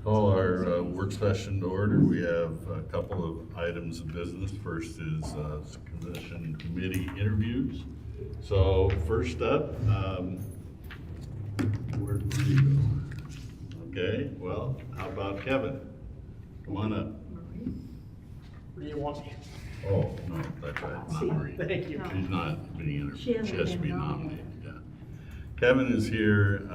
Call our work session to order. We have a couple of items of business. First is commission committee interviews. So first up, where do we go? Okay, well, how about Kevin? Come on up. Where do you want me? Oh, no, that's right, not Marie. Thank you. She's not being interviewed. She hasn't She has to been be nominated. nominated, yeah. Kevin is here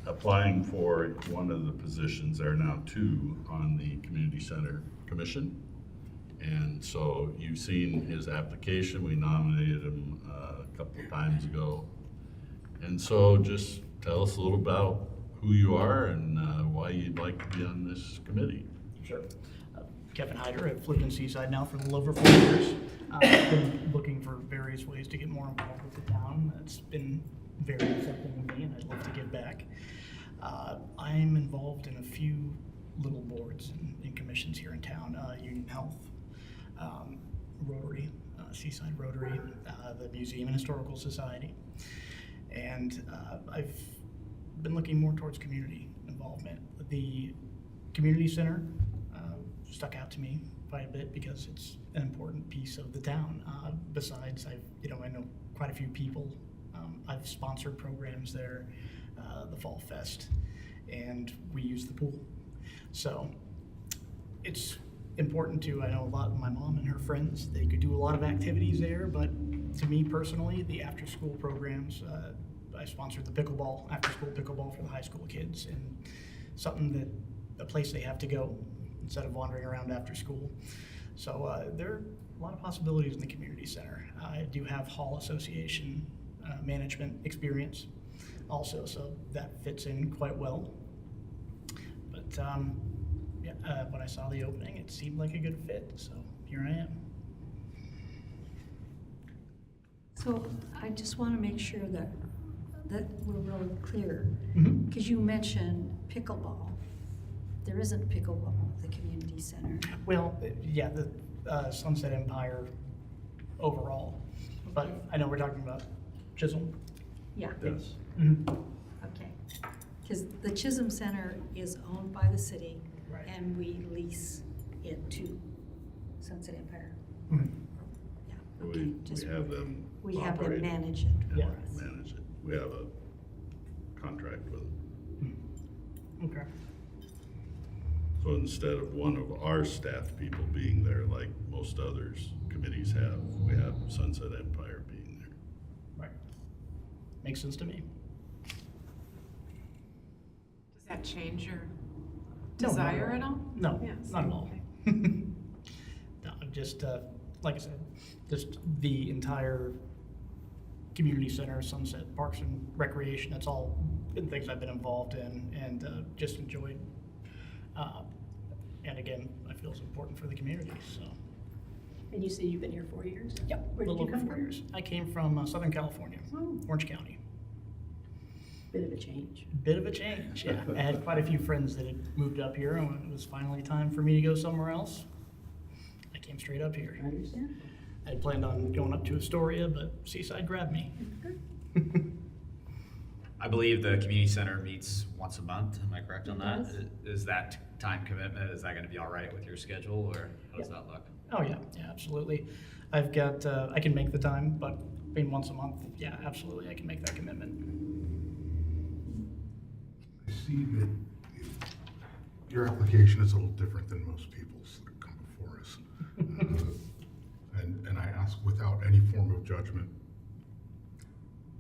applying for one of the positions. There are now two on the Community Center Commission. And so you've seen his application. We nominated him a couple of times ago. And so just tell us a little about who you are and why you'd like to be on this committee. Sure. Kevin Hyder. I've lived in Seaside now for a little over 4 years. I've been looking for various ways to get more involved with the town. It's been very accepting of me, and I'd love to give back. I'm involved in a few little boards and commissions here in town. Union Health, Rotary, Seaside Rotary, the Museum and Historical Society. And I've been looking more towards community involvement. The community center stuck out to me quite a bit because it's an important piece of the town. Besides, I know quite a few people. I've sponsored programs there, the Fall Fest, and we use the pool. So it's important to, I know a lot of my mom and her friends, they could do a lot of activities there, but to me personally, the after-school programs, I sponsored the pickleball, after-school pickleball for the high school kids, and a place they have to go instead of wandering around after school. So there are a lot of possibilities in the community center. I do have Hall Association management experience also, so that fits in quite well. But when I saw the opening, it seemed like a good fit, so here I am. So I just want to make sure that we're really clear, Mm-hmm. because you mentioned pickleball. There isn't pickleball at the community center. Well, yeah, the Sunset Empire overall, but I know we're talking about Chisholm. Yeah. Yes. Mm-hmm. Okay. Because the Chisholm Center is owned by the city, Right. and we lease it to Sunset Empire. Mm-hmm. Yeah. We Okay. Just have them we have them operate manage it and for us. manage it. We have a contract with them. Okay. So instead of one of our staff people being there like most others committees have, we have Sunset Empire being there. Right. Makes sense to me. Does that change your No, not desire at all? No, Yes, not at all. okay. No, I'm just, like I said, just the entire community center, Sunset Parks and Recreation, that's all been things I've been involved in and just enjoyed. And again, I feel it's important for the community, so. And you say you've been here 4 years? Yep. Where a did little you come over 4 from? years. I came from Southern California, Oh. Orange County. Bit of a change. Bit of a change, yeah. I had quite a few friends that had moved up here, and when it was finally time for me to go somewhere else, I came straight up here. I understand. I had planned on going up to Astoria, but Seaside grabbed me. I believe the community center meets once a month, am I correct on It that? does. Is that time commitment, is that gonna be all right with your schedule, or how does that look? Oh, yeah, absolutely. I've got, I can make the time, but being once a month, yeah, absolutely, I can make that commitment. I see that your application is a little different than most people's that come before us. And I ask without any form of judgment,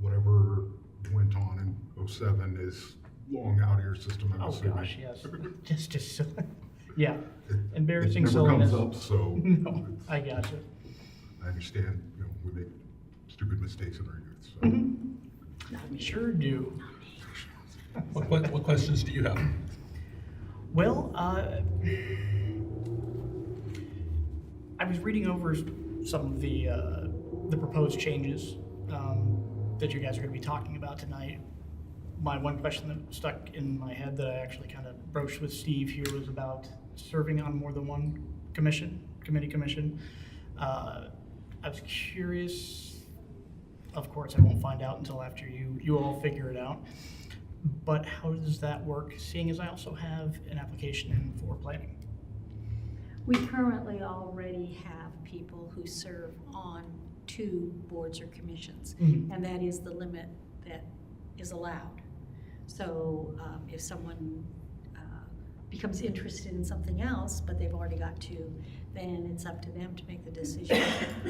whatever went on in '07 is long out of your system, I'm Oh, assuming. gosh, yes. Just, yeah, It- embarrassing It never silliness. comes up, so. No, it's- I gotcha. I understand, we make stupid mistakes in our youth, so. We sure do. What questions do you have? Well, I was reading over some of the proposed changes that you guys are going to be talking about tonight. My one question that stuck in my head that I actually kind of broached with Steve here was about serving on more than one committee commission. I was curious, of course I won't find out until after you all figure it out, But how does that work, seeing as I also have an application in for planning? We currently already have people who serve on 2 boards or commissions, Mhm. and that is the limit that is allowed. So if someone becomes interested in something else, but they've already got 2, then it's up to them to make the decision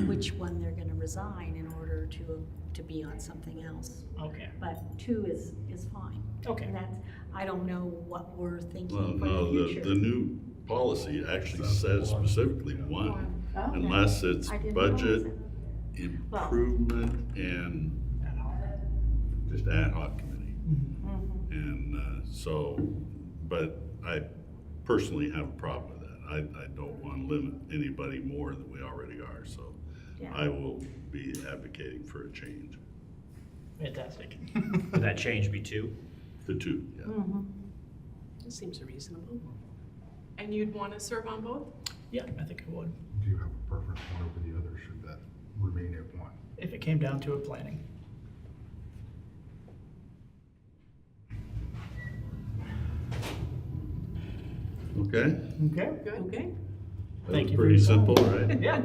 which one they're going to resign in order to be on something else. Okay. But 2 is fine. Okay. And that's, I don't know what we're thinking Well, for no, the future. the new policy actually says specifically 1, Oh, okay. unless it's I didn't realize budget, that. improvement, and just ad hoc committee. Mhm. And so, but I personally have a problem with that. I don't want to limit anybody more than we already are, so Yeah. I will be advocating for a change Fantastic. Would that change be 2? to 2, yeah. Mhm. That seems reasonable. And you'd want to serve on both? Yeah, I think I would. Do you have a preference one over the other? Should that remain at 1? If it came down to it, planning. Okay? Okay. Good. Okay. That Thank was you for pretty your simple, time. right? Yeah.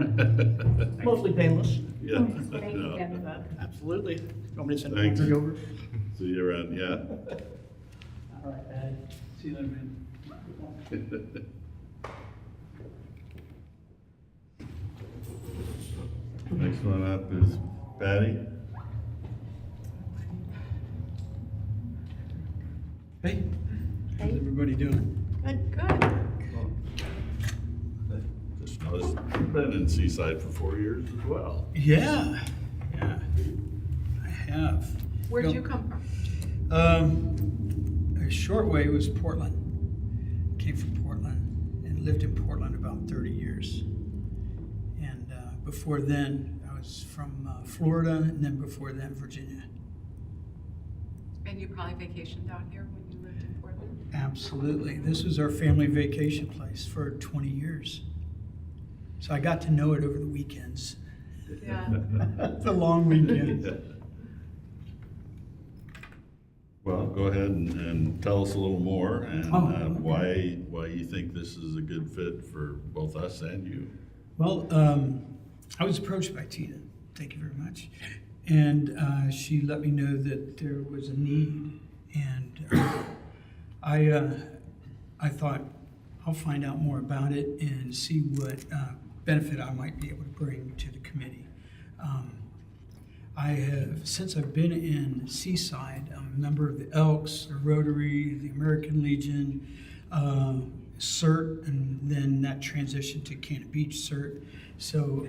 Mostly painless. Yeah. Thank you, Yeah. Kevin. Absolutely. You want me to send Thanks. it over? See you around, yeah. All right, Patty. See you later, man. Next one up is Patty. Hey, how's Hey. everybody doing? Good, good. Just noticed you've been in Seaside for 4 years as well. Yeah, I have. Where'd Yep. you come from? A short way was Portland. Came from Portland and lived in Portland about 30 years. And before then, I was from Florida, and then before then, Virginia. And you probably vacationed down here when you lived in Portland? Absolutely. This was our family vacation place for 20 years. So I got to know it over the weekends. Yeah. The long weekends. Well, go ahead and tell us a little more and Oh, okay. why you think this is a good fit for both us and you. Well, I was approached by Tina, thank you very much, and she let me know that there was a need, and I thought I'll find out more about it and see what benefit I might be able to bring to the committee. I have, since I've been in Seaside, I'm a member of the Elks, the Rotary, the American Legion, CERT, and then that transitioned to Cannon Beach CERT. So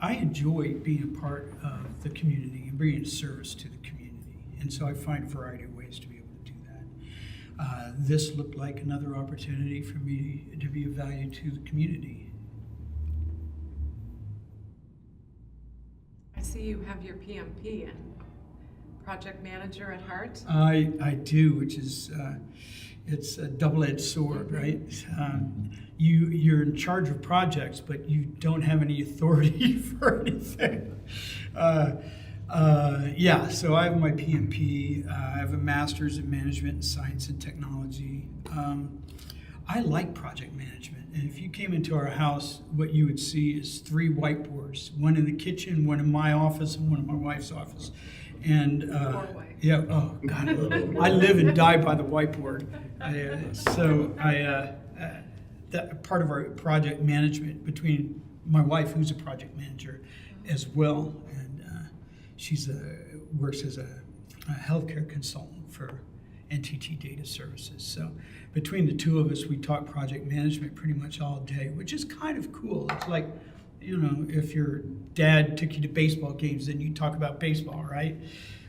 I enjoy being a part of the community and bringing service to the community. And so I find a variety of ways to be able to do that. This looked like another opportunity for me to be of value to the community. I see you have your PMP and project manager at heart. I do, which is it's a double-edged sword, right? You're in charge of projects, but you don't have any authority for anything. Yeah, so I have my PMP. I have a master's in management, science, and technology. I like project management, and if you came into our house, what you would see is 3 whiteboards: one in the kitchen, one in my office, and one in my wife's office. And Four-way. yeah, oh God, I live and die by the whiteboard. That part of our project management between my wife, who's a project manager, as well, and she's works as a healthcare consultant for NTT Data Services. So between the two of us, we talk project management pretty much all day, which is kind of cool. It's like, you know, if your dad took you to baseball games, then you talk about baseball, right?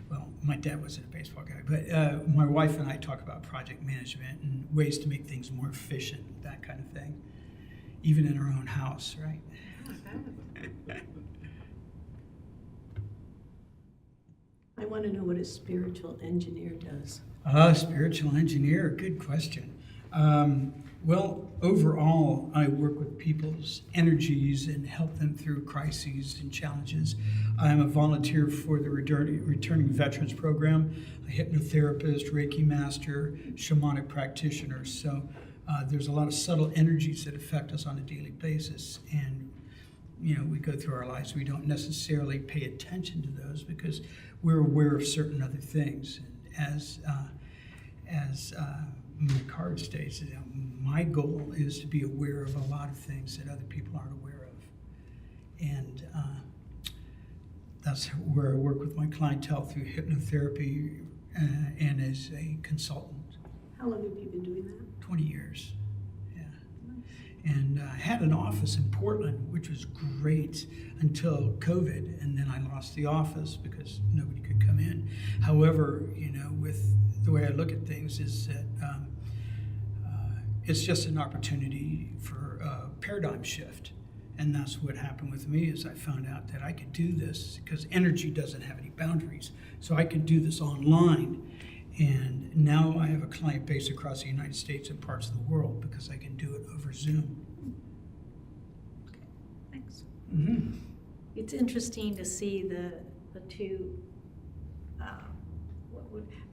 Well, my dad wasn't a baseball guy, but my wife and I talk about project management and ways to make things more efficient, that kind of thing, even in our own house, right? I want to know what a spiritual engineer does. Spiritual engineer, good question. Well, overall, I work with people's energies and help them through crises and challenges. I'm a volunteer for the Returning Veterans Program, a hypnotherapist, Reiki master, shamanic practitioner. So there's a lot of subtle energies that affect us on a daily basis. And, we go through our lives. We don't necessarily pay attention to those because we're aware of certain other things. And as my card states, my goal is to be aware of a lot of things that other people aren't aware of. And that's where I work with my clientele through hypnotherapy and as a consultant. How long have you been doing that? 20 years, yeah. And I had an office in Portland, which was great until COVID, and then I lost the office because nobody could come in. However, with the way I look at things is that it's just an opportunity for a paradigm shift. And that's what happened with me is I found out that I could do this because energy doesn't have any boundaries. So I could do this online. And now I have a client base across the United States and parts of the world because I can do it over Zoom. Thanks. Mm-hmm. It's interesting to see the two,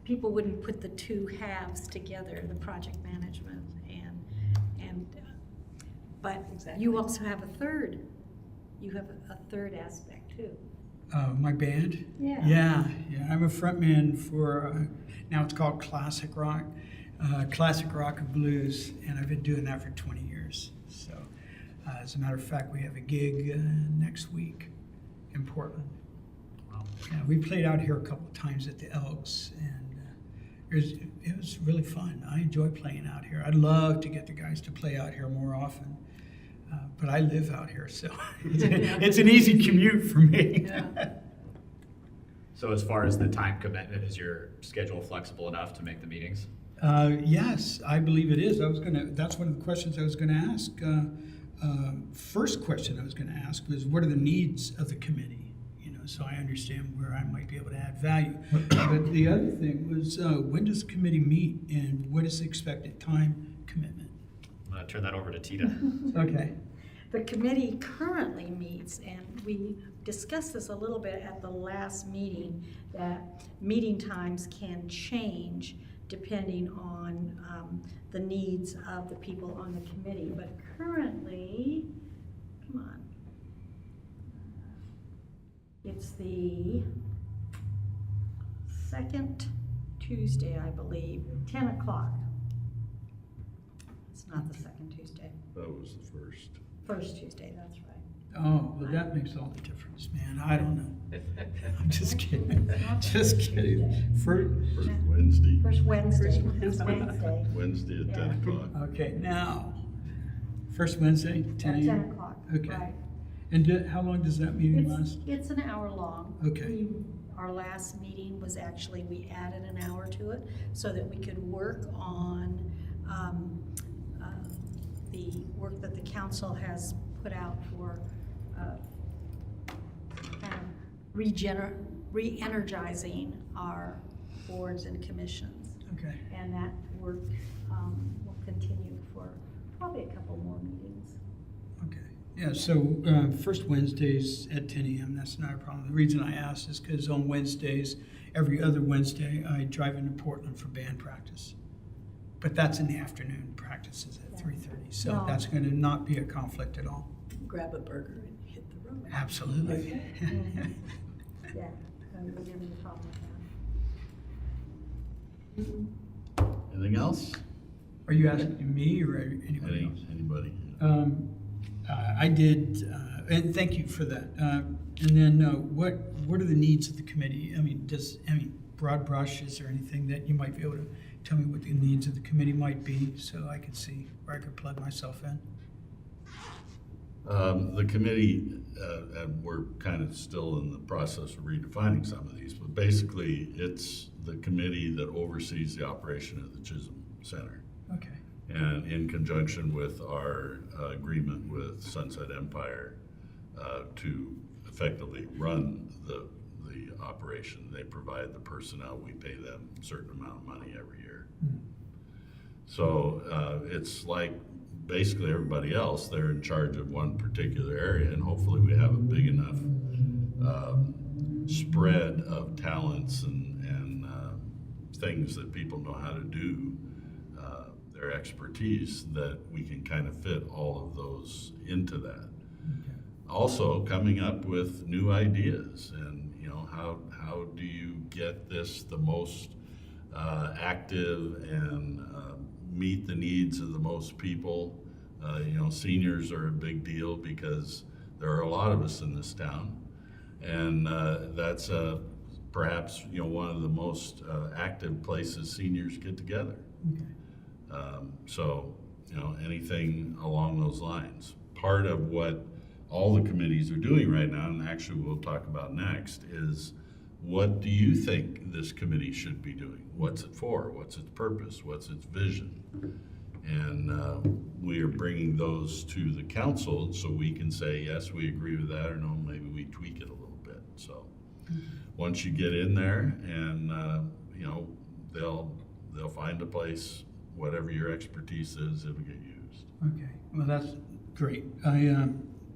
people wouldn't put the two halves together, the project management but Exactly. you also have a third. You have a third aspect too. My band? Yeah. Yeah. I'm a frontman for, now it's called Classic Rock and Blues, and I've been doing that for 20 years. So, as a matter of fact, we have a gig next week in Portland. Wow. Yeah, we played out here a couple of times at the Elks, and it was really fun. I enjoy playing out here. I'd love to get the guys to play out here more often. But I live out here, so it's an easy commute for me. So as far as the time commitment, is your schedule flexible enough to make the meetings? Yes, I believe it is. That's one of the questions I was gonna ask. First question I was gonna ask was, what are the needs of the committee? So I understand where I might be able to add value. But the other thing was, when does the committee meet and what is the expected time commitment? I'm gonna turn that over to Tita. Okay. The committee currently meets, and we discussed this a little bit at the last meeting, that meeting times can change depending on the needs of the people on the committee. But currently, come on, it's the second Tuesday, I believe, 10 o'clock. It's not the second Tuesday. That was the first. First Tuesday, that's right. Oh, well, that makes all the difference, man. I don't know. I'm just kidding. Just kidding. First Wednesday. First Wednesday. First Wednesday. Wednesday at 10 o'clock. Okay, now, first Wednesday, 10 At 10 a.m.? o'clock, Okay. right. And how long does that meeting last? It's an hour long. Okay. Our last meeting was actually, we added an hour to it so that we could work on the work that the council has put out for kind of re-energizing our boards and commissions. Okay. And that work will continue for probably a couple more meetings. Okay. Yeah, so first Wednesdays at 10 a.m., that's not a problem. The reason I asked is because on Wednesdays, every other Wednesday, I drive into Portland for band practice. But that's in the afternoon, practices at 3:30. So No. that's going to not be a conflict at all. Grab a burger and hit the road. Absolutely. Yeah, we wouldn't have any problem with that. Anything else? Are you asking me or anybody else? Anybody? I did, and thank you for that. And then what are the needs of the committee? I mean, broad brush, is there anything that you might be able to tell me what the needs of the committee might be so I could see where I could plug myself in? The committee, and we're kind of still in the process of redefining some of these, but basically it's the committee that oversees the operation of the Chisholm Center. Okay. And in conjunction with our agreement with Sunset Empire to effectively run the operation. They provide the personnel, we pay them a certain amount of money every year. Mm. So it's like basically everybody else, they're in charge of one particular area, and hopefully we have a big enough spread of talents and things that people know how to do, their expertise, that we can kind of fit all of those into that. Also coming up with new ideas, and how do you get this the most active and meet the needs of the most people. Seniors are a big deal because there are a lot of us in this town, and that's perhaps one of the most active places seniors get together. So anything along those lines. Part of what all the committees are doing right now, and actually we'll talk about next, is what do you think this committee should be doing? What's it for? What's its purpose? What's its vision? And we are bringing those to the council so we can say, yes, we agree with that, or no, maybe we tweak it a little bit. So once you get in there, and they'll find a place, whatever your expertise is, it'll get used. Okay, well, that's great.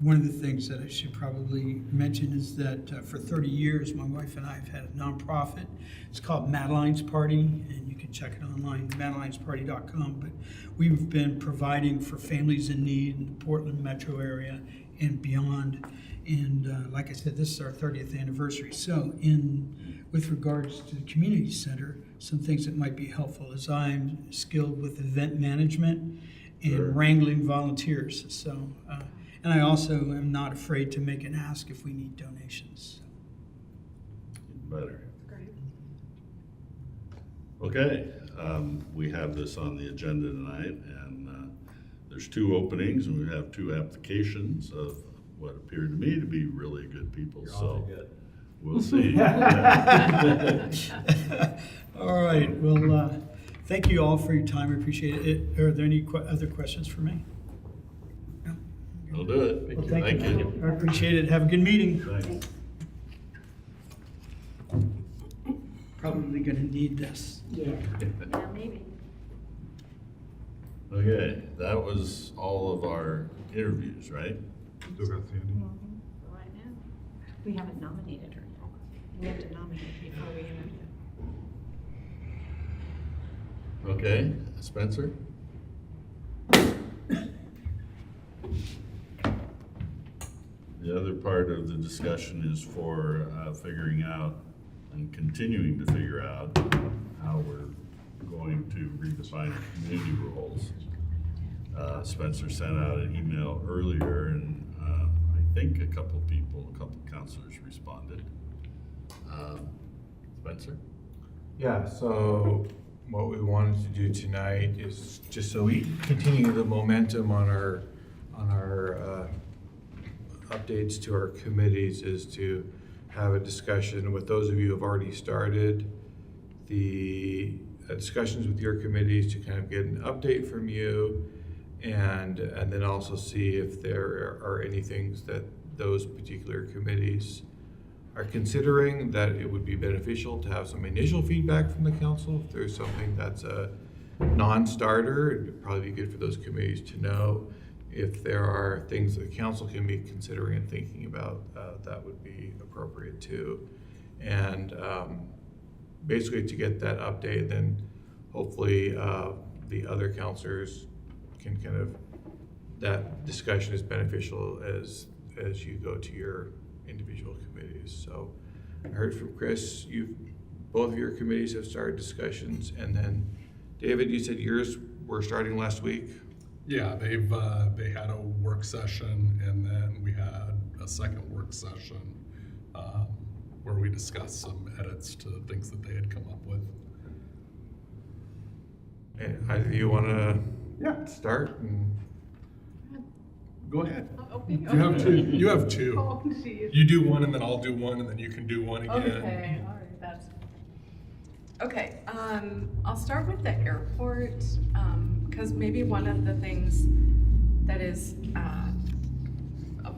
One of the things that I should probably mention is that for 30 years, my wife and I have had a nonprofit. It's called Madeline's Party, and you can check it online, madelinesparty.com. But we've been providing for families in need in the Portland metro area and beyond. And like I said, this is our 30th anniversary. So with regards to the community center, some things that might be helpful is I'm skilled with event management and Sure. wrangling volunteers. So, and I also am not afraid to make an ask if we need donations. Better. Great. Okay, we have this on the agenda tonight, and there's 2 openings, and we have 2 applications of what appear to me to be really good people. So we'll see. All right, well, thank you all for your time. I appreciate it. Are there any other questions for me? No? We'll do it. Well, Thank you. I appreciate it. Have a good meeting. Thanks. Probably gonna need this. Yeah. Yeah, maybe. Okay, that was all of our interviews, right? Still got Sandy? Right now. We haven't nominated her yet. We have to nominate before we interview. Okay, Spencer? The other part of the discussion is for figuring out and continuing to figure out how we're going to redefine community roles. Spencer sent out an email earlier, and I think a couple counselors responded. Spencer? Yeah, so what we wanted to do tonight is just so we continue the momentum on our updates to our committees, is to have a discussion with those of you who have already started the discussions with your committees, to kind of get an update from you, and then also see if there are any things that those particular committees are considering that it would be beneficial to have some initial feedback from the council. If there's something that's a non-starter, it'd probably be good for those committees to know. If there are things that the council can be considering and thinking about, that would be appropriate too. And basically to get that update, then hopefully the other councilors can kind of, that discussion is beneficial as you go to your individual committees. So I heard from Chris, both of your committees have started discussions, and then David, you said yours were starting last week? Yeah, they had a work session, and then we had a second work session where we discussed some edits to things that they had come up with. And either you wanna start? And Go ahead. Oh, You have two. You have two. Oh, geez. You do one, and then I'll do one, and then you can do one again. Okay, all right, that's. Okay, I'll start with the airport, because maybe one of the things that is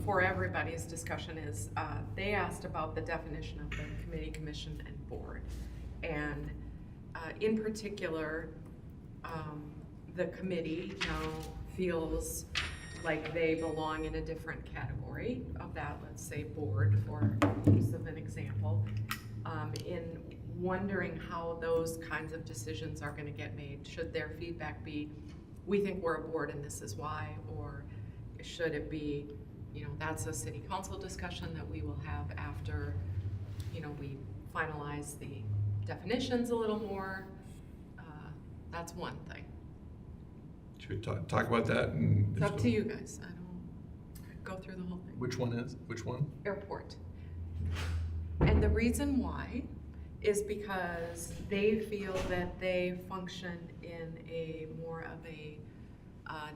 for everybody's discussion is they asked about the definition of the committee, commission, and board. And in particular, the committee now feels like they belong in a different category of that, let's say board, for use of an example, in wondering how those kinds of decisions are gonna get made. Should their feedback be, we think we're a board and this is why, or should it be, you know, that's a city council discussion that we will have after, you know, we finalize the definitions a little more. That's one thing. Should we talk about that? And It's up to you guys. I don't go through the whole thing. Which one? Airport. And the reason why is because they feel that they function in a more of a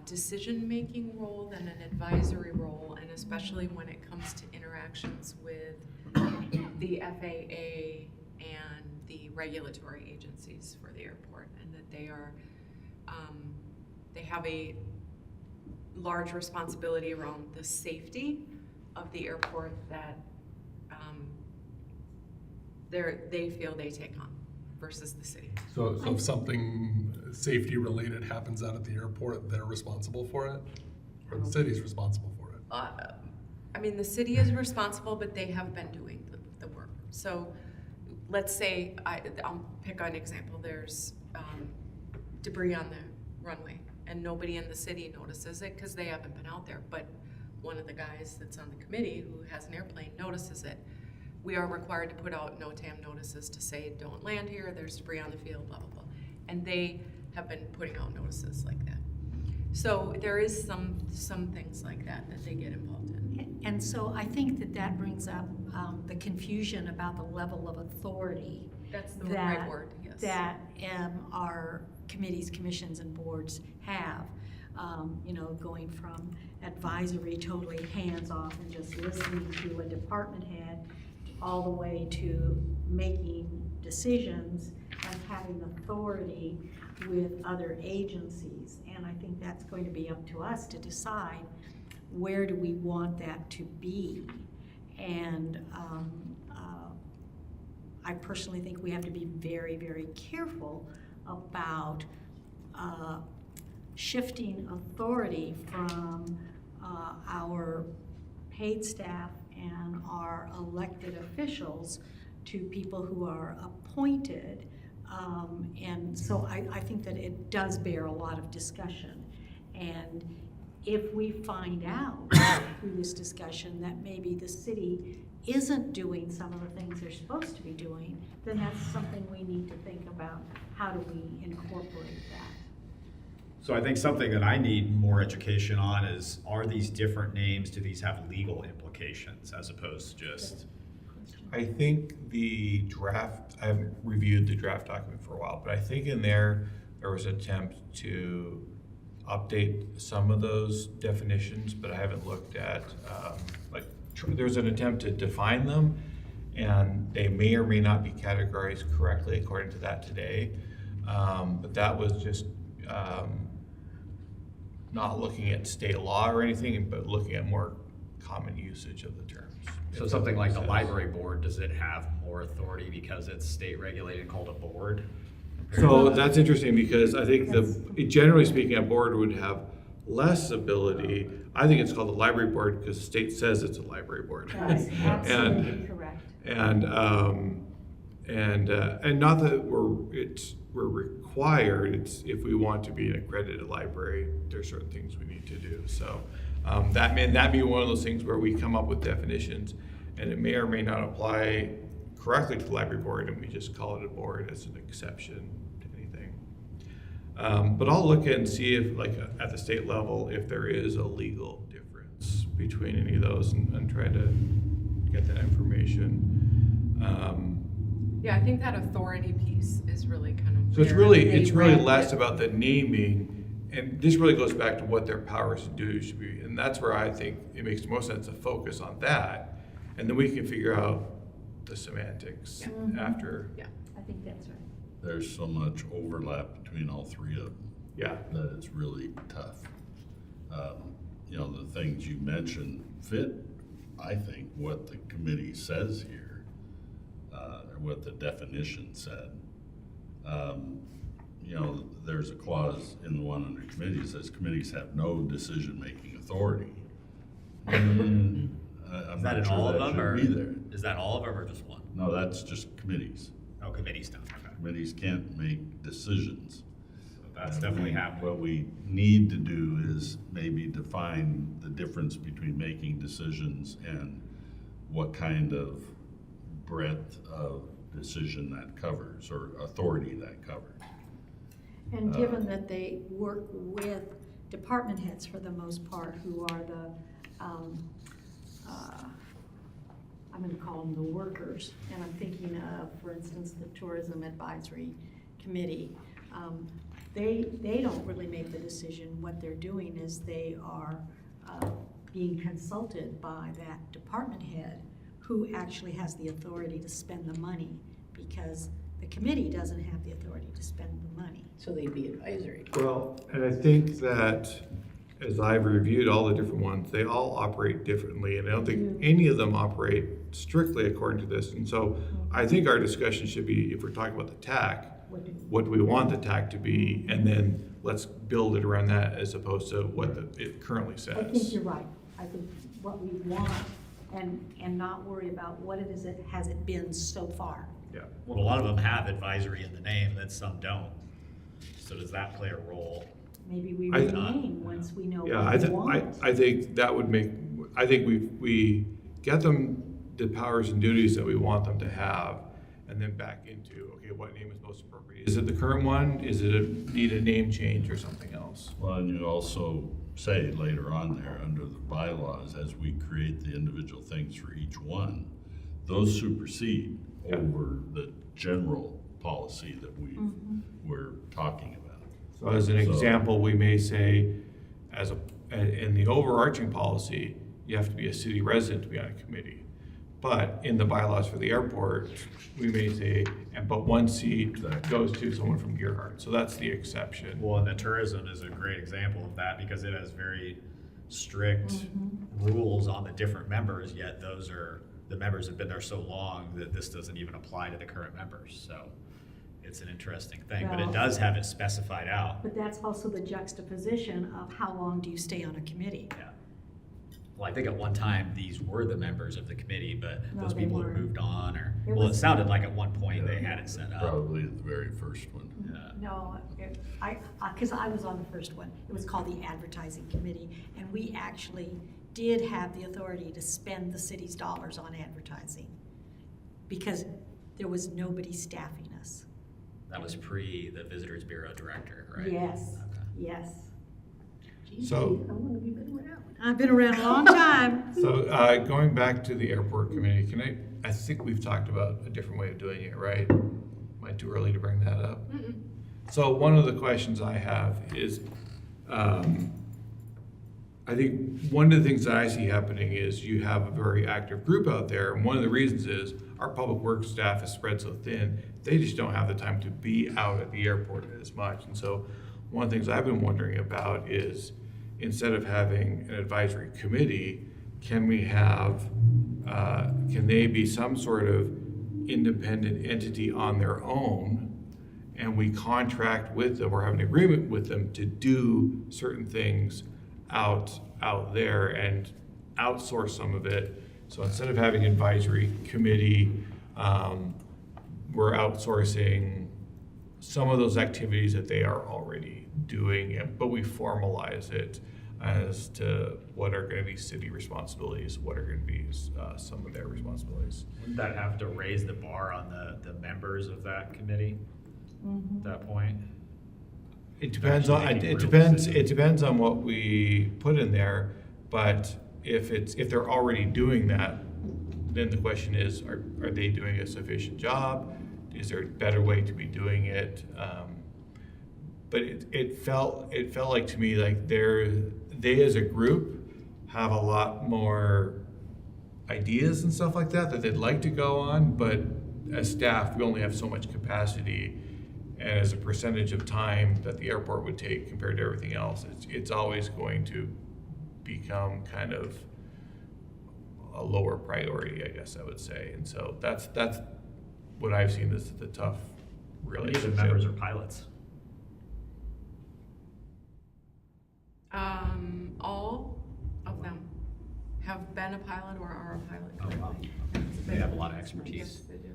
decision-making role than an advisory role, and especially when it comes to interactions with the FAA and the regulatory agencies for the airport, and that they are, they have a large responsibility around the safety of the airport that they feel they take on versus the city. So if something safety related happens out at the airport, they're responsible for it? Or the city's responsible for it? I mean, the city is responsible, but they have been doing the work. So let's say, I'll pick an example. There's debris on the runway and nobody in the city notices it because they haven't been out there, but one of the guys that's on the committee who has an airplane notices it. We are required to put out NOTAM notices to say, don't land here, there's debris on the field, blah, blah, blah. And they have been putting out notices like that. So there is some things like that they get involved in. And so I think that brings up the confusion about the level of authority. That's the right word, yes. That our committees, commissions, and boards have. You know, going from advisory, totally hands-off and just listening to a department head, all the way to making decisions and having authority with other agencies. And I think that's going to be up to us to decide where do we want that to be. And I personally think we have to be very, very careful about shifting authority from our paid staff and our elected officials to people who are appointed. And so I think that it does bear a lot of discussion. And if we find out through this discussion that maybe the city isn't doing some of the things they're supposed to be doing, then that's something we need to think about. How do we incorporate that? So I think something that I need more education on is, are these different names, do these have legal implications as opposed to just? I think the draft, I haven't reviewed the draft document for a while, but I think in there was an attempt to update some of those definitions, but I haven't looked at, there's an attempt to define them, and they may or may not be categorized correctly according to that today. But that was just not looking at state law or anything, but looking at more common usage of the terms. So something like the library board, does it have more authority because it's state regulated, called a board? So that's interesting, because I think generally speaking, a board would have less ability. I think it's called the library board because the state says it's a library board. That's absolutely correct. And not that we're required. It's if we want to be an accredited library, there's certain things we need to do. So that may be one of those things where we come up with definitions, and it may or may not apply correctly to the library board, and we just call it a board as an exception to anything. But I'll look and see if, like, at the state level, if there is a legal difference between any of those, and try to get that information. Yeah, I think that authority piece is really kind of. So it's where really they less rank it. about the naming, and this really goes back to what their powers and duties should be, and that's where I think it makes the most sense to focus on that, and then we can figure out the semantics after. Yeah. I think that's right. There's so much overlap between all three of them. Yeah. That it's really tough. You know, the things you mentioned fit, I think, what the committee says here, or what the definition said. you know, there's a clause in the one under committees that says committees have no decision-making authority. I'm Is that not in sure all of that them, or should be there. is that all of them, or just one? No, that's just committees. Oh, committees don't, okay. Committees can't make decisions. So that's definitely happening. What we need to do is maybe define the difference between making decisions and what kind of breadth of decision that covers, or authority that covers. And given that they work with department heads for the most part, who are the, I'm gonna call them the workers, and I'm thinking of, for instance, the Tourism Advisory Committee. They don't really make the decision. What they're doing is they are being consulted by that department head, who actually has the authority to spend the money, because the committee doesn't have the authority to spend the money. So they'd be advisory. Well, and I think that as I've reviewed all the different ones, they all operate differently, and I don't think any of them operate strictly according to this. And so I think our discussion should be, if we're talking about the TAC, what do we want the TAC to be, and then let's build it around that as opposed to what it currently says. I think you're right. I think what we want, and not worry about what it is that has it been so far. Yeah, well, a lot of them have advisory in the name, and then some don't. So does that play a role? Maybe we I- rename once we know Yeah, what we want. I think that would make, I think we get them the powers and duties that we want them to have, and then back into, okay, what name is most appropriate? Is it the current one? Is it need a name change or something else? Well, and you also say later on there, under the bylaws, as we create the individual things for each one, those supersede Yeah. over the general policy that we're talking about. So as an So- example, we may say, in the overarching policy, you have to be a city resident to be on a committee. But in the bylaws for the airport, we may say, but one seat goes to someone from Gearhart. So that's the exception. Well, and the tourism is a great example of that, because it has very strict rules on the different members, yet the members have been there so long that this doesn't even apply to the current members, so it's an interesting thing, but it Well- does have it specified out. But that's also the juxtaposition of how long do you stay on a committee? Yeah. Well, I think at one time, these were the members of the committee, but No, those they people have weren't. moved on, or, It well, it was- sounded like at one point they had it set up. Probably the very first one. Yeah. No, because I was on the first one. It was called the Advertising Committee, and we actually did have the authority to spend the city's dollars on advertising, because there was nobody staffing us. That was pre the Visitors Bureau Director, right? Yes, Okay. yes. Geez, So- how long have you been around? I've been around a long time. So going back to the airport committee, I think we've talked about a different way of doing it, right? Am I too early to bring that up? So one of the questions I have is, I think one of the things that I see happening is you have a very active group out there, and one of the reasons is our public works staff is spread so thin, they just don't have the time to be out at the airport as much. And so one of the things I've been wondering about is, instead of having an advisory committee, can we have, can they be some sort of independent entity on their own, and we contract with them or have an agreement with them to do certain things out there and outsource some of it. So instead of having advisory committee, we're outsourcing some of those activities that they are already doing, but we formalize it as to what are going to be city responsibilities, what are going to be some of their responsibilities. Wouldn't that have to raise the bar on the members of that committee at that point? It depends on, Actually making it real depends, decisions. it depends on what we put in there, but if they're already doing that, then the question is, are they doing a sufficient job? Is there a better way to be doing it? But it felt like to me like they as a group have a lot more ideas and stuff like that they'd like to go on, but as staff, we only have so much capacity. And as a percentage of time that the airport would take compared to everything else, it's always going to become kind of a lower priority, I guess I would say. And so that's what I've seen as the tough Many of relationship. the members are pilots. All of them have been a pilot or are a pilot Oh, wow. currently. They have a lot of expertise. Yes, they do.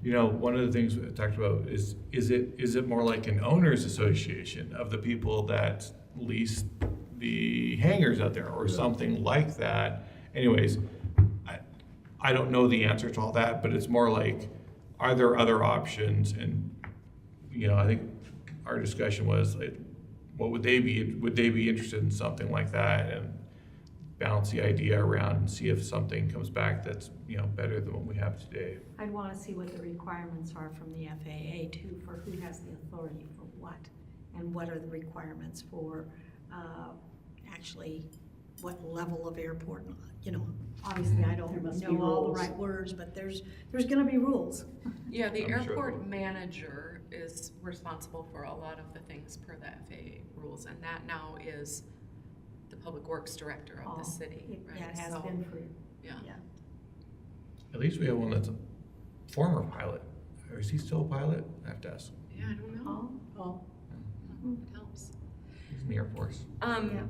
You know, one of the things we talked about is it more like an owners association of the people that lease the hangars out there or something like that? Anyways, I don't know the answer to all that, but it's more like, are there other options? And, you know, I think our discussion was like, what would they be interested in something like that? And bounce the idea around and see if something comes back that's, you know, better than what we have today. I'd want to see what the requirements are from the FAA too, for who has the authority for what, and what are the requirements for actually what level of airport. You know, obviously I There must don't be know all the rules. right words, but there's going to be rules. Yeah, the I'm sure there airport will. manager is responsible for a lot of the things per the FAA rules, and that now is the public works director of the city, right? Yeah, it has So, been for, Yeah. yeah. At least we have one that's a former pilot. Or is he still a pilot? I have to ask. Yeah, I don't know. Oh, It helps. He's in the Air Force. Yeah.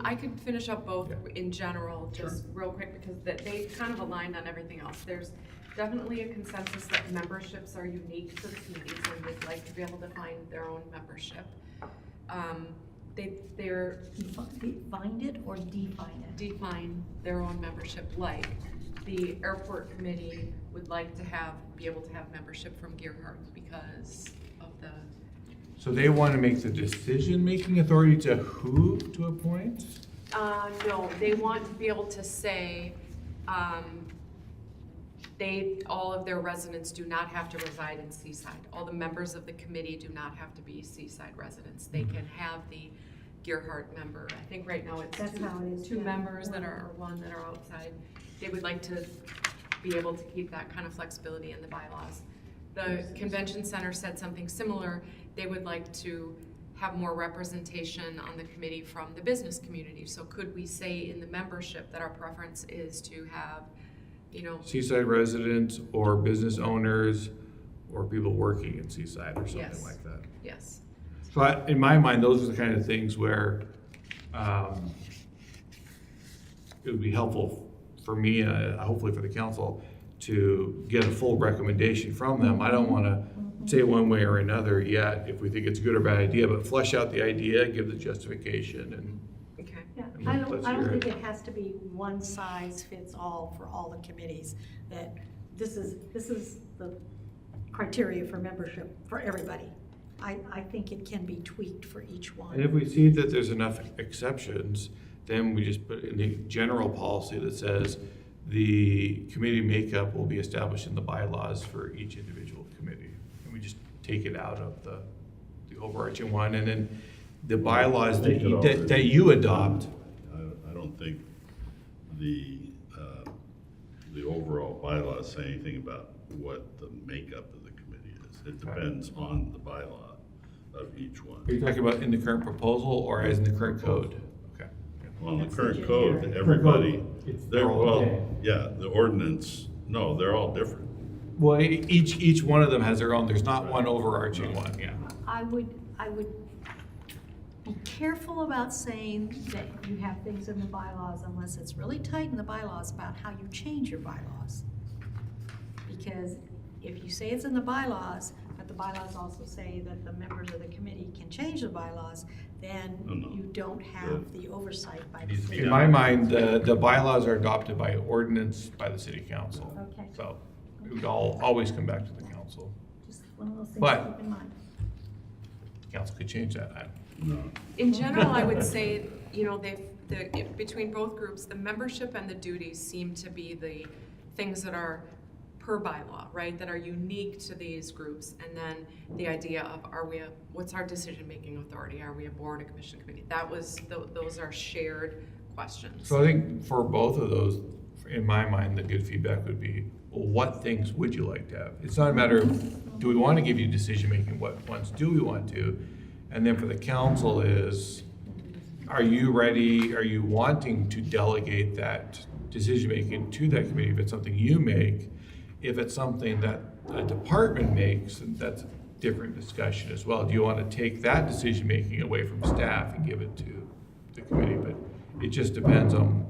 I could finish up both Yeah. in general, just real quick, because they kind of aligned on everything else. There's definitely a consensus that memberships are unique to the communities and would like to be able to find their own membership. They're Find it or define it? define their own membership, like the airport committee would like to be able to have membership from Gearhart because of the, So they want to make the decision-making authority to who to appoint? no, they want to be able to say, all of their residents do not have to reside in Seaside. All the members of the committee do not have to be Seaside residents. They can have the Gearhart member. I think right now it's That's how it is, two yeah. members that are, or one that are outside. They would like to be able to keep that kind of flexibility in the bylaws. The convention center said something similar. They would like to have more representation on the committee from the business community. So could we say in the membership that our preference is to have, you know, Seaside residents or business owners or people working in Seaside or something Yes. like that. yes. So in my mind, those are the kind of things where it would be helpful for me, hopefully for the council, to get a full recommendation from them. I don't want to say one way or another yet if we think it's a good or bad idea, but flesh out the idea, give the justification, and Okay. Yeah, And I don't let's hear think it. it has to be one size fits all for all the committees, that this is the criteria for membership for everybody. I think it can be tweaked for each and if one. we see that there's enough exceptions, then we just put in the general policy that says the committee makeup will be established in the bylaws for each individual committee. And we just take it out of the overarching one, and then the bylaws Take it over. that you adopt. I don't think the overall bylaws say anything about what the makeup of the committee is. It depends on the bylaw of each one. Are you talking about in the current proposal or as in the current code? Okay. Well, the That's current the code, generic. everybody, It's- they're, they're all well, okay. yeah, the ordinance, no, they're all different. Well, each one of them has their own, there's not one overarching one, yeah. I would be careful about saying that you have things in the bylaws unless it's really tight in the bylaws about how you change your bylaws. Because if you say it's in the bylaws, but the bylaws also say that the members of the committee can change the bylaws, then No, no. you don't have the oversight by the Needs to be city. In my mind, the bylaws are adopted by ordinance by the city council. Okay. So it would always come back to the council. Just one of those things But- to keep in mind. Council could change that. No. In general, I would say, you know, between both groups, the membership and the duties seem to be the things that are per bylaw, right? That are unique to these groups. And then the idea of, what's our decision-making authority? Are we a board, a commission, committee? Those are shared questions. So I think for both of those, in my mind, the good feedback would be, well, what things would you like to have? It's not a matter of, do we want to give you decision-making? What ones do we want to? And then for the council is, are you ready, are you wanting to delegate that decision-making to that committee if it's something you make? If it's something that a department makes, and that's different discussion as well. Do you want to take that decision-making away from staff and give it to the committee? But it just depends on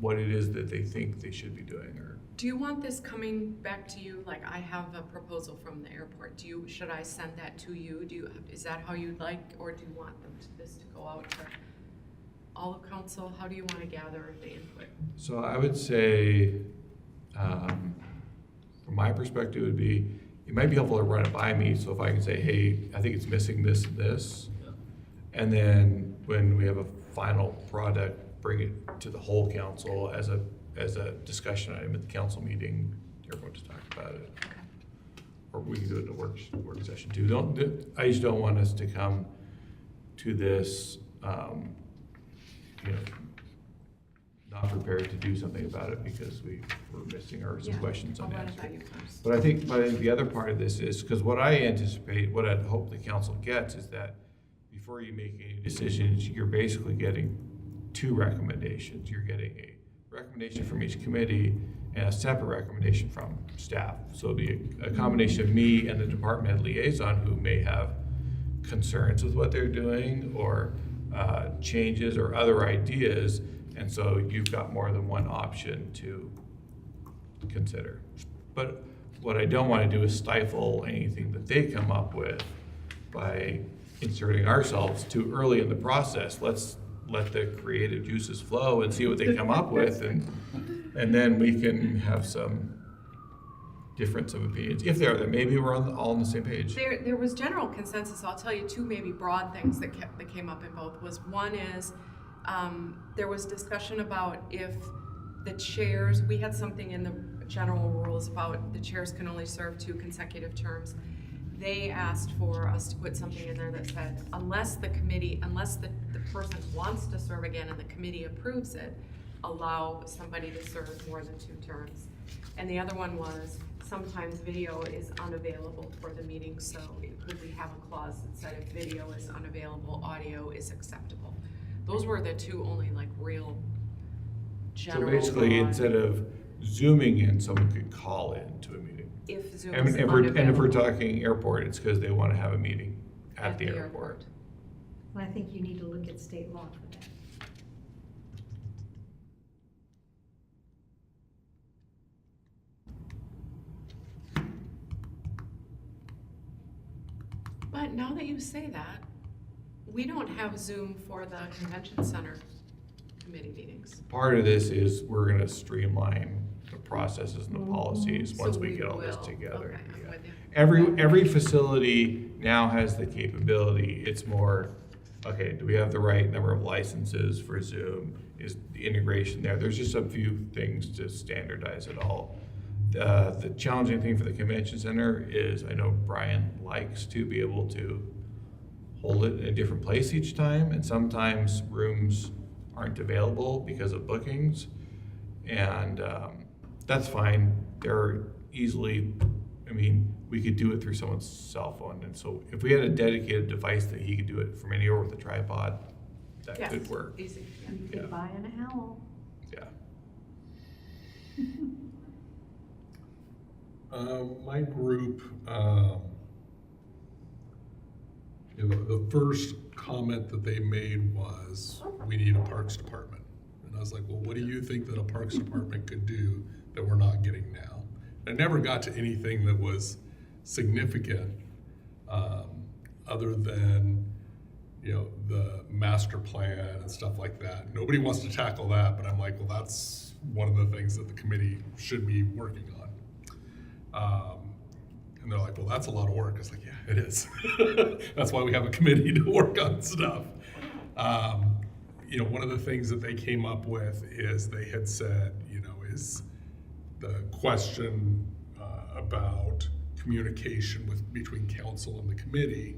what it is that they think they should be doing. Or Do you want this coming back to you? Like, I have a proposal from the airport. Should I send that to you? Is that how you'd like, or do you want this to go out to all of council? How do you want to gather the input? so I would say, from my perspective, would be, it might be helpful to run it by me, so if I can say, hey, I think it's missing this and this, and then when we have a final product, bring it to the whole council as a discussion item at the council meeting, everyone to talk about it. Or we can do it in a work session too. I just don't want us to come to this, not prepared to do something about it because we're missing some questions I'll run it unanswered. by you first. But I think the other part of this is, because what I anticipate, what I'd hope the council gets is that before you make any decisions, you're basically getting two recommendations. You're getting a recommendation from each committee and a separate recommendation from staff. So it'll be a combination of me and the department head liaison who may have concerns with what they're doing or changes or other ideas. And so you've got more than one option to consider. But what I don't want to do is stifle anything that they come up with by inserting ourselves too early in the process. Let's let the creative juices flow and see what they come up with, and then we can have some difference of opinions. If there are, maybe we're all on the same page. There was general consensus. I'll tell you two maybe broad things that came up in both. One is there was discussion about if the chairs, we had something in the general rules about the chairs can only serve 2 consecutive terms. They asked for us to put something in there that said, unless the person wants to serve again and the committee approves it, allow somebody to serve more than 2 terms. And the other one was, sometimes video is unavailable for the meeting, so could we have a clause that said if video is unavailable, audio is acceptable? Those were the two only like real general. So basically, broad- instead of zooming in, someone could call in to a meeting. If Zoom And is if unavailable. we're talking airport, it's because they want to have a meeting at the airport. And I think you need to look at state law for that. But now that you say that, we don't have Zoom for the convention center committee meetings. Part of this is we're going to streamline the processes and the policies once So we get all this will. together. Okay, I'm Yeah. with you. Every facility now has the capability. It's more, okay, do we have the right number of licenses for Zoom? Is the integration there? There's just a few things to standardize it all. The challenging thing for the convention center is, I know Brian likes to be able to hold it in a different place each time, and sometimes rooms aren't available because of bookings, and that's fine. They're easily, we could do it through someone's cell phone, and so if we had a dedicated device that he could do it from anywhere with a tripod, that Yes, could work. easy, yeah. You Yeah. could buy an owl. Yeah. My group, the first comment that they made was, we need a parks department. And I was like, well, what do you think that a parks department could do that we're not getting now? I never got to anything that was significant, other than, the master plan and stuff like that. Nobody wants to tackle that, but I'm like, well, that's one of the things that the committee should be working on. And they're like, well, that's a lot of work. I was like, yeah, it is. That's why we have a committee to work on stuff. One of the things that they came up with is they had said, is the question about communication between council and the committee.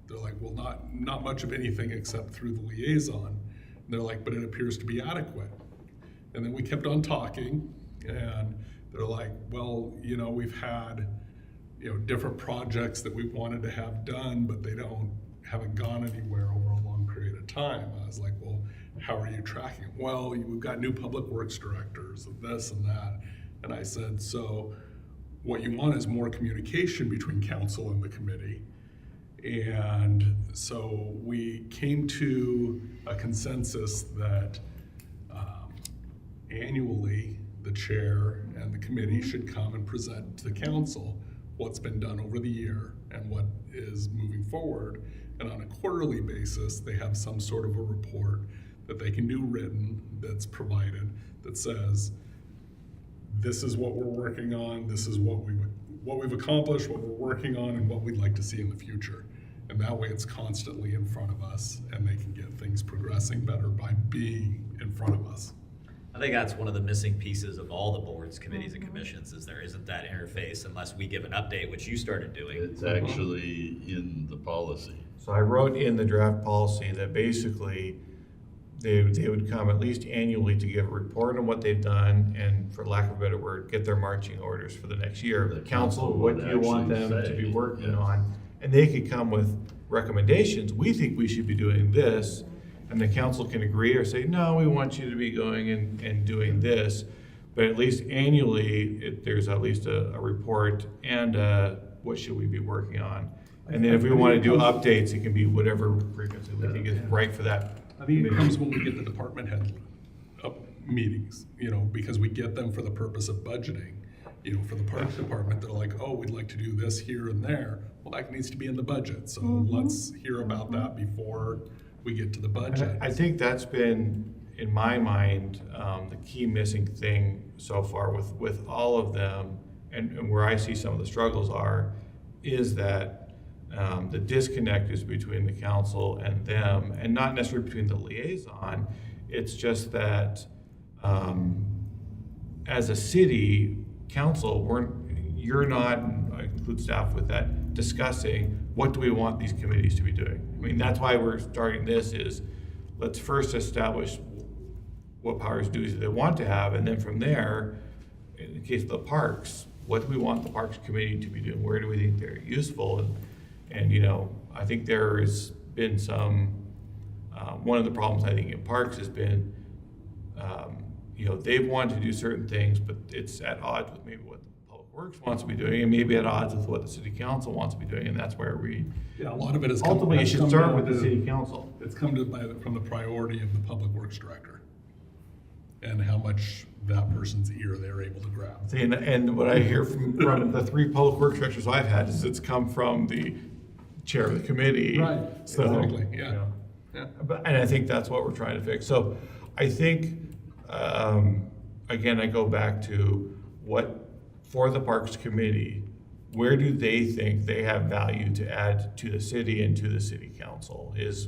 They're like, well, not much of anything except through the liaison. And they're like, but it appears to be adequate. And then we kept on talking, and they're like, well, we've had, different projects that we wanted to have done, but they haven't gone anywhere over a long period of time. I was like, well, how are you tracking it? Well, we've got new public works directors and this and that. And I said, so what you want is more communication between council and the committee. And so we came to a consensus that annually, the chair and the committee should come and present to the council what's been done over the year and what is moving forward. And on a quarterly basis, they have some sort of a report that they can do written that's provided that says, this is what we're working on, this is what we've accomplished, what we're working on, and what we'd like to see in the future. And that way it's constantly in front of us and they can get things progressing better by being in front of us. I think that's one of the missing pieces of all the boards, committees, and commissions, is there isn't that interface unless we give an update, which you started doing. It's actually in the policy. So I wrote in the draft policy that basically they would come at least annually to give a report on what they've done and, for lack of a better word, get their marching orders for the next year. The council, what do you want them to be working on? And they could come with recommendations. We think we should be doing this. And the council can agree or say, no, we want you to be going and doing this. But at least annually, there's at least a report and what should we be working on. And then if we want to do updates, it can be whatever frequency we think is right for that. I think it comes when we get the department head meetings, because we get them for the purpose of budgeting. For the parks department, they're like, oh, we'd like to do this here and there. Well, that needs to be in the budget. So let's hear about that before we get to the budget. I think that's been, in my mind, the key missing thing so far with all of them, and where I see some of the struggles is that the disconnect is between the council and them, and not necessarily between the liaison. It's just that as a city council, you're not, I include staff with that, discussing what do we want these committees to be doing. I mean, that's why we're starting this is, let's first establish what powers, duties they want to have, and then from there, in the case of the parks, what do we want the Parks Committee to be doing? Where do we think they're useful? And I think there has been some, one of the problems I think in parks has been, they've wanted to do certain things, but it's at odds with maybe what the Public Works wants to be doing, and maybe at odds with what the City Council wants to be doing, and that's where a lot of it is ultimately, you should start with the City Council. It's come from the priority of the Public Works Director and how much that person's ear they're able to grab. See, and what I hear from the three Public Works Directors I've had is it's come from the chair of the committee. Right, So, exactly, yeah. Yeah. And I think that's what we're trying to fix. So I think, again, I go back to for the Parks Committee, where do they think they have value to add to the city and to the City Council? Is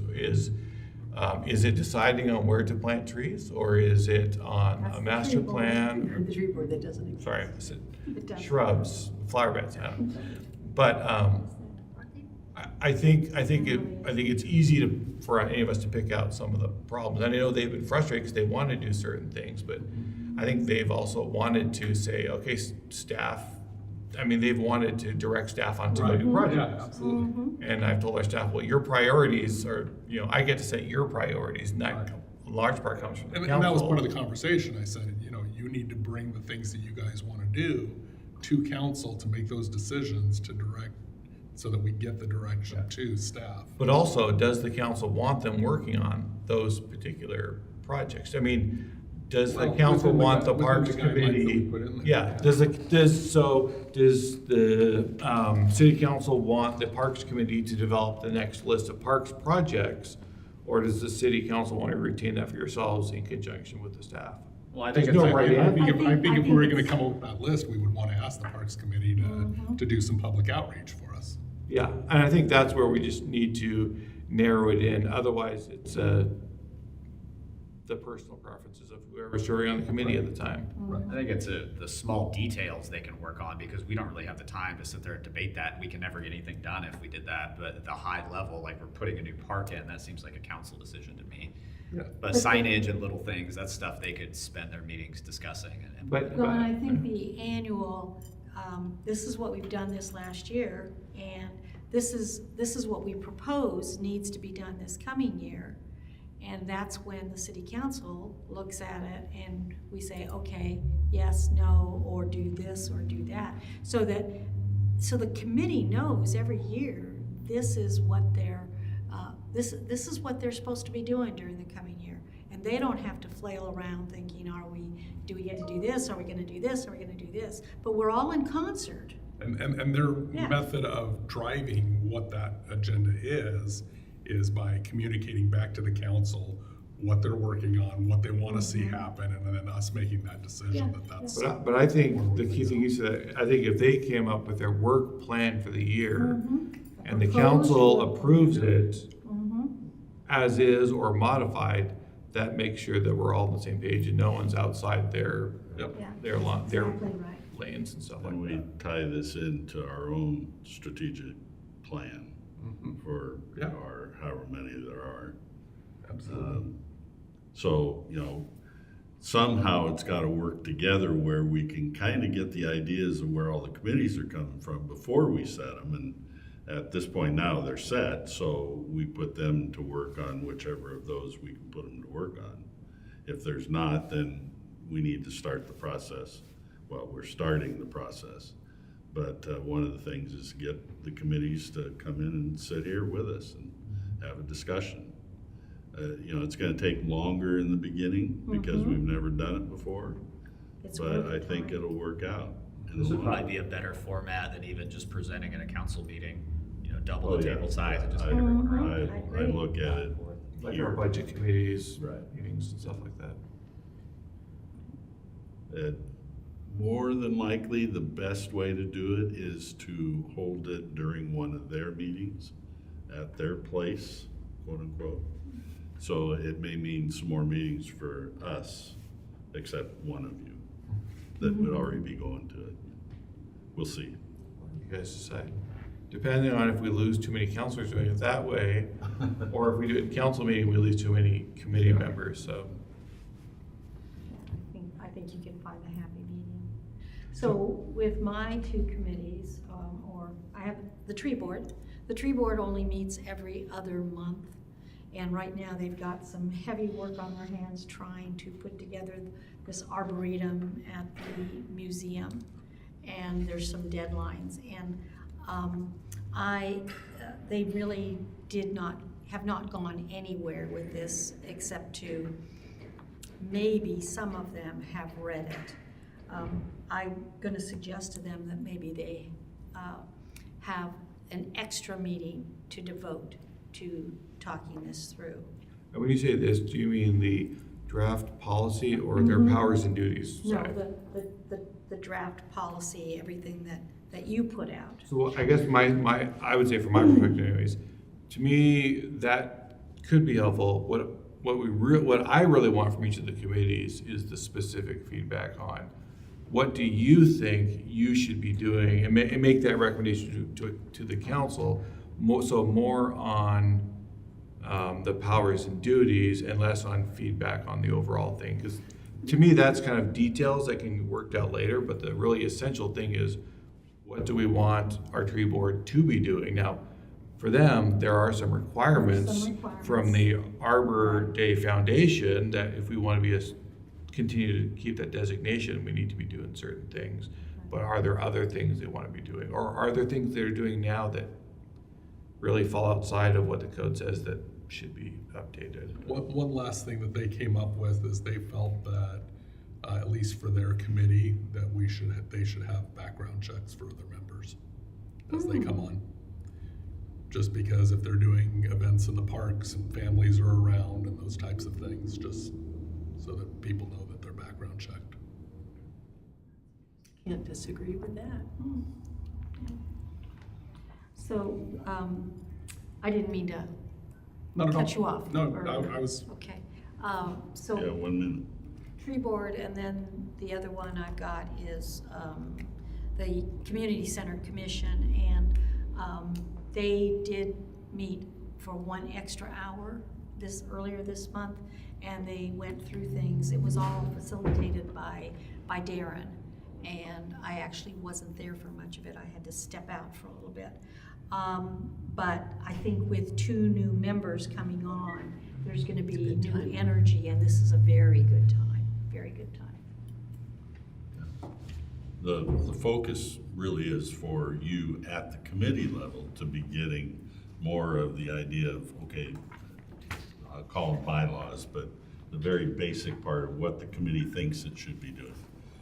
it deciding on where to plant trees, or is it on a master plan? The tree board that doesn't exist. Sorry, I said It does. shrubs, flower beds, yeah. But I think it's easy for any of us to pick out some of the problems. And I know they've been frustrated because they want to do certain things, but I think they've also wanted to say, okay, staff. I mean, they've wanted to direct staff on to new projects. Yeah, absolutely. And I've told our staff, well, your priorities are, I get to set your priorities, and that in large part comes from the council. And that was part of the conversation. I said, you need to bring the things that you guys want to do to council to make those decisions to direct, so that we get the direction to staff. But also, does the council want them working on those particular projects? I mean, does the council want the Parks Committee? Yeah, does the City Council want the Parks Committee to develop the next list of parks projects? Or does the City Council want to retain that for yourselves in conjunction with the staff? Well, I think There's no right I answer. think if we were gonna come up with that list, we would want to ask the Parks Committee to do some public outreach for us. Yeah, and I think that's where we just need to narrow it in. Otherwise, it's the personal preferences of whoever's serving on the committee at the time. I think it's the small details they can work on, because we don't really have the time to sit there and debate that. We can never get anything done if we did that. But at the high level, like we're putting a new park in, that seems like a council decision to me. Yeah. But signage and little things, that's stuff they could spend their meetings discussing. But- Well, and I think the annual, this is what we've done this last year, and this is what we propose needs to be done this coming year. And that's when the city council looks at it and we say, okay, yes, no, or do this or do that. So the committee knows every year, this is what they're, this is what they're supposed to be doing during the coming year. And they don't have to flail around thinking, do we get to do this? Are we gonna do this? Are we gonna do this? But we're all in concert. And their Yeah. method of driving what that agenda is by communicating back to the council what they're working on, what they want to see happen, and then us making that decision that that's. But I think the key thing you said, I think if they came up with their work plan for the year and the council approves it as is or modified, that makes sure that we're all on the same page and no one's outside their Yeah. their Exactly right. lanes and stuff like And we that. tie this into our own strategic plan for Yeah. our, however many there are. Absolutely. So, somehow it's gotta work together where we can kinda get the ideas of where all the committees are coming from before we set them. And at this point now, they're set, so we put them to work on whichever of those we can put them to work on. If there's not, then we need to start the process. Well, we're starting the process. But one of the things is get the committees to come in and sit here with us and have a discussion. It's gonna take longer in the beginning because we've never done it before, It's but worth I the think time. it'll work out. in This the would long probably be a better format than even just presenting in a council meeting, double Oh, the yeah. table size and just I- get everyone Mhm. around. I I agree. look at it Like here. our budget committees, Right. meetings and stuff like that. More than likely, the best way to do it is to hold it during one of their meetings at their place, quote unquote. So it may mean some more meetings for us, except one of you that would already be going to it. We'll see. You guys decide. Depending on if we lose too many counselors doing it that way, or if we do it in council meeting, we lose too many committee members, so. I think you can find a happy medium. So with my two committees, or I have the tree board. The tree board only meets every other month. And right now they've got some heavy work on their hands trying to put together this arboretum at the museum. And there's some deadlines. And they really have not gone anywhere with this except to maybe some of them have read it. I'm gonna suggest to them that maybe they have an extra meeting to devote to talking this through. And when you say this, do you mean the draft policy or their powers and duties No, side? the draft policy, everything that you put out. So I guess I would say from my perspective anyways, to me, that could be helpful. What I really want from each of the committees is the specific feedback on what do you think you should be doing and make that recommendation to the council, more on the powers and duties and less on feedback on the overall thing. Because to me, that's kind of details that can be worked out later, but the really essential thing is what do we want our tree board to be doing? Now, for them, there are some requirements from the Arbor Day Foundation that if we want to continue to keep that designation, we need to be doing certain things. But are there other things they want to be doing? Or are there things they're doing now that really fall outside of what the code says that should be updated? One last thing that they came up with is they felt that, at least for their committee, that they should have background checks for their members as they come on. Just because if they're doing events in the parks and families are around and those types of things, just so that people know that they're background checked. Can't disagree with that. So, I didn't mean to Not at all. cut you off. No, or- I was, Okay, so. Yeah, 1 minute. Tree board, and then the other one I've got is the Community Center Commission, and they did meet for 1 extra hour earlier this month, and they went through things. It was all facilitated by Darren, and I actually wasn't there for much of it. I had to step out for a little bit. But I think with 2 new members coming on, there's gonna be It's a good new time. energy, and this is a very good time, very good time. the focus really is for you at the committee level to be getting more of the idea of, okay, I'll call them bylaws, but the very basic part of what the committee thinks it should be doing,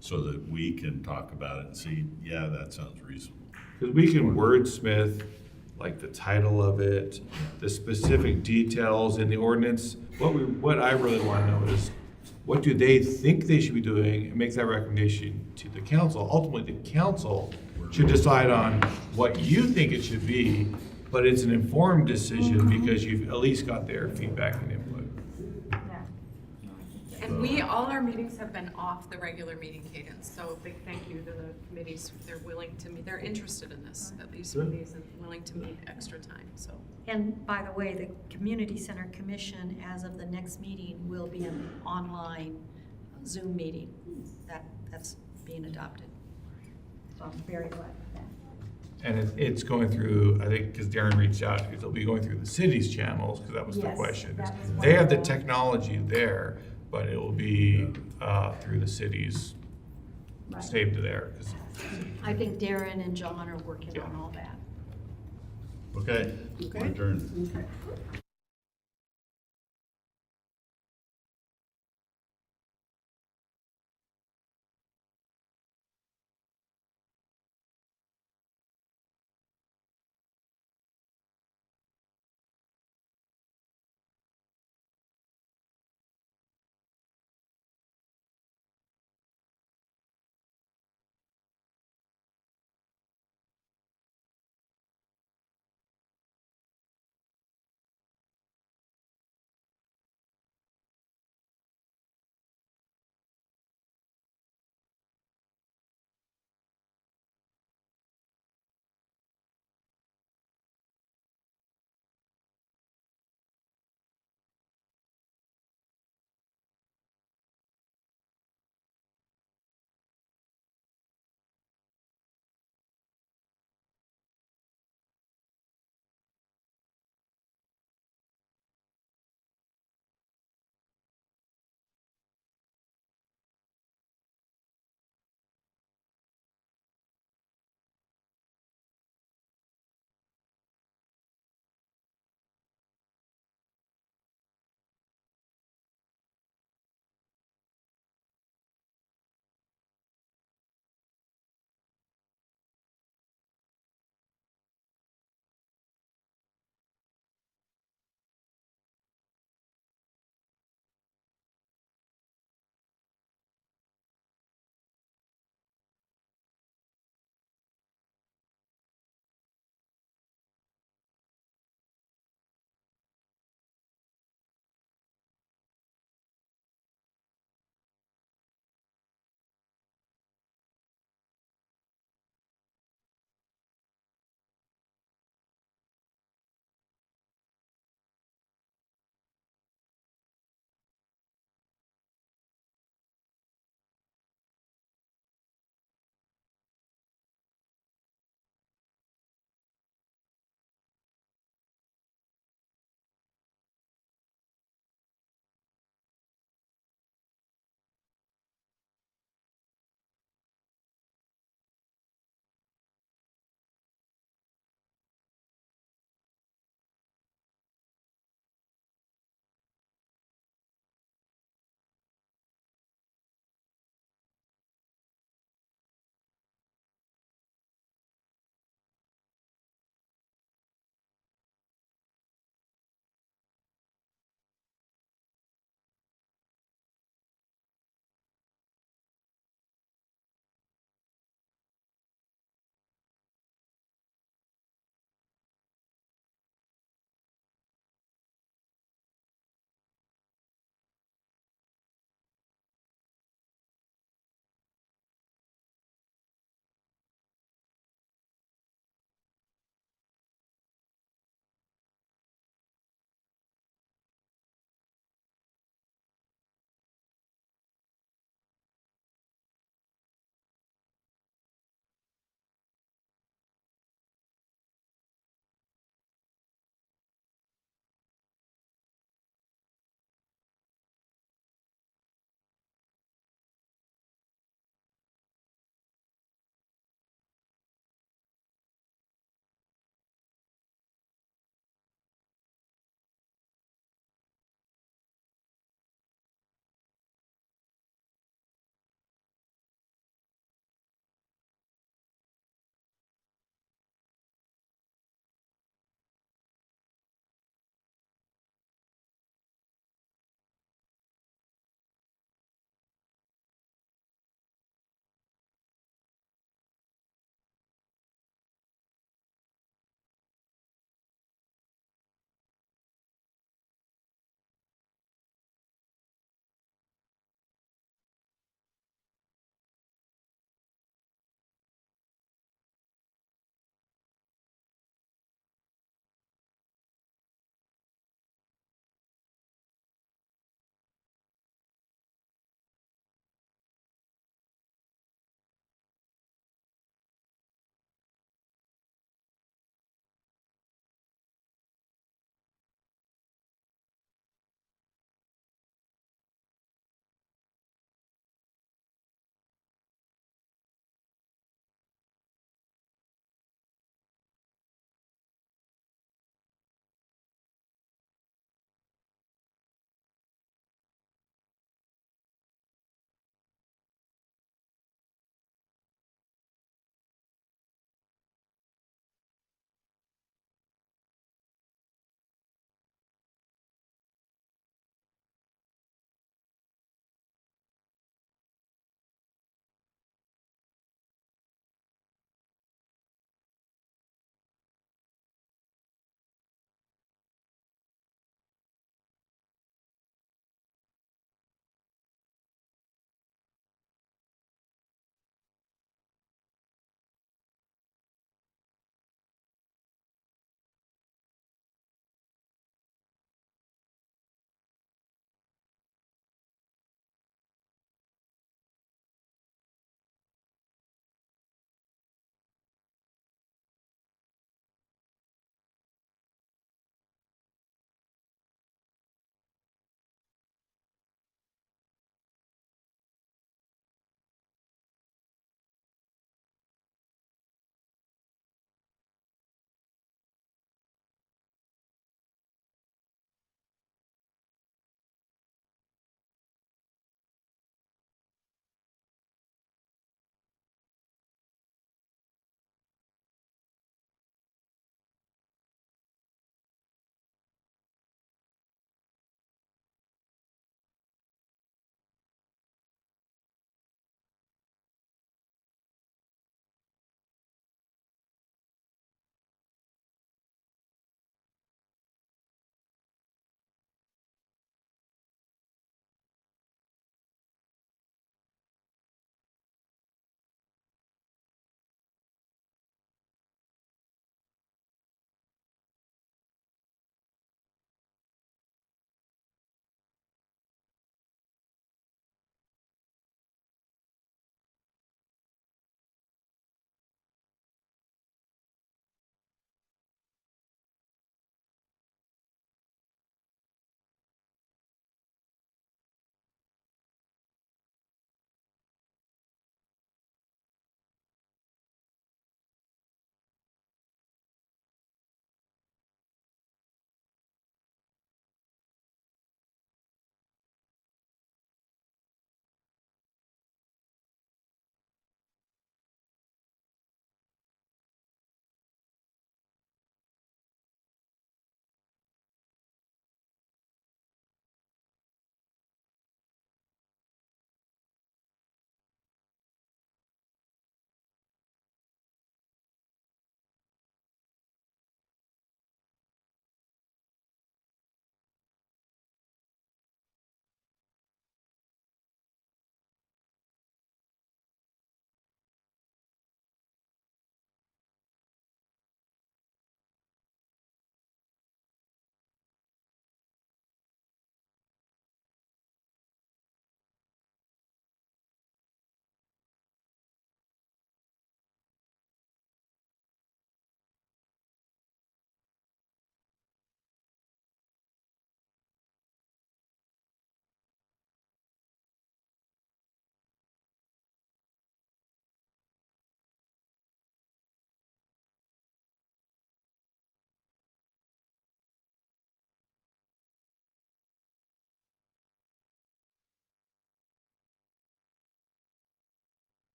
so that we can talk about it and see, yeah, that sounds reasonable. Because we can wordsmith, like the title of it, the specific details in the ordinance. What I really want to know is, what do they think they should be doing, and make that recommendation to the council. Ultimately, the council should decide on what you think it should be, but it's an informed decision because you've at least got their feedback and input. And all our meetings have been off the regular meeting cadence, so big thank you to the committees. They're willing to meet, they're interested in this, at least for these, and willing to meet extra time, so. And by the way, the Community Center Commission, as of the next meeting, will be an online Zoom meeting. That's being adopted. So I'm very glad with that. And it's going through, I think, because Darren reached out, because it'll be going through the city's channels, because that was the Yes, question. that was They have the one of them. technology there, but it will be through the city's, Right. saved to there. 'Cause- I think Darren and John are working Yeah. on all that. Okay, we're adjourned. Okay.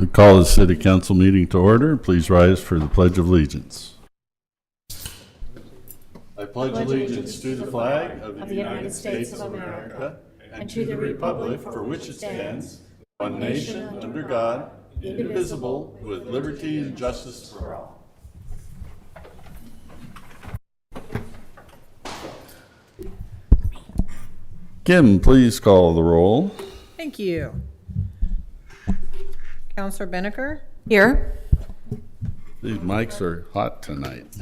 We call the city council meeting to order. Please rise for the Pledge of Allegiance. I pledge allegiance to the flag of the United States of America and to the republic for which it stands, one nation, under God, indivisible, with liberty and justice for all. Kim, please call the roll. Thank you. Counselor Benneker? Here. These mics are hot tonight.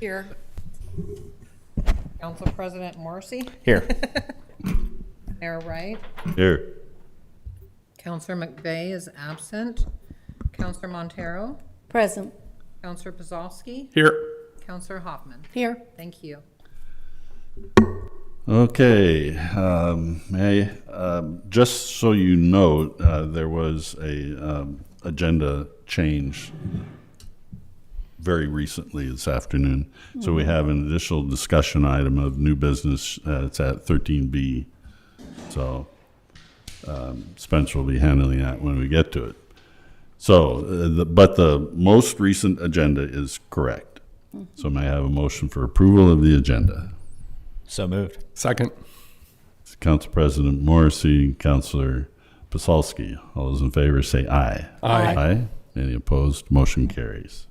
Here. Council President Morrissey? Here. Mayor Wright? Here. Counselor McVeigh is absent. Counselor Montero? Present. Counselor Pazowski? Here. Counselor Hoffman? Here. Thank you. Okay, just so you know, there was a agenda change very recently this afternoon. So we have an additional discussion item of new business. It's at 13B. So Spencer will be handling that when we get to it. So, but the most recent agenda is correct. So may I have a motion for approval of the agenda? So moved. Second. Council President Morrissey, Councilor Pasalski. All those in favor say aye. Aye. Any opposed? Motion carries.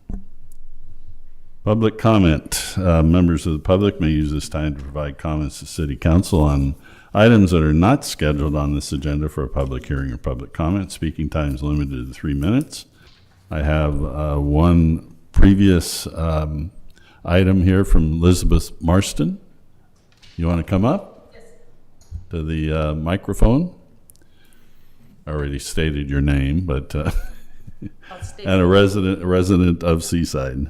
Public comment. Members of the public may use this time to provide comments to City Council on items that are not scheduled on this agenda for a public hearing or public comment. Speaking time is limited to 3 minutes. I have one previous item here from Elizabeth Marston. You want to come up? Yes. To the microphone? I already stated your name, but and a resident of Seaside.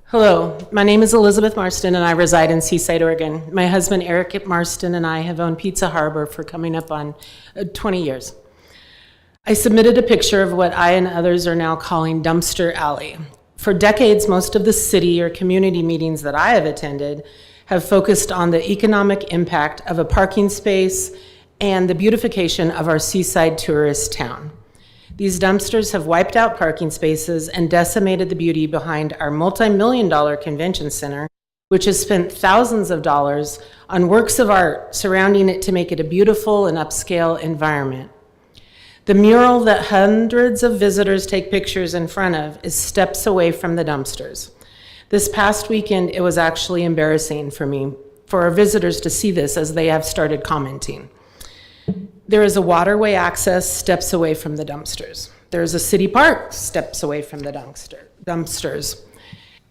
Hello, my name is Elizabeth Marston and I reside in Seaside, Oregon. My husband Eric Marston and I have owned Pizza Harbor for coming up on 20 years. I submitted a picture of what I and others are now calling Dumpster Alley. For decades, most of the city or community meetings that I have attended have focused on the economic impact of a parking space and the beautification of our seaside tourist town. These dumpsters have wiped out parking spaces and decimated the beauty behind our multi-million-dollar convention center, which has spent thousands of dollars on works of art surrounding it to make it a beautiful and upscale environment. The mural that hundreds of visitors take pictures in front of is steps away from the dumpsters. This past weekend, it was actually embarrassing for me, for our visitors to see this as they have started commenting. There is a waterway access steps away from the dumpsters. There is a city park steps away from the dumpsters.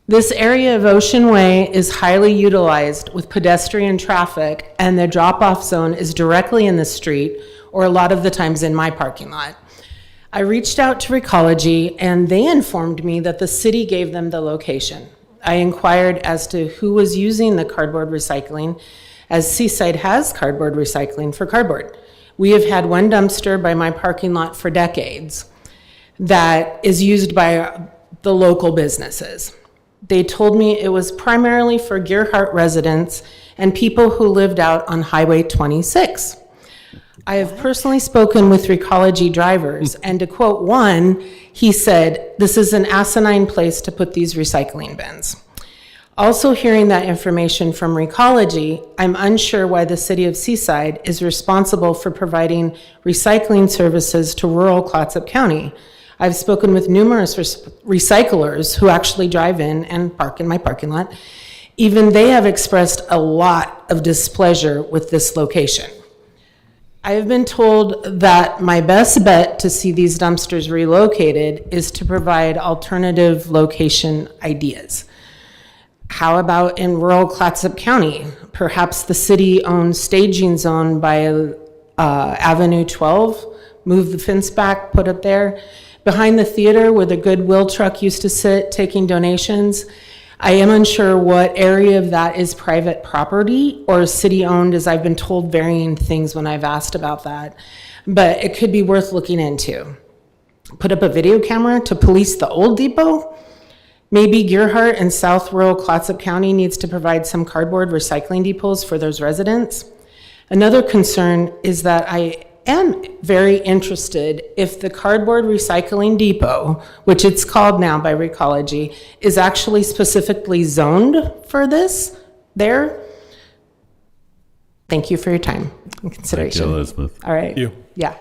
This area of Ocean Way is highly utilized with pedestrian traffic, and the drop-off zone is directly in the street, or a lot of the times in my parking lot. I reached out to Recology, and they informed me that the city gave them the location. I inquired as to who was using the cardboard recycling, as Seaside has cardboard recycling for cardboard. We have had one dumpster by my parking lot for decades that is used by the local businesses. They told me it was primarily for Gearhart residents and people who lived out on Highway 26. I have personally spoken with Recology drivers, and to quote one, he said, "This is an asinine place to put these recycling bins." Also hearing that information from Recology, I'm unsure why the City of Seaside is responsible for providing recycling services to rural Clatsop County. I've spoken with numerous recyclers who actually drive in and park in my parking lot. Even they have expressed a lot of displeasure with this location. I have been told that my best bet to see these dumpsters relocated is to provide alternative location ideas. How about in rural Clatsop County? Perhaps the city-owned staging zone by Avenue 12, move the fence back, put it there. Behind the theater where the Goodwill truck used to sit taking donations, I am unsure what area of that is private property or city-owned, as I've been told varying things when I've asked about that. But it could be worth looking into. Put up a video camera to police the old depot? Maybe Gearhart and South Rural Clatsop County needs to provide some cardboard recycling depots for those residents. Another concern is that I am very interested if the cardboard recycling depot, which it's called now by Recology, is actually specifically zoned for this there. Thank you for your time and consideration. Thank you, Elizabeth. All right. Thank you. Yeah.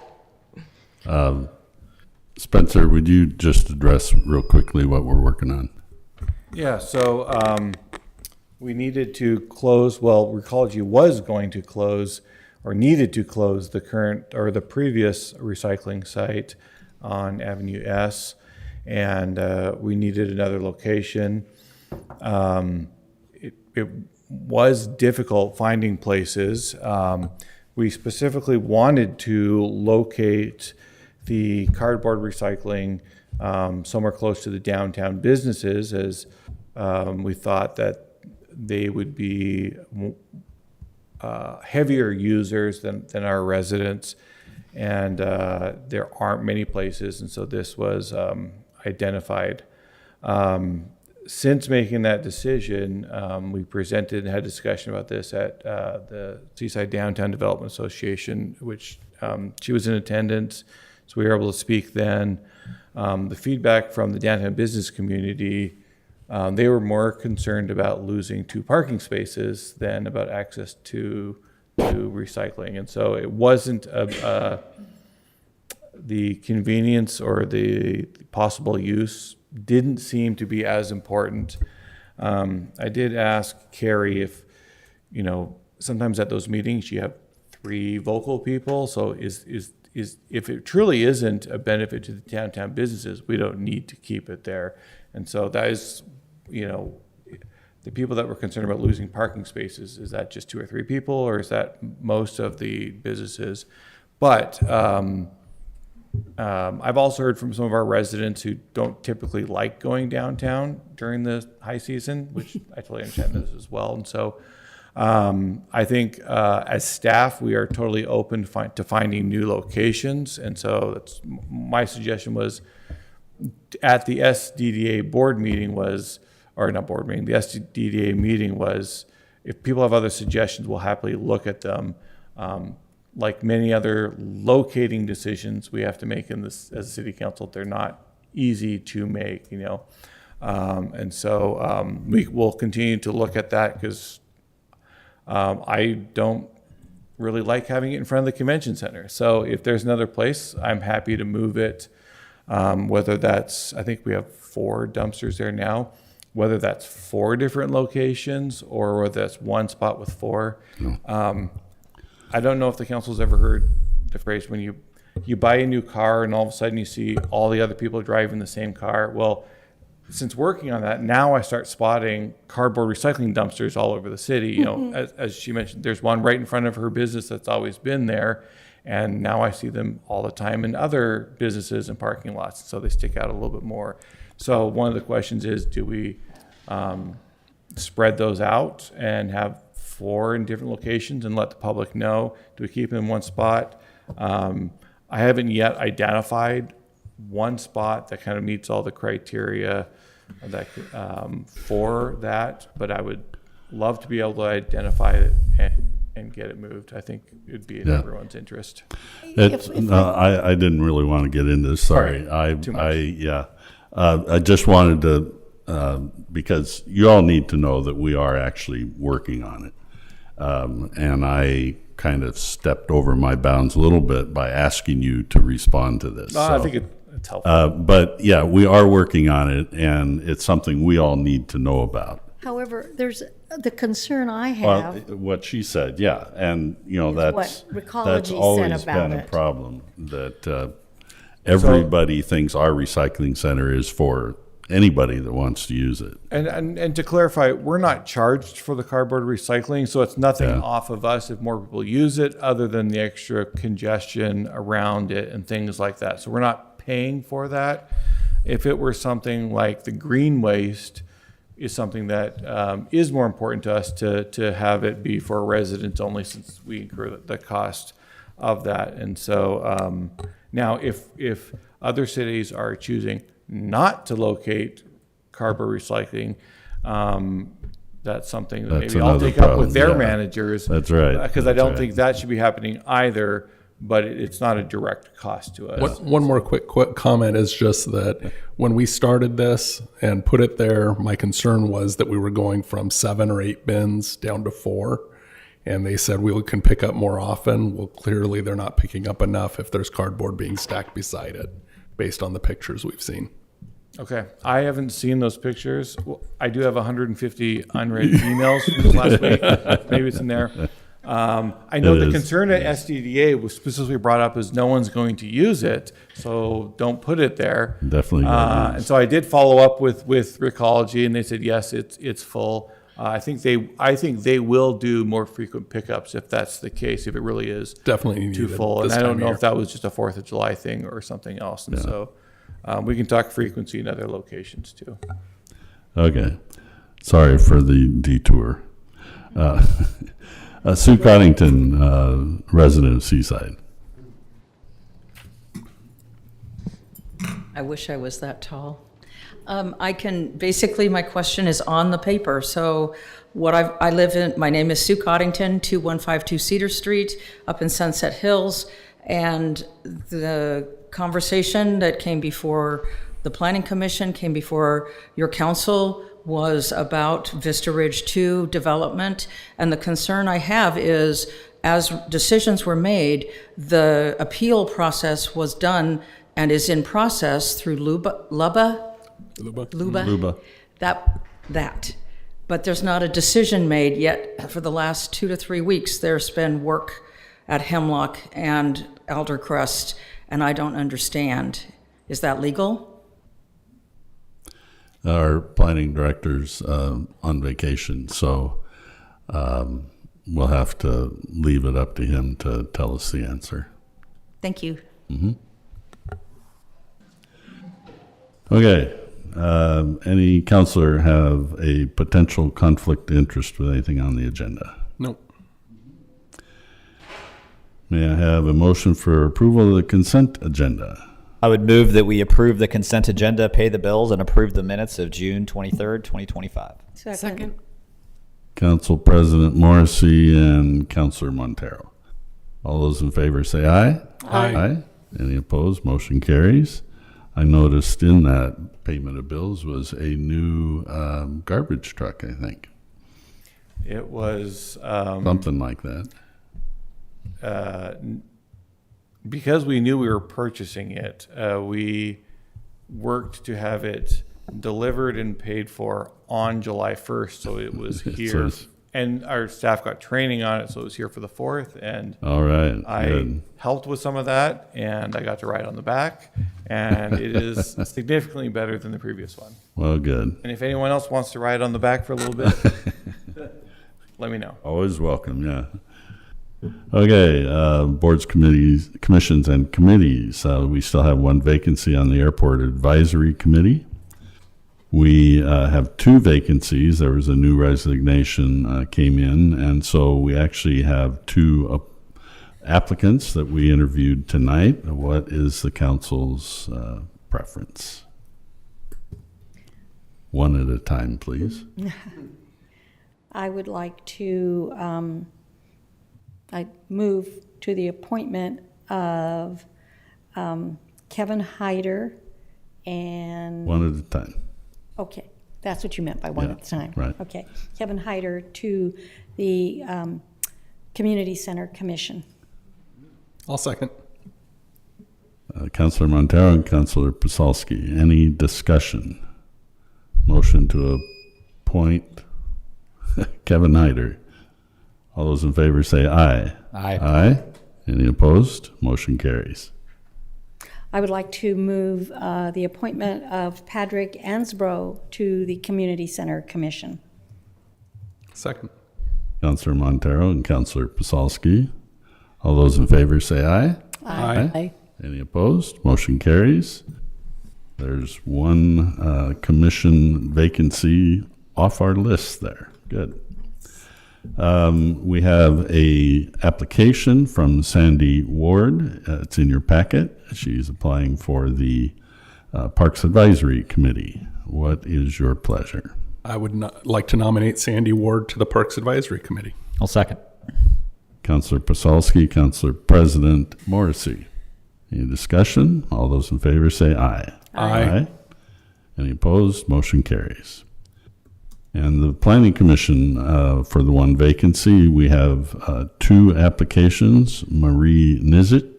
Spencer, would you just address real quickly what we're working on? Yeah, so we needed to close, well, Recology was going to close or needed to close the current or the previous recycling site on Avenue S, and we needed another location. It was difficult finding places. We specifically wanted to locate the cardboard recycling somewhere close to the downtown businesses, as we thought that they would be heavier users than our residents, and there aren't many places, and so this was identified. Since making that decision, we presented and had a discussion about this at the Seaside Downtown Development Association, which she was in attendance, so we were able to speak then. The feedback from the downtown business community, they were more concerned about losing 2 parking spaces than about access to recycling. And so it wasn't the convenience or the possible use didn't seem to be as important. I did ask Carrie if, sometimes at those meetings you have 3 vocal people. So is if it truly isn't a benefit to the downtown businesses, we don't need to keep it there. And so that is, the people that were concerned about losing parking spaces, is that just 2 or 3 people, or is that most of the businesses? But I've also heard from some of our residents who don't typically like going downtown during the high season, which I totally understand this as well. And so I think as staff, we are totally open to finding new locations. And so that's, my suggestion was at the SDDA board meeting was, or not board meeting, the SDDA meeting was, if people have other suggestions, we'll happily look at them. Like many other locating decisions we have to make in this as a city council, they're not easy to make, and so we will continue to look at that, because I don't really like having it in front of the convention center. So if there's another place, I'm happy to move it. Whether that's, I think we have 4 dumpsters there now, whether that's 4 different locations or whether that's 1 spot with 4. I don't know if the council's ever heard the phrase when you buy a new car and all of a sudden you see all the other people driving the same car. Well, since working on that, now I start spotting cardboard recycling dumpsters all over the city. As she mentioned, there's one right in front of her business that's always been there, and now I see them all the time in other businesses and parking lots, so they stick out a little bit more. So one of the questions is, do we spread those out and have 4 in different locations and let the public know? Do we keep them in 1 spot? I haven't yet identified 1 spot that kind of meets all the criteria that for that, but I would love to be able to identify it and get it moved. I think it'd be in everyone's interest. I didn't really want to get into this. Sorry. Too much. I just wanted to, because you all need to know that we are actually working on it. And I kind of stepped over my bounds a little bit by asking you to respond to this. I think it's helpful. But yeah, we are working on it, and it's something we all need to know about. However, there's the concern I have. What she said, yeah, and Is that's what Recology that's said always about been a it. problem, that everybody thinks our recycling center is for anybody that wants to use it. And to clarify, we're not charged for the cardboard recycling, so it's nothing off of us if more people use it, other than the extra congestion around it and things like that. So we're not paying for that. If it were something like the green waste is something that is more important to us to have it be for residents only, since we incur the cost of that. And so now if other cities are choosing not to locate cardboard recycling, that's something that That's maybe I'll another take up problem, with their yeah. managers. That's right. Because I That's don't right. think that should be happening either. but it's not a direct cost to us. One more quick comment is just that when we started this and put it there, my concern was that we were going from 7 or 8 bins down to 4. And they said we can pick up more often. Well, clearly they're not picking up enough if there's cardboard being stacked beside it, based on the pictures we've seen. Okay, I haven't seen those pictures. Well, I do have 150 unread emails from this last week. Maybe it's in there. I know the concern at SDDA was specifically brought up is no one's going to use it, so don't put it there. Definitely. And so I did follow up with Recology, and they said yes, it's full. I think they will do more frequent pickups if that's the case, if it really is Definitely too needed full. And this I time don't know of if that was just a 4th of July thing or something else. And so we can talk frequency in other locations too. Okay. Sorry for the detour. Sue Coddington, resident of Seaside. I wish I was that tall. Basically my question is on the paper. So I live in, my name is Sue Coddington, 2152 Cedar Street, up in Sunset Hills. And the conversation that came before the Planning Commission, came before your council, was about Vista Ridge 2 development. And the concern I have is, as decisions were made, the appeal process was done and is in process through Luba. That. But there's not a decision made yet. For the last 2 to 3 weeks, there's been work at Hemlock and Eldercrest, and I don't understand. Is that legal? Our planning director's on vacation, so we'll have to leave it up to him to tell us the answer. Thank you. Mm-hmm. Okay. Any counselor have a potential conflict of interest with anything on the agenda? Nope. May I have a motion for approval of the consent agenda? I would move that we approve the consent agenda, pay the bills, and approve the minutes of June 23rd, 2025. Second. Council President Morrissey and Councilor Montero. All those in favor say aye. Aye. Any opposed? Motion carries. I noticed in that payment of bills was a new garbage truck, I think. It was Something like that. Because we knew we were purchasing it, we worked to have it delivered and paid for on July 1st, so it was here. And our staff got training on it, so it was here for the 4th. And all right, I helped with some of that, and I got to ride on the back, and it is significantly better than the previous one. Well, good. And if anyone else wants to ride on the back for a little bit, let me know. Always welcome, yeah. Okay, boards, committees, commissions, and committees. We still have one vacancy on the Airport Advisory Committee. We have 2 vacancies. There was a new resignation came in, and so we actually have 2 applicants that we interviewed tonight. What is the council's preference? One at a time, please. I would like to, I move to the appointment of Kevin Hyder and... One at a time. Okay, that's what you meant by one at a time. Right. Okay, Kevin Hyder to the Community Center Commission. I'll second. Councilor Montero and Councilor Pasalski. Any discussion? Motion to appoint Kevin Hyder. All those in favor say aye. Aye. Aye. Any opposed? Motion carries. I would like to move the appointment of Patrick Ansbro to the Community Center Commission. Second. Councilor Montero and Councilor Pasalski. All those in favor say aye. Aye. Any opposed? Motion carries. There's one commission vacancy off our list there. Good. We have a application from Sandy Ward. It's in your packet. She's applying for the Parks Advisory Committee. What is your pleasure? I would like to nominate Sandy Ward to the Parks Advisory Committee. I'll second. Counselor Pasalski, Counselor President Morrissey. Any discussion? All those in favor say aye. Aye. Any opposed? Motion carries. And the Planning Commission, for the one vacancy, we have 2 applications, Marie Nizit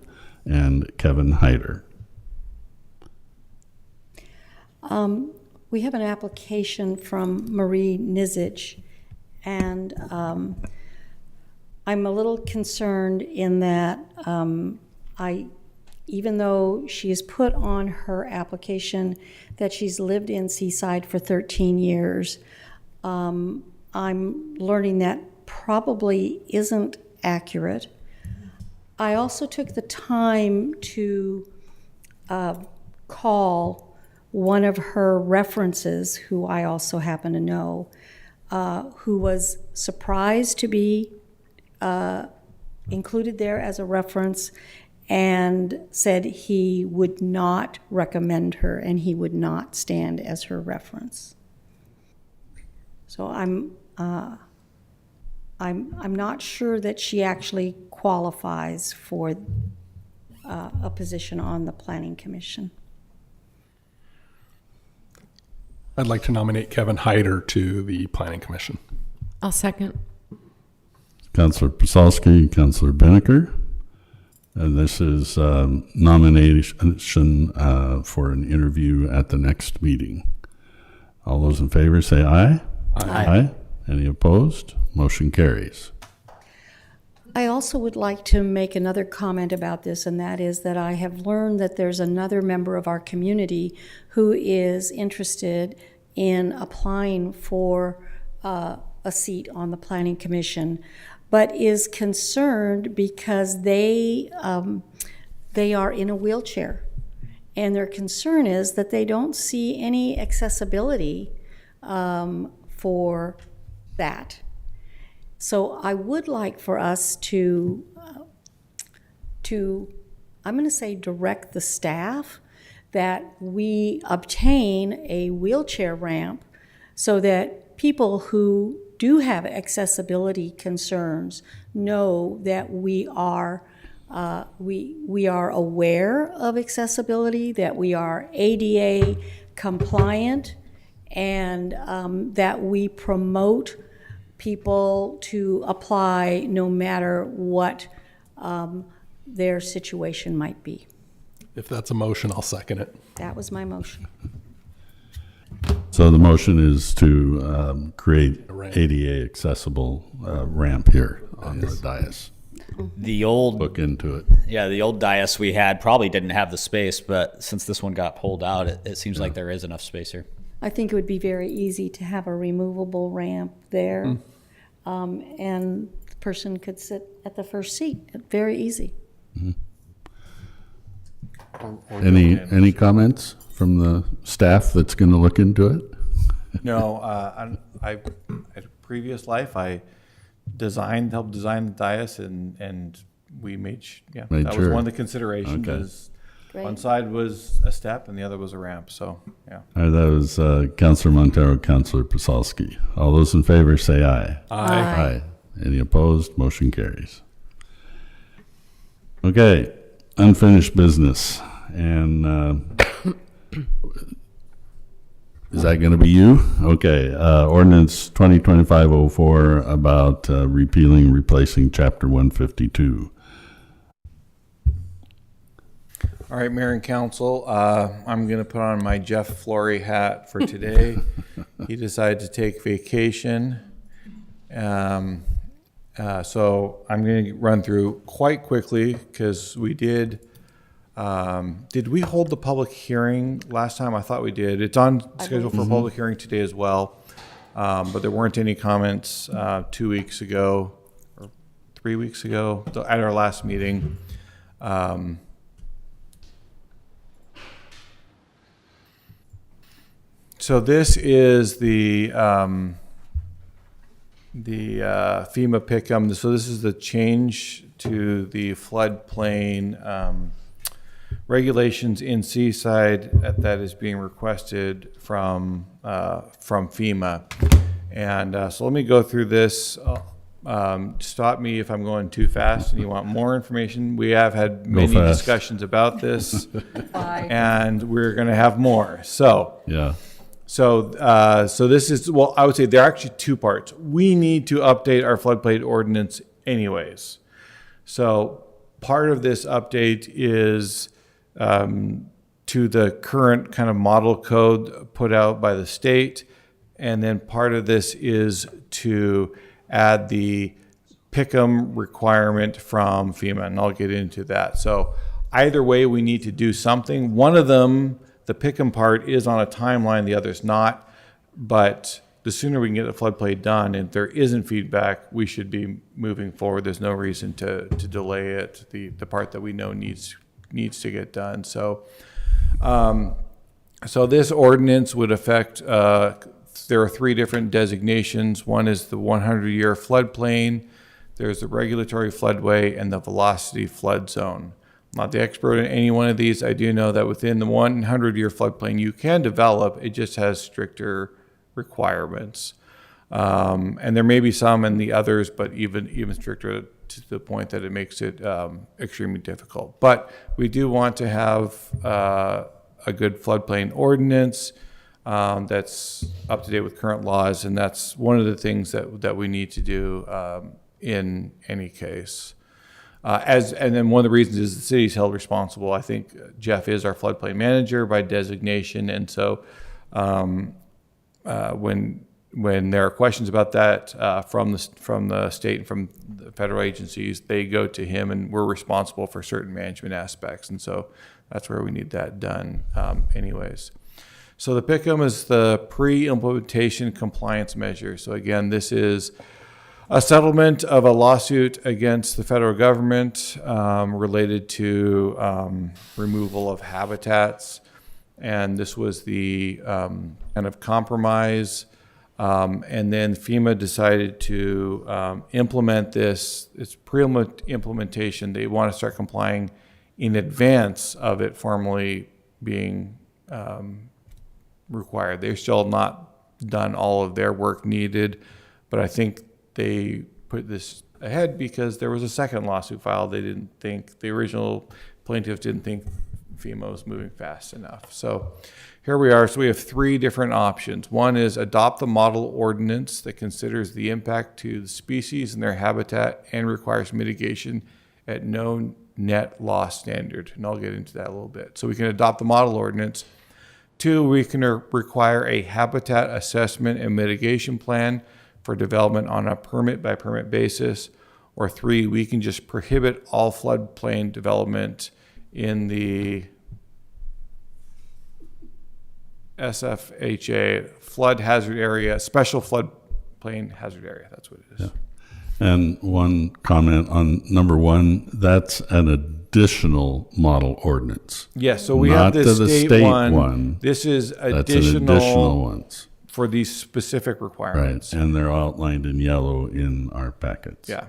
and Kevin Hyder. We have an application from Marie Nizich, and I'm a little concerned in that even though she has put on her application that she's lived in Seaside for 13 years, I'm learning that probably isn't accurate. I also took the time to call one of her references, who I also happen to know, who was surprised to be included there as a reference, and said he would not recommend her and he would not stand as her reference. So I'm not sure that she actually qualifies for a position on the Planning Commission. I'd like to nominate Kevin Hyder to the Planning Commission. I'll second. Counselor Pasalski, Counselor Benneker. And this is nomination for an interview at the next meeting. All those in favor say aye. Aye. Any opposed? Motion carries. I also would like to make another comment about this, and that is that I have learned that there's another member of our community who is interested in applying for a seat on the Planning Commission, but is concerned because they are in a wheelchair. And their concern is that they don't see any accessibility for that. So I would like for us to I'm going to say direct the staff that we obtain a wheelchair ramp so that people who do have accessibility concerns know that we are aware of accessibility, that we are ADA compliant, and that we promote people to apply no matter what their situation might be. If that's a motion, I'll second it. That was my motion. So the motion is to create ADA accessible ramp here on the dais. The old, Look into it. yeah, the old dais we had probably didn't have the space, but since this one got pulled out, it seems like there is enough space here. I think it would be very easy to have a removable ramp there, and the person could sit at the first seat. Very easy. Any comments from the staff that's going to look into it? No, I at a previous life, I helped design the dais, and we made that was sure. one of the considerations. Okay. Is Great. one side was a step and the other was a ramp. So yeah. That was Councilor Montero, Councilor Pasalski. All those in favor say aye. Aye. Any opposed? Motion carries. Okay, unfinished business. And is that going to be you? Okay, ordinance 2025-04 about repealing, replacing Chapter 152. All right, Mayor and Council, I'm going to put on my Jeff Flory hat for today. He decided to take vacation. So I'm going to run through quite quickly because we did we hold the public hearing last time? I thought we did. It's on schedule for a public hearing today as well. But there weren't any comments 2 weeks ago or 3 weeks ago at our last meeting. So this is the FEMA pick'em. So this is the change to the floodplain regulations in Seaside that is being requested from FEMA. And so let me go through this. stop me if I'm going too fast and you want more information. We have had many fast. discussions about this, and we're going to have more. So, Yeah. so this is, well, I would say there are actually two parts. We need to update our floodplain ordinance anyways. So part of this update is to the current kind of model code put out by the state. And then part of this is to add the PICM requirement from FEMA, and I'll get into that. So either way, we need to do something. One of them, the PICM part, is on a timeline, the other's not. But the sooner we can get the floodplain done, and if there isn't feedback, we should be moving forward. There's no reason to delay it, the part that we know needs to get done. So, so this ordinance would affect, there are three different designations. One is the 100-year floodplain, there's the regulatory floodway, and the velocity flood zone. I'm not the expert in any one of these. I do know that within the 100-year floodplain you can develop, it just has stricter requirements. And there may be some in the others, but even stricter to the point that it makes it extremely difficult. But we do want to have a good floodplain ordinance that's up to date with current laws, and that's one of the things that we need to do in any case. And then one of the reasons is the city's held responsible. I think Jeff is our floodplain manager by designation, and so when there are questions about that from the state and from the federal agencies, they go to him, and we're responsible for certain management aspects, and so that's where we need that done anyways. So the PICM is the pre-implementation compliance measure. So again, this is a settlement of a lawsuit against the federal government related to removal of habitats. And this was the kind of compromise. And then FEMA decided to implement this. It's pre-implementation. They want to start complying in advance of it formally being required. They're still not done all of their work needed, but I think they put this ahead because there was a second lawsuit filed. They didn't think, the original plaintiffs didn't think FEMA was moving fast enough. So here we are. So we have three different options. One is adopt the model ordinance that considers the impact to the species and their habitat and requires mitigation at no net loss standard. And I'll get into that a little bit. So we can adopt the model ordinance. Two, we can require a habitat assessment and mitigation plan for development on a permit by permit basis. Or three, we can just prohibit all floodplain development in the SFHA flood hazard area, special floodplain hazard area. That's what it is. Yeah. And one comment on number one, that's an additional model ordinance. Yes, so we Not have this to the state one. one. This is That's an additional additional ones. for these specific requirements. Right, and they're outlined in yellow in our packets. Yeah.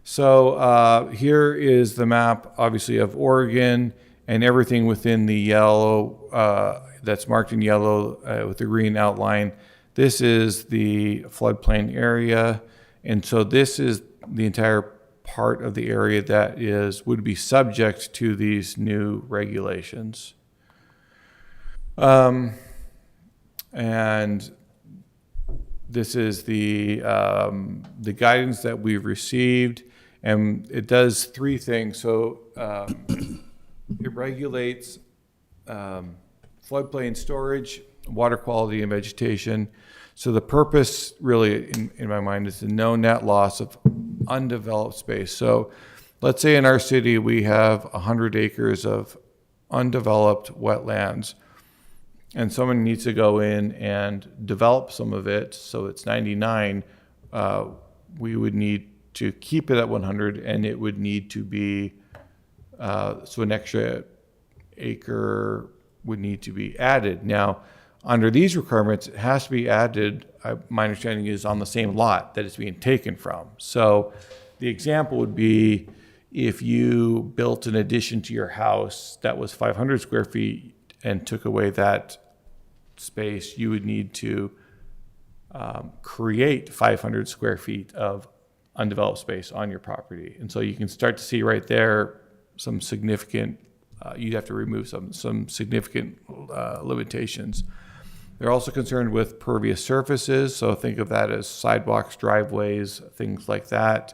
So here is the map, obviously, of Oregon, and everything within the yellow, that's marked in yellow with the green outline. This is the floodplain area, and so this is the entire part of the area that would be subject to these new regulations. And this is the guidance that we've received, and it does three things. So it regulates floodplain storage, water quality, and vegetation. So the purpose, really, in my mind, is the no net loss of undeveloped space. So let's say in our city we have 100 acres of undeveloped wetlands, and someone needs to go in and develop some of it, so it's 99, we would need to keep it at 100, and it would need to be, so an extra acre would need to be added. Now, under these requirements, it has to be added, my understanding is, on the same lot that it's being taken from. So the example would be if you built an addition to your house that was 500 square feet and took away that space, you would need to create 500 square feet of undeveloped space on your property. And so you can start to see right there some significant, you'd have to remove some significant limitations. They're also concerned with pervious surfaces, so think of that as sidewalks, driveways, things like that,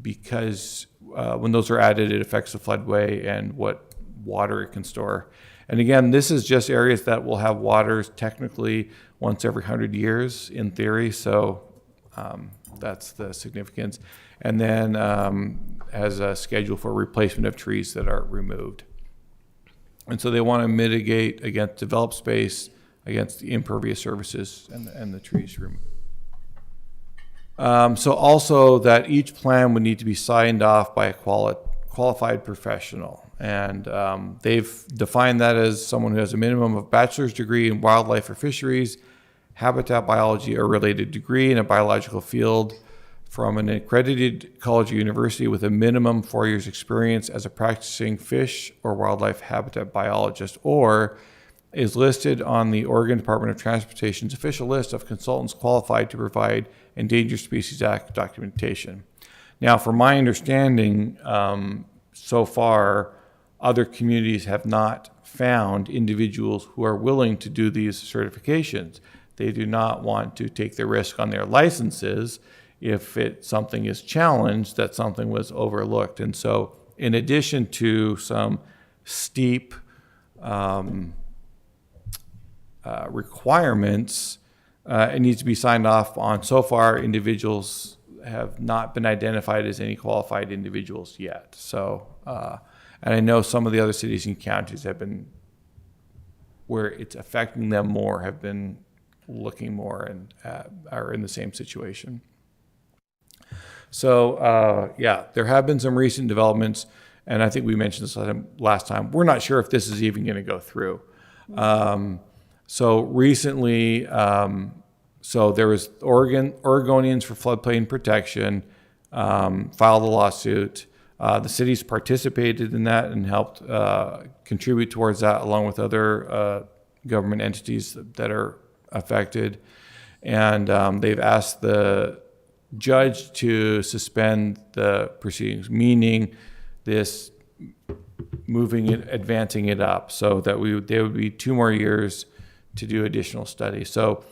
because when those are added, it affects the floodway and what water it can store. And again, this is just areas that will have waters technically once every 100 years in theory, so that's the significance. And then has a schedule for replacement of trees that are removed. And so they want to mitigate against developed space, against the impervious surfaces and the trees removed. So also that each plan would need to be signed off by a qualified professional. And they've defined that as someone who has a minimum of bachelor's degree in wildlife or fisheries, habitat biology or related degree in a biological field from an accredited college or university with a minimum 4 years experience as a practicing fish or wildlife habitat biologist, or is listed on the Oregon Department of Transportation's official list of consultants qualified to provide Endangered Species Act documentation. Now, from my understanding, so far, other communities have not found individuals who are willing to do these certifications. They do not want to take the risk on their licenses if something is challenged, that something was overlooked. And so in addition to some steep requirements, it needs to be signed off on. So far, individuals have not been identified as any qualified individuals yet. So, and I know some of the other cities and counties have been, where it's affecting them more, have been looking more and are in the same situation. So, yeah, there have been some recent developments, and I think we mentioned this last time. We're not sure if this is even going to go through. So recently, so there was Oregonians for Floodplain Protection filed a lawsuit. The cities participated in that and helped contribute towards that, along with other government entities that are affected. And they've asked the judge to suspend the proceedings, meaning this advancing it up, so that there would be 2 more years to do additional studies. So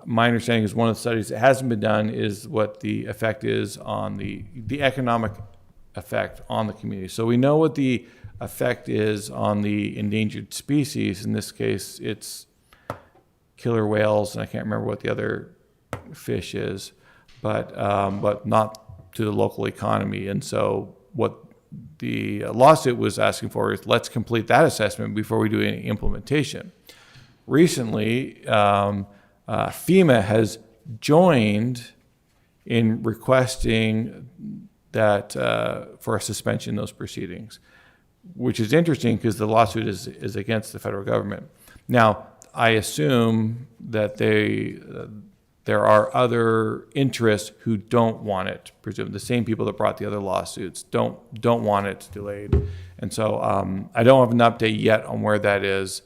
my understanding is one of the studies that hasn't been done is what the effect is on the economic effect on the community. So we know what the effect is on the endangered species. In this case, it's killer whales, and I can't remember what the other fish is, but not to the local economy. And so what the lawsuit was asking for is, let's complete that assessment before we do any implementation. Recently, FEMA has joined in requesting that for a suspension of those proceedings, which is interesting because the lawsuit is against the federal government. Now, I assume that there are other interests who don't want it presumed. The same people that brought the other lawsuits don't want it delayed. And so I don't have an update yet on where that is.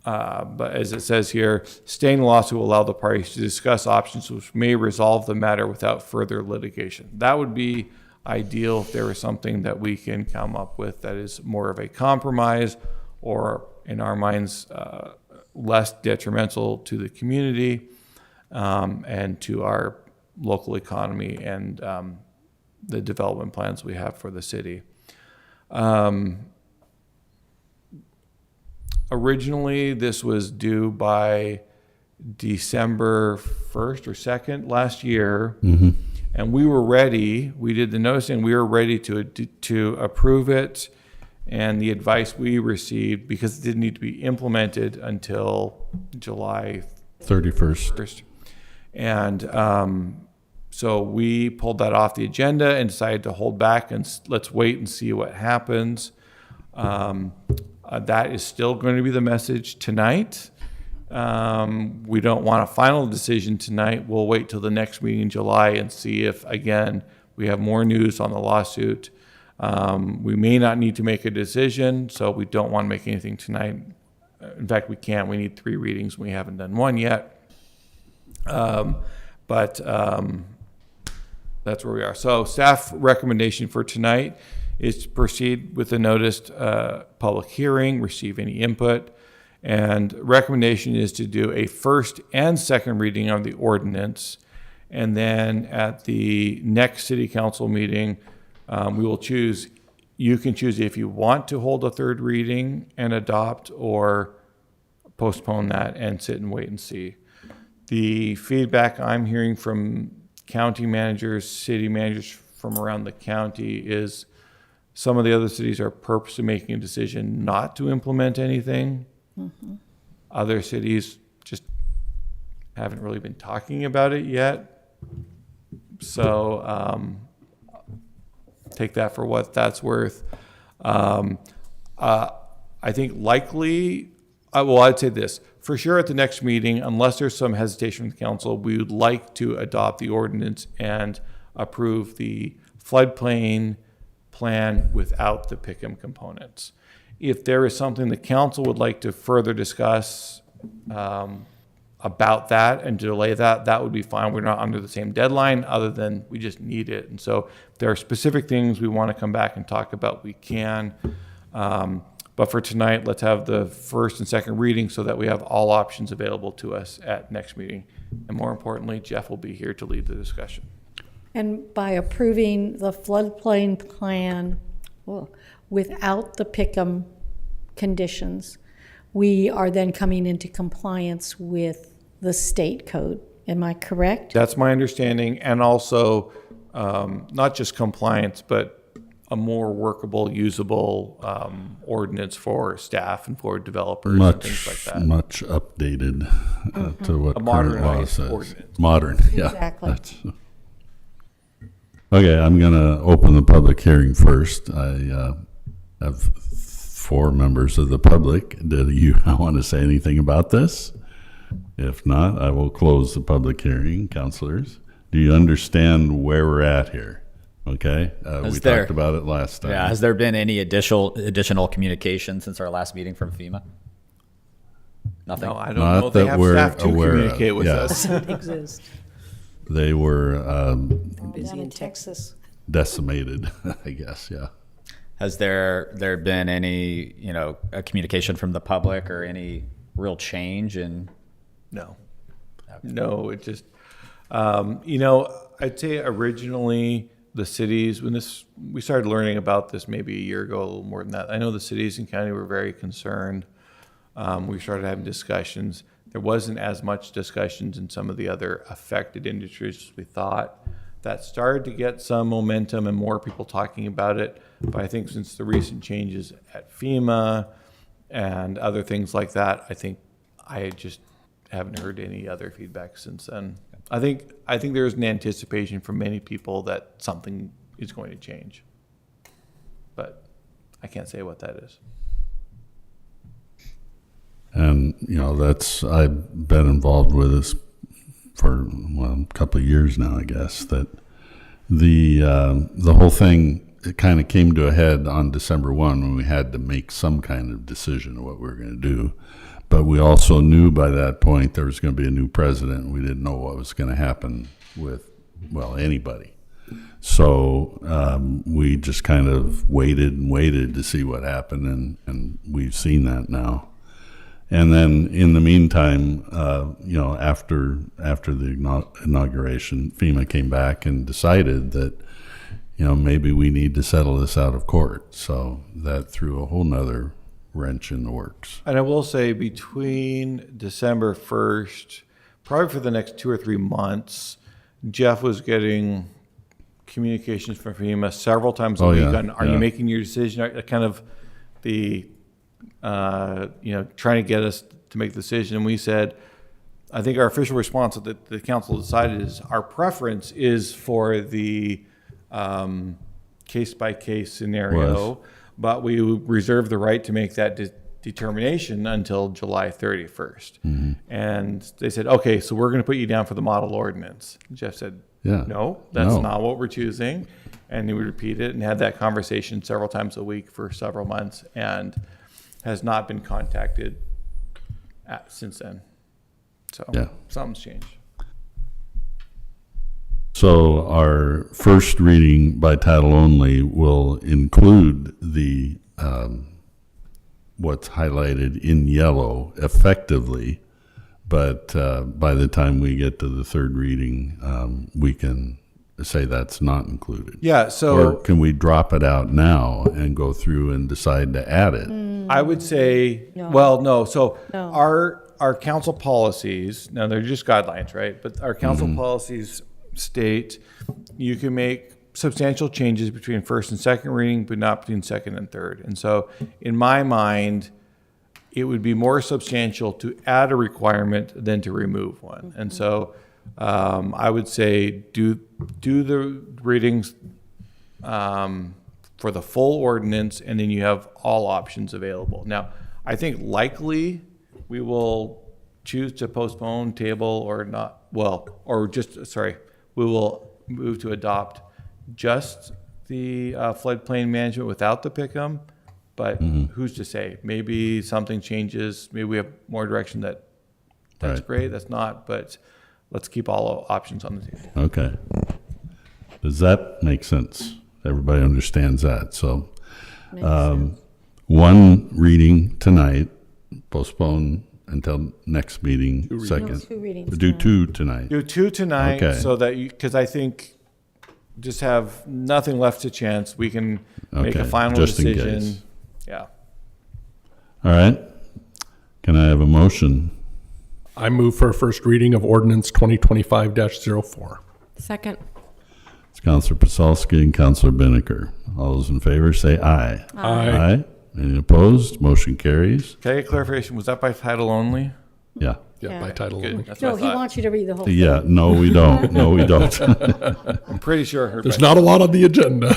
But as it says here, staying in the lawsuit will allow the parties to discuss options which may resolve the matter without further litigation. That would be ideal if there was something that we can come up with that is more of a compromise, or in our minds, less detrimental to the community and to our local economy and the development plans we have for the city. Originally, this was due by December 1st or 2nd last year, and we were ready. We did the noticing. We were ready to approve it, and the advice we received, because it didn't need to be implemented until July 31st. And so we pulled that off the agenda and decided to hold back and let's wait and see what happens. That is still going to be the message tonight. We don't want a final decision tonight. We'll wait till the next meeting in July and see if, again, we have more news on the lawsuit. We may not need to make a decision, so we don't want to make anything tonight. In fact, we can't. We need 3 readings. We haven't done 1 yet. But that's where we are. So staff recommendation for tonight is to proceed with the noticed public hearing, receive any input, and recommendation is to do a first and second reading of the ordinance. And then at the next city council meeting, we will choose, you can choose if you want to hold a third reading and adopt, or postpone that and sit and wait and see. The feedback I'm hearing from county managers, city managers from around the county is some of the other cities are purposely making a decision not to implement anything. Mm-hmm. Other cities just haven't really been talking about it yet. So take that for what that's worth. I think likely, well, I'd say this. For sure at the next meeting, unless there's some hesitation from the council, we would like to adopt the ordinance and approve the floodplain plan without the Pickham components. If there is something the council would like to further discuss about that and delay that, that would be fine. We're not under the same deadline, other than we just need it. And so if there are specific things we want to come back and talk about, we can. But for tonight, let's have the first and second reading so that we have all options available to us at next meeting. And more importantly, Jeff will be here to lead the discussion. And by approving the floodplain plan without the Pickham conditions, we are then coming into compliance with the state code. Am I correct? That's my understanding. And also, not just compliance, but a more workable, usable ordinance for staff and for developers and things like that. Much updated to what A current law modernized says. ordinance. Modern, yeah. Exactly. Okay, I'm going to open the public hearing first. I have 4 members of the public. Do you want to say anything about this? If not, I will close the public hearing. Councilors, do you understand where we're at here? Okay, we talked about it last time. Yeah, has there been any additional communication since our last meeting from FEMA? Nothing? No, I don't Not know. They that have we're staff to aware of, communicate with yeah. us. Doesn't exist. They were Down in Texas. decimated, I guess, yeah. Has there been any, a communication from the public or any real change in? No. No, it just, I'd say originally the cities, when we started learning about this maybe a year ago, a little more than that. I know the cities and county were very concerned. We started having discussions. There wasn't as much discussions in some of the other affected industries as we thought. That started to get some momentum and more people talking about it. But I think since the recent changes at FEMA and other things like that, I think I just haven't heard any other feedback since then. I think there's an anticipation from many people that something is going to change, but I can't say what that is. And, I've been involved with this for, a couple of years now, I guess, that the whole thing, it kind of came to a head on December 1 when we had to make some kind of decision of what we were going to do. But we also knew by that point there was going to be a new president. We didn't know what was going to happen with, anybody. So we just kind of waited and waited to see what happened, and we've seen that now. And then in the meantime, after the inauguration, FEMA came back and decided that, maybe we need to settle this out of court. So that threw a whole nother wrench in the works. And I will say between December 1st, probably for the next 2 or 3 months, Jeff was getting communications from FEMA several times a week on, are you making your decision? Kind of the, trying to get us to make the decision. And we said, I think our official response that the council decided is our preference is for the case-by-case scenario. But we reserve the right to make that determination until July 31st. Mm-hmm. And they said, okay, so we're going to put you down for the model ordinance. Jeff said, no, that's not what we're choosing. And he would repeat it and had that conversation several times a week for several months and has not been contacted since then. So something's changed. So our first reading by title only will include the, what's highlighted in yellow effectively, but by the time we get to the third reading, we can say that's not included. Yeah, Or so can we drop it out now and go through and decide to add it? I would say, No. well, no, so No. our council policies, now they're just guidelines, right? But our council policies state you can make substantial changes between first and second reading, but not between second and third. And so in my mind, it would be more substantial to add a requirement than to remove one. And so I would say do the readings for the full ordinance, and then you have all options available. Now, I think likely we will choose to postpone, table, or not, well, or just, sorry, we will move to adopt just the floodplain management without the Pick'em, but who's to say? Maybe something changes, maybe we have more direction that's Right. great, that's not, but let's keep all options on the table. Okay. Does that make sense? Everybody understands that, so. One reading tonight, postpone until next meeting, second. Two readings Do tonight. two tonight. Do two tonight, Okay. so that you, because I think just have nothing left to chance. We can make a Okay, final just in decision. case. Yeah. All right. Can I have a motion? I move for a first reading of ordinance 2025-04. Second. It's Counselor Pasulski and Counselor Binnicker. All those in favor say aye. Aye. Any opposed? Motion carries. Can I get clarification? Was that by title only? Yeah. Yeah, by title Good. only. That's No, what he I thought. wants you to read the whole thing. Yeah, no, we don't. No, we don't. I'm pretty sure I heard There's by not a lot on the agenda.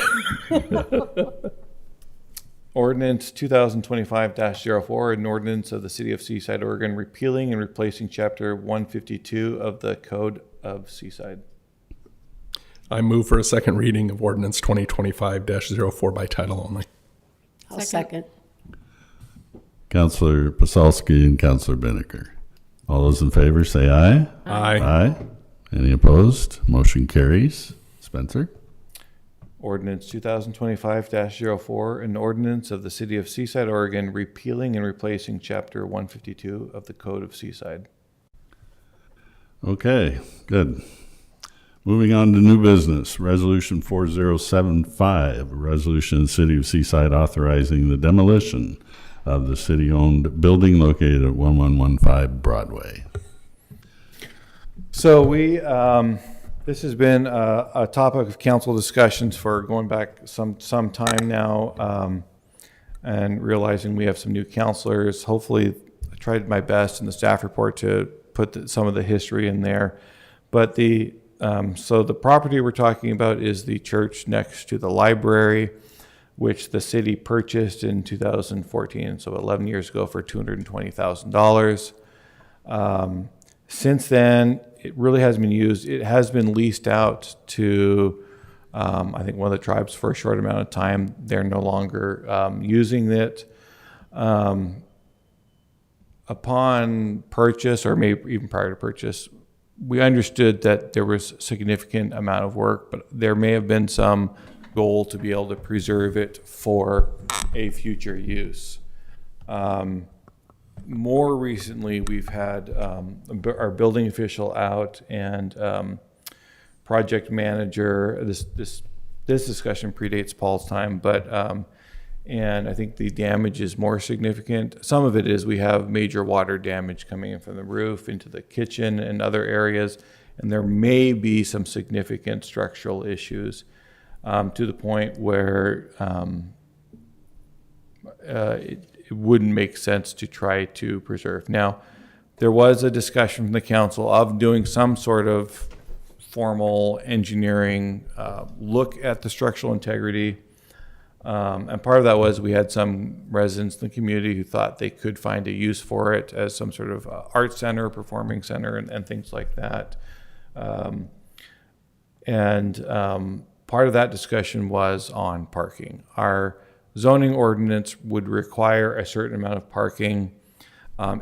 ordinance 2025-04, an ordinance of the City of Seaside, Oregon, repealing and replacing Chapter 152 of the Code of Seaside. I move for a second reading of ordinance 2025-04 by title only. I'll second. Counselor Pasulski and Counselor Binnicker. All those in favor say aye. Aye. Aye. Any opposed? Motion carries. Spencer? Ordinance 2025-04, an ordinance of the City of Seaside, Oregon, repealing and replacing Chapter 152 of the Code of Seaside. Okay, good. Moving on to new business, Resolution 4075, a resolution of the City of Seaside authorizing the demolition of the city-owned building located at 1115 Broadway. So this has been a topic of council discussions for going back some time now, and realizing we have some new counselors. Hopefully, I tried my best in the staff report to put some of the history in there. But so the property we're talking about is the church next to the library, which the city purchased in 2014, so 11 years ago, for $220,000. Since then, it really hasn't been used. It has been leased out to, I think, one of the tribes for a short amount of time. They're no longer using it. Upon purchase, or maybe even prior to purchase, we understood that there was a significant amount of work, but there may have been some goal to be able to preserve it for a future use. More recently, we've had our building official out and project manager. This discussion predates Paul's time, but and I think the damage is more significant. Some of it is we have major water damage coming in from the roof into the kitchen and other areas, and there may be some significant structural issues to the point where it wouldn't make sense to try to preserve. Now, there was a discussion from the council of doing some sort of formal engineering look at the structural integrity. And part of that was we had some residents in the community who thought they could find a use for it as some sort of art center, performing center, and things like that. Part of that discussion was on parking. Our zoning ordinance would require a certain amount of parking.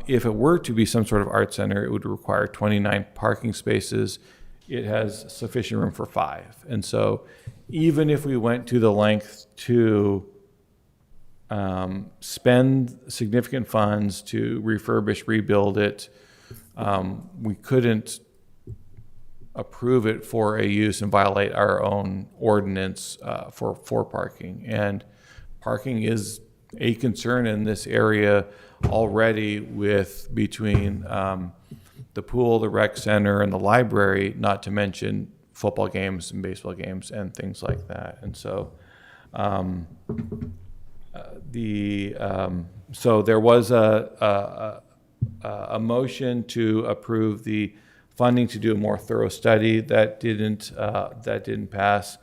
If it were to be some sort of art center, it would require 29 parking spaces. it has sufficient room for 5. And so even if we went to the length to spend significant funds to refurbish, rebuild it, we couldn't approve it for a use and violate our own ordinance for parking. And parking is a concern in this area already with between the pool, the rec center, and the library, not to mention football games and baseball games and things like that. And so so there was a motion to approve the funding to do a more thorough study that didn't pass.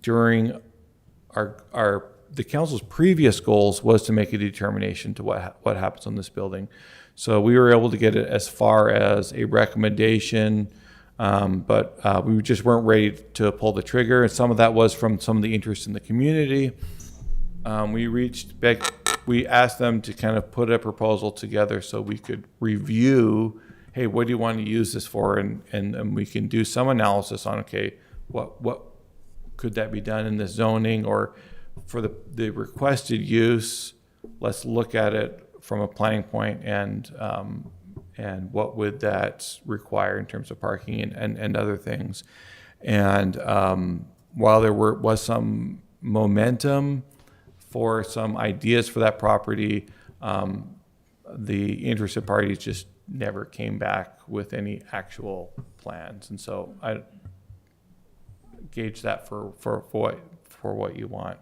During the council's previous goals was to make a determination to what happens on this building. So we were able to get it as far as a recommendation, but we just weren't ready to pull the trigger. And some of that was from some of the interest in the community. We asked them to kind of put a proposal together so we could review, hey, what do you want to use this for? And we can do some analysis on, okay, what could that be done in the zoning, or for the requested use, let's look at it from a planning point and what would that require in terms of parking and other things. And while there was some momentum for some ideas for that property, the interested parties just never came back with any actual plans. And so I gauge that for what you want.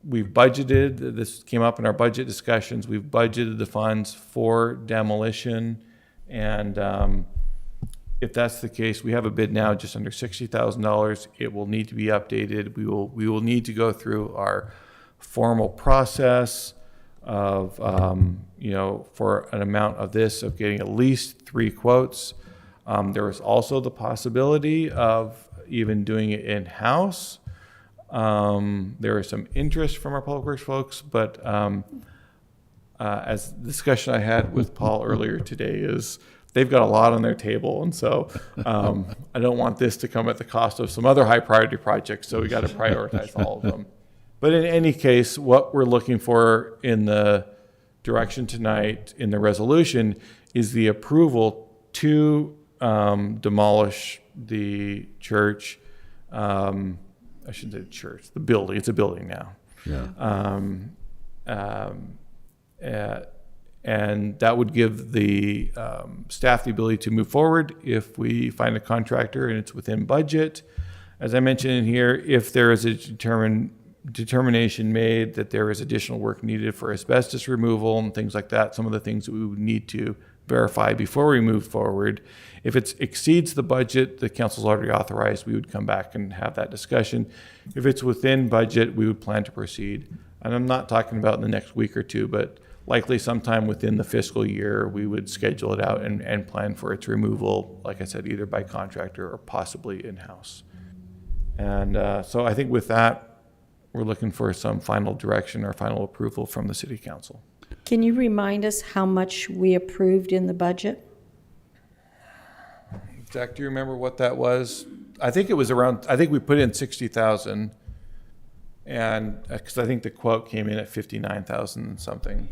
We've budgeted, this came up in our budget discussions, we've budgeted the funds for demolition. And if that's the case, we have a bid now just under $60,000. It will need to be updated. We will need to go through our formal process of, for an amount of this, of getting at least 3 quotes. There is also the possibility of even doing it in-house. There is some interest from our public works folks, but as the discussion I had with Paul earlier today is they've got a lot on their table. And so I don't want this to come at the cost of some other high priority projects. So we got to prioritize all of them. But in any case, what we're looking for in the direction tonight in the resolution is the approval to demolish the church. I shouldn't say the church, the building. It's a building now. Yeah. And that would give the staff the ability to move forward if we find a contractor and it's within budget. As I mentioned in here, if there is a determination made that there is additional work needed for asbestos removal and things like that, some of the things that we would need to verify before we move forward. If it exceeds the budget the council's already authorized, we would come back and have that discussion. If it's within budget, we would plan to proceed. And I'm not talking about in the next week or two, but likely sometime within the fiscal year, we would schedule it out and plan for its removal, like I said, either by contractor or possibly in-house. And so I think with that, we're looking for some final direction or final approval from the city council. Can you remind us how much we approved in the budget? Zach, do you remember what that was? I think it was around, I think we put in 60,000, and because I think the quote came in at 59,000 and something.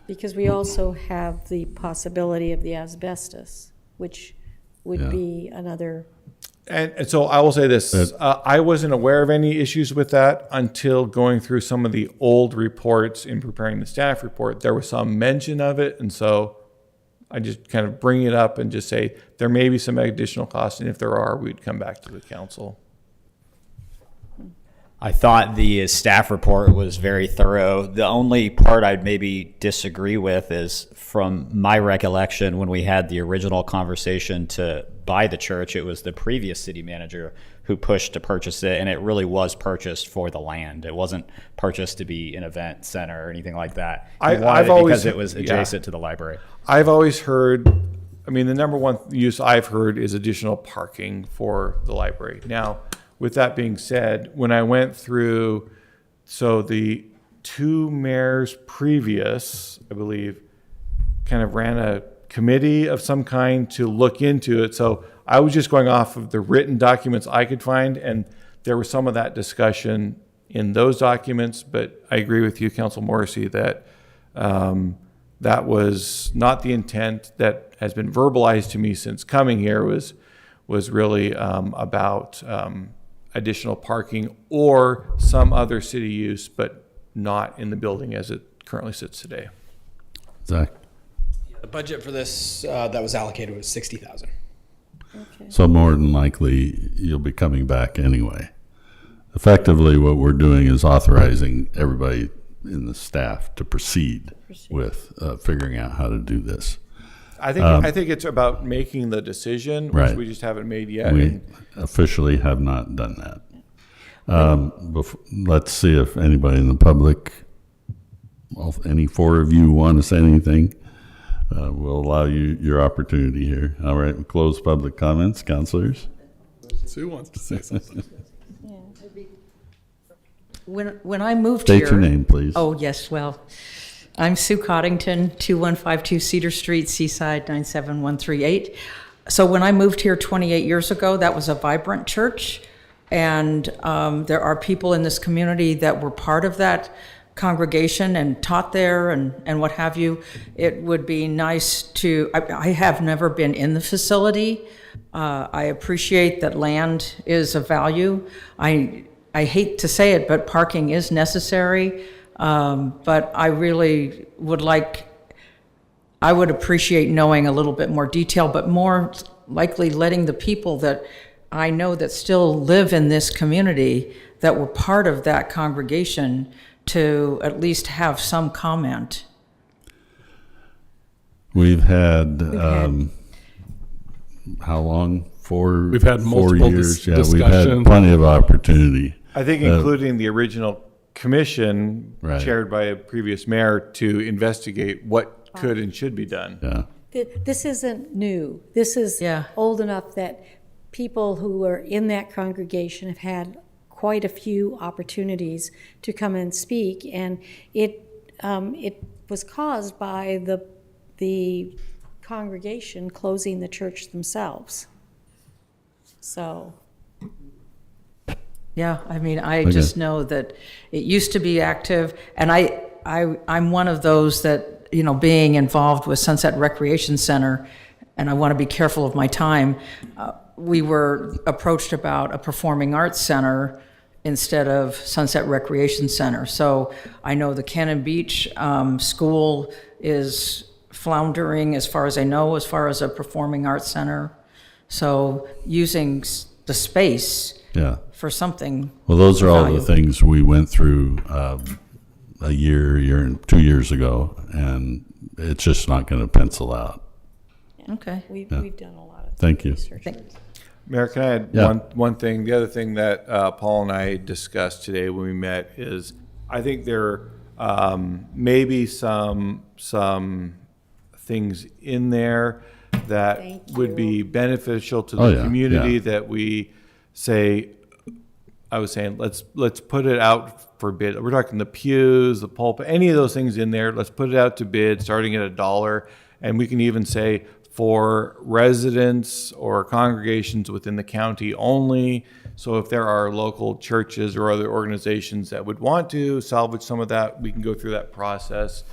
Because we also have the possibility of the asbestos, which would be another. And so I will say this, I wasn't aware of any issues with that until going through some of the old reports in preparing the staff report. There was some mention of it, and so I just kind of bring it up and just say there may be some additional costs, and if there are, we'd come back to the council. I thought the staff report was very thorough. The only part I'd maybe disagree with is, from my recollection, when we had the original conversation to buy the church, it was the previous city manager who pushed to purchase it, and it really was purchased for the land. It wasn't purchased to be an event center or anything like that. Because it was adjacent to the library. I've always heard, I mean, the number one use I've heard is additional parking for the library. Now, with that being said, when I went through, so the 2 mayors previous, I believe, kind of ran a committee of some kind to look into it. So I was just going off of the written documents I could find, and there was some of that discussion in those documents. But I agree with you, Council Morrissey, that that was not the intent that has been verbalized to me since coming here. Was really about additional parking or some other city use, but not in the building as it currently sits today. Zach? The budget for this that was allocated was $60,000. So more than likely, you'll be coming back anyway. Effectively, what we're doing is authorizing everybody in the staff to proceed with figuring out how to do this. I think it's about making the decision, which Right. we just haven't made yet. We officially have not done that. Let's see if anybody in the public, well, any 4 of you want to say anything. We'll allow you your opportunity here. All right, we'll close public comments. Councilors? Sue wants to say something. When I moved State here. your name, please. Oh, yes, well, I'm Sue Coddington, 2152 Cedar Street, Seaside, 97138. So when I moved here 28 years ago, that was a vibrant church. And there are people in this community that were part of that congregation and taught there and what have you. It would be nice to, I have never been in the facility. I appreciate that land is of value. I hate to say it, but parking is necessary. But I really would I would appreciate knowing a little bit more detail, but more likely letting the people that I know that still live in this community that were part of that congregation to at least have some comment. We've had how long? We've had 4 multiple years. We've discussions. had plenty of opportunity. I think including the original commission Right. chaired by a previous mayor to investigate what could and should be done. Yeah. This isn't new. This is Yeah. old enough that people who are in that congregation have had quite a few opportunities to come and speak, and it was caused by the congregation closing the church themselves. So. Yeah, I mean, I just know that it used to be active, and I'm one of those that, you know, being involved with Sunset Recreation Center, and I want to be careful of my time, we were approached about a performing arts center instead of Sunset Recreation Center. So I know the Cannon Beach School is floundering, as far as I know, as far as a performing arts center. So using the space for something. Well, those are all the value. things we went through a year and 2 years ago, and it's just not going to pencil out. Okay. We've done a lot of Thank you. research. Mayor, can I add one thing? The other thing that Paul and I discussed today when we met is I think there may be some things in there that Thank would you. be beneficial to Oh, the yeah, community yeah. that we say, I was saying, let's put it out for bid. We're talking the pews, the pulpit, any of those things in there. Let's put it out to bid, starting at $1. And we can even say for residents or congregations within the county only. So if there are local churches or other organizations that would want to salvage some of that, we can go through that process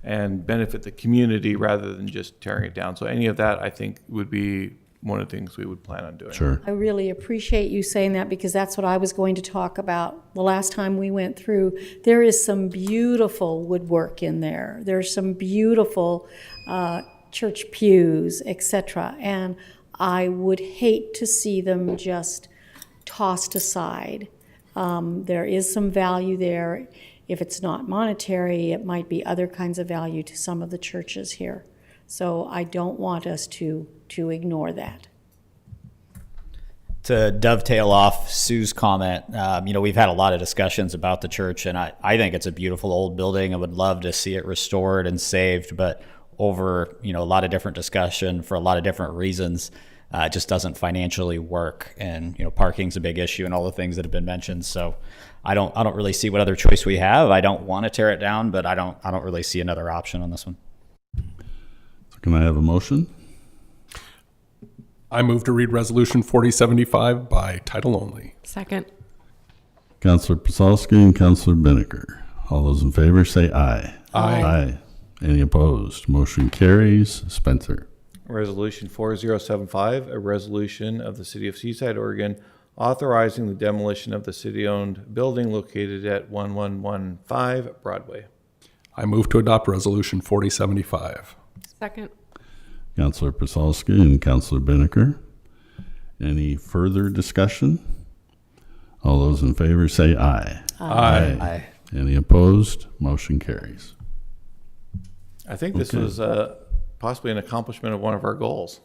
and benefit the community rather than just tearing it down. So any of that, I think, would be one of the things we would plan on doing. Sure. I really appreciate you saying that, because that's what I was going to talk about the last time we went through. There is some beautiful woodwork in there. There's some beautiful church pews, etc. And I would hate to see them just tossed aside. There is some value there. If it's not monetary, it might be other kinds of value to some of the churches here. So I don't want us to ignore that. To dovetail off Sue's comment, we've had a lot of discussions about the church, and I think it's a beautiful old building. I would love to see it restored and saved, but over a lot of different discussion for a lot of different reasons, it just doesn't financially work. And parking's a big issue and all the things that have been mentioned. So I don't really see what other choice we have. I don't want to tear it down, but I don't really see another option on this one. So can I have a motion? I move to read Resolution 4075 by title only. Second. Counselor Psalski and Counselor Binnicker. All those in favor say aye. Aye. Aye. Any opposed? Motion carries. Spencer. Resolution 4075, a resolution of the City of Seaside, Oregon, authorizing the demolition of the city-owned building located at 1115 Broadway. I move to adopt Resolution 4075. Second. Counselor Psalski and Counselor Binnicker. Any further discussion? All those in favor say aye. Aye. Any opposed? Motion carries. I think this Okay. was possibly an accomplishment of one of our goals.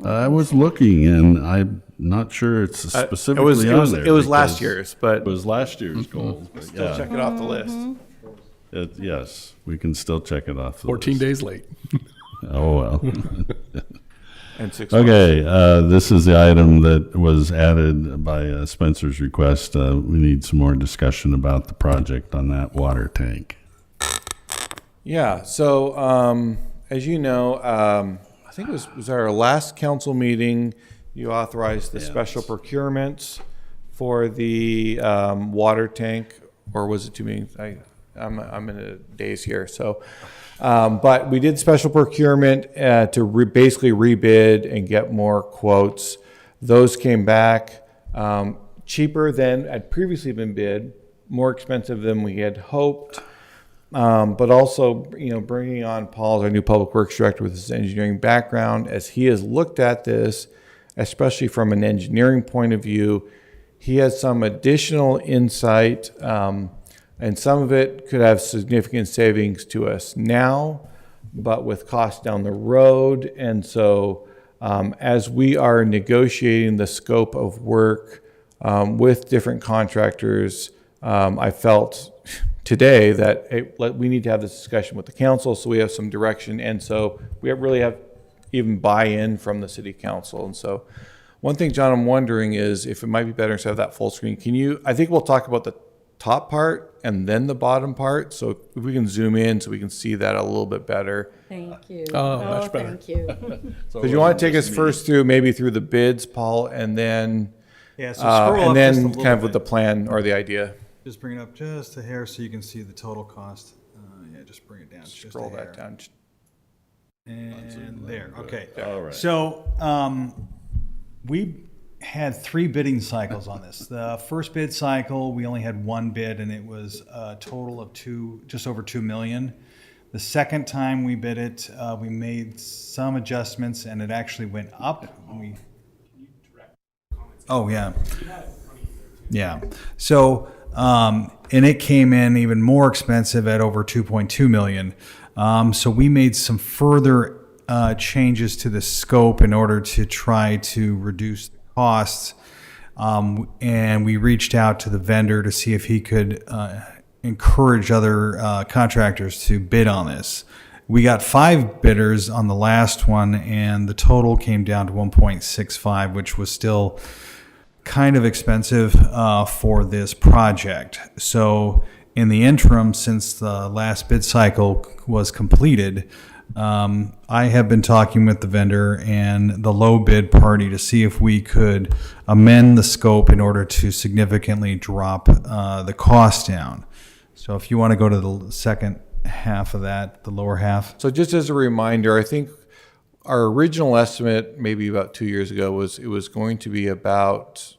I was looking, and I'm not sure it's specifically on there. It was last because year's, but it was last year's goal. but still yeah. check it off the list. Yes, we can still check it off the 14 list. days late. Oh, well. And 6 months. Okay, this is the item that was added by Spencer's request. We need some more discussion about the project on that water tank. Yeah, so as you know, I think it was our last council meeting, you authorized the special procurements for the water tank, or was it 2 meetings? I'm in a daze here, so. But we did special procurement to basically rebid and get more quotes. Those came back cheaper than had previously been bid, more expensive than we had hoped. But also, bringing on Paul as our new public works director with his engineering background, as he has looked at this, especially from an engineering point of view, he has some additional insight, and some of it could have significant savings to us now, but with costs down the road. And so, as we are negotiating the scope of work with different contractors, I felt today that we need to have this discussion with the council so we have some direction, and so we really have even buy-in from the city council. And so one thing, John, I'm wondering is if it might be better instead of that full screen, I think we'll talk about the top part and then the bottom part, so if we can zoom in so we can see that a little bit better. Thank you. Much better. Thank you. So you want to take us first through the bids, Paul, and then Yeah, so scroll up and just a then little kind of with bit. the plan or the idea. Just bring it up just a hair so you can see the total cost. Yeah, just bring it down just Scroll a hair. that down. And there, okay. All right. So we had 3 bidding cycles on this. The first bid cycle, we only had 1 bid, and it was a total of just over 2 million. The second time we bid it, we made some adjustments, and it actually went up. Oh, yeah. Yeah. So, and it came in even more expensive at over 2.2 million. So we made some further changes to the scope in order to try to reduce the costs. And we reached out to the vendor to see if he could encourage other contractors to bid on this. We got 5 bidders on the last one, and the total came down to 1.65, which was still kind of expensive for this project. So in the interim, since the last bid cycle was completed, I have been talking with the vendor and the low bid party to see if we could amend the scope in order to significantly drop the cost down. So if you want to go to the second half of that, the lower half. So just as a reminder, I think our original estimate, maybe about 2 years ago, was it was going to be about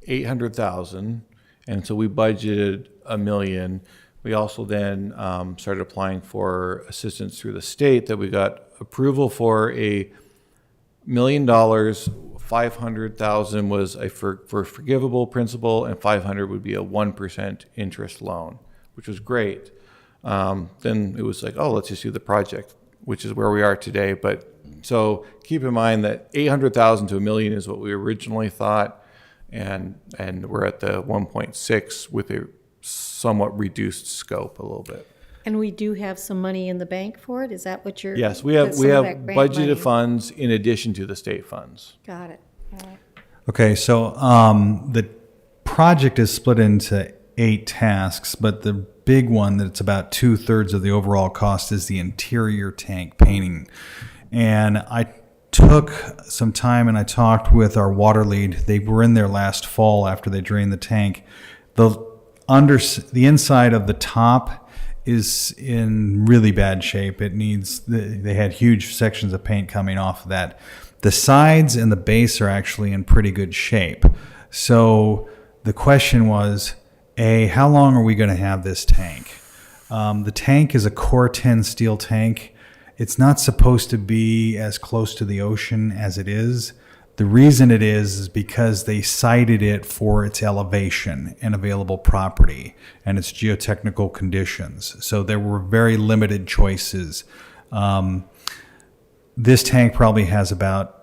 800,000, and so we budgeted $1 million. We also then started applying for assistance through the state. That we got approval for $1 million. 500,000 was for forgivable principal, and 500 would be a 1% interest loan, which was great. Then it was like, oh, let's just do the project, which is where we are today. But so keep in mind that 800,000 to $1 million is what we originally thought, and we're at the 1.6 with a somewhat reduced scope a little bit. And we do have some money in the bank for it? Is that what you're? Yes, we have some of that grant budgeted money? funds in addition to the state funds. Got it. All right. Okay, so the project is split into 8 tasks, but the big one that's about 2/3 of the overall cost is the interior tank painting. And I took some time and I talked with our water lead. They were in there last fall after they drained the tank. The inside of the top is in really bad shape. It needs, they had huge sections of paint coming off of that. The sides and the base are actually in pretty good shape. So the question was, how long are we going to have this tank? The tank is a core 10 steel tank. It's not supposed to be as close to the ocean as it is. The reason it is because they cited it for its elevation and available property and its geotechnical conditions. So there were very limited choices. This tank probably has about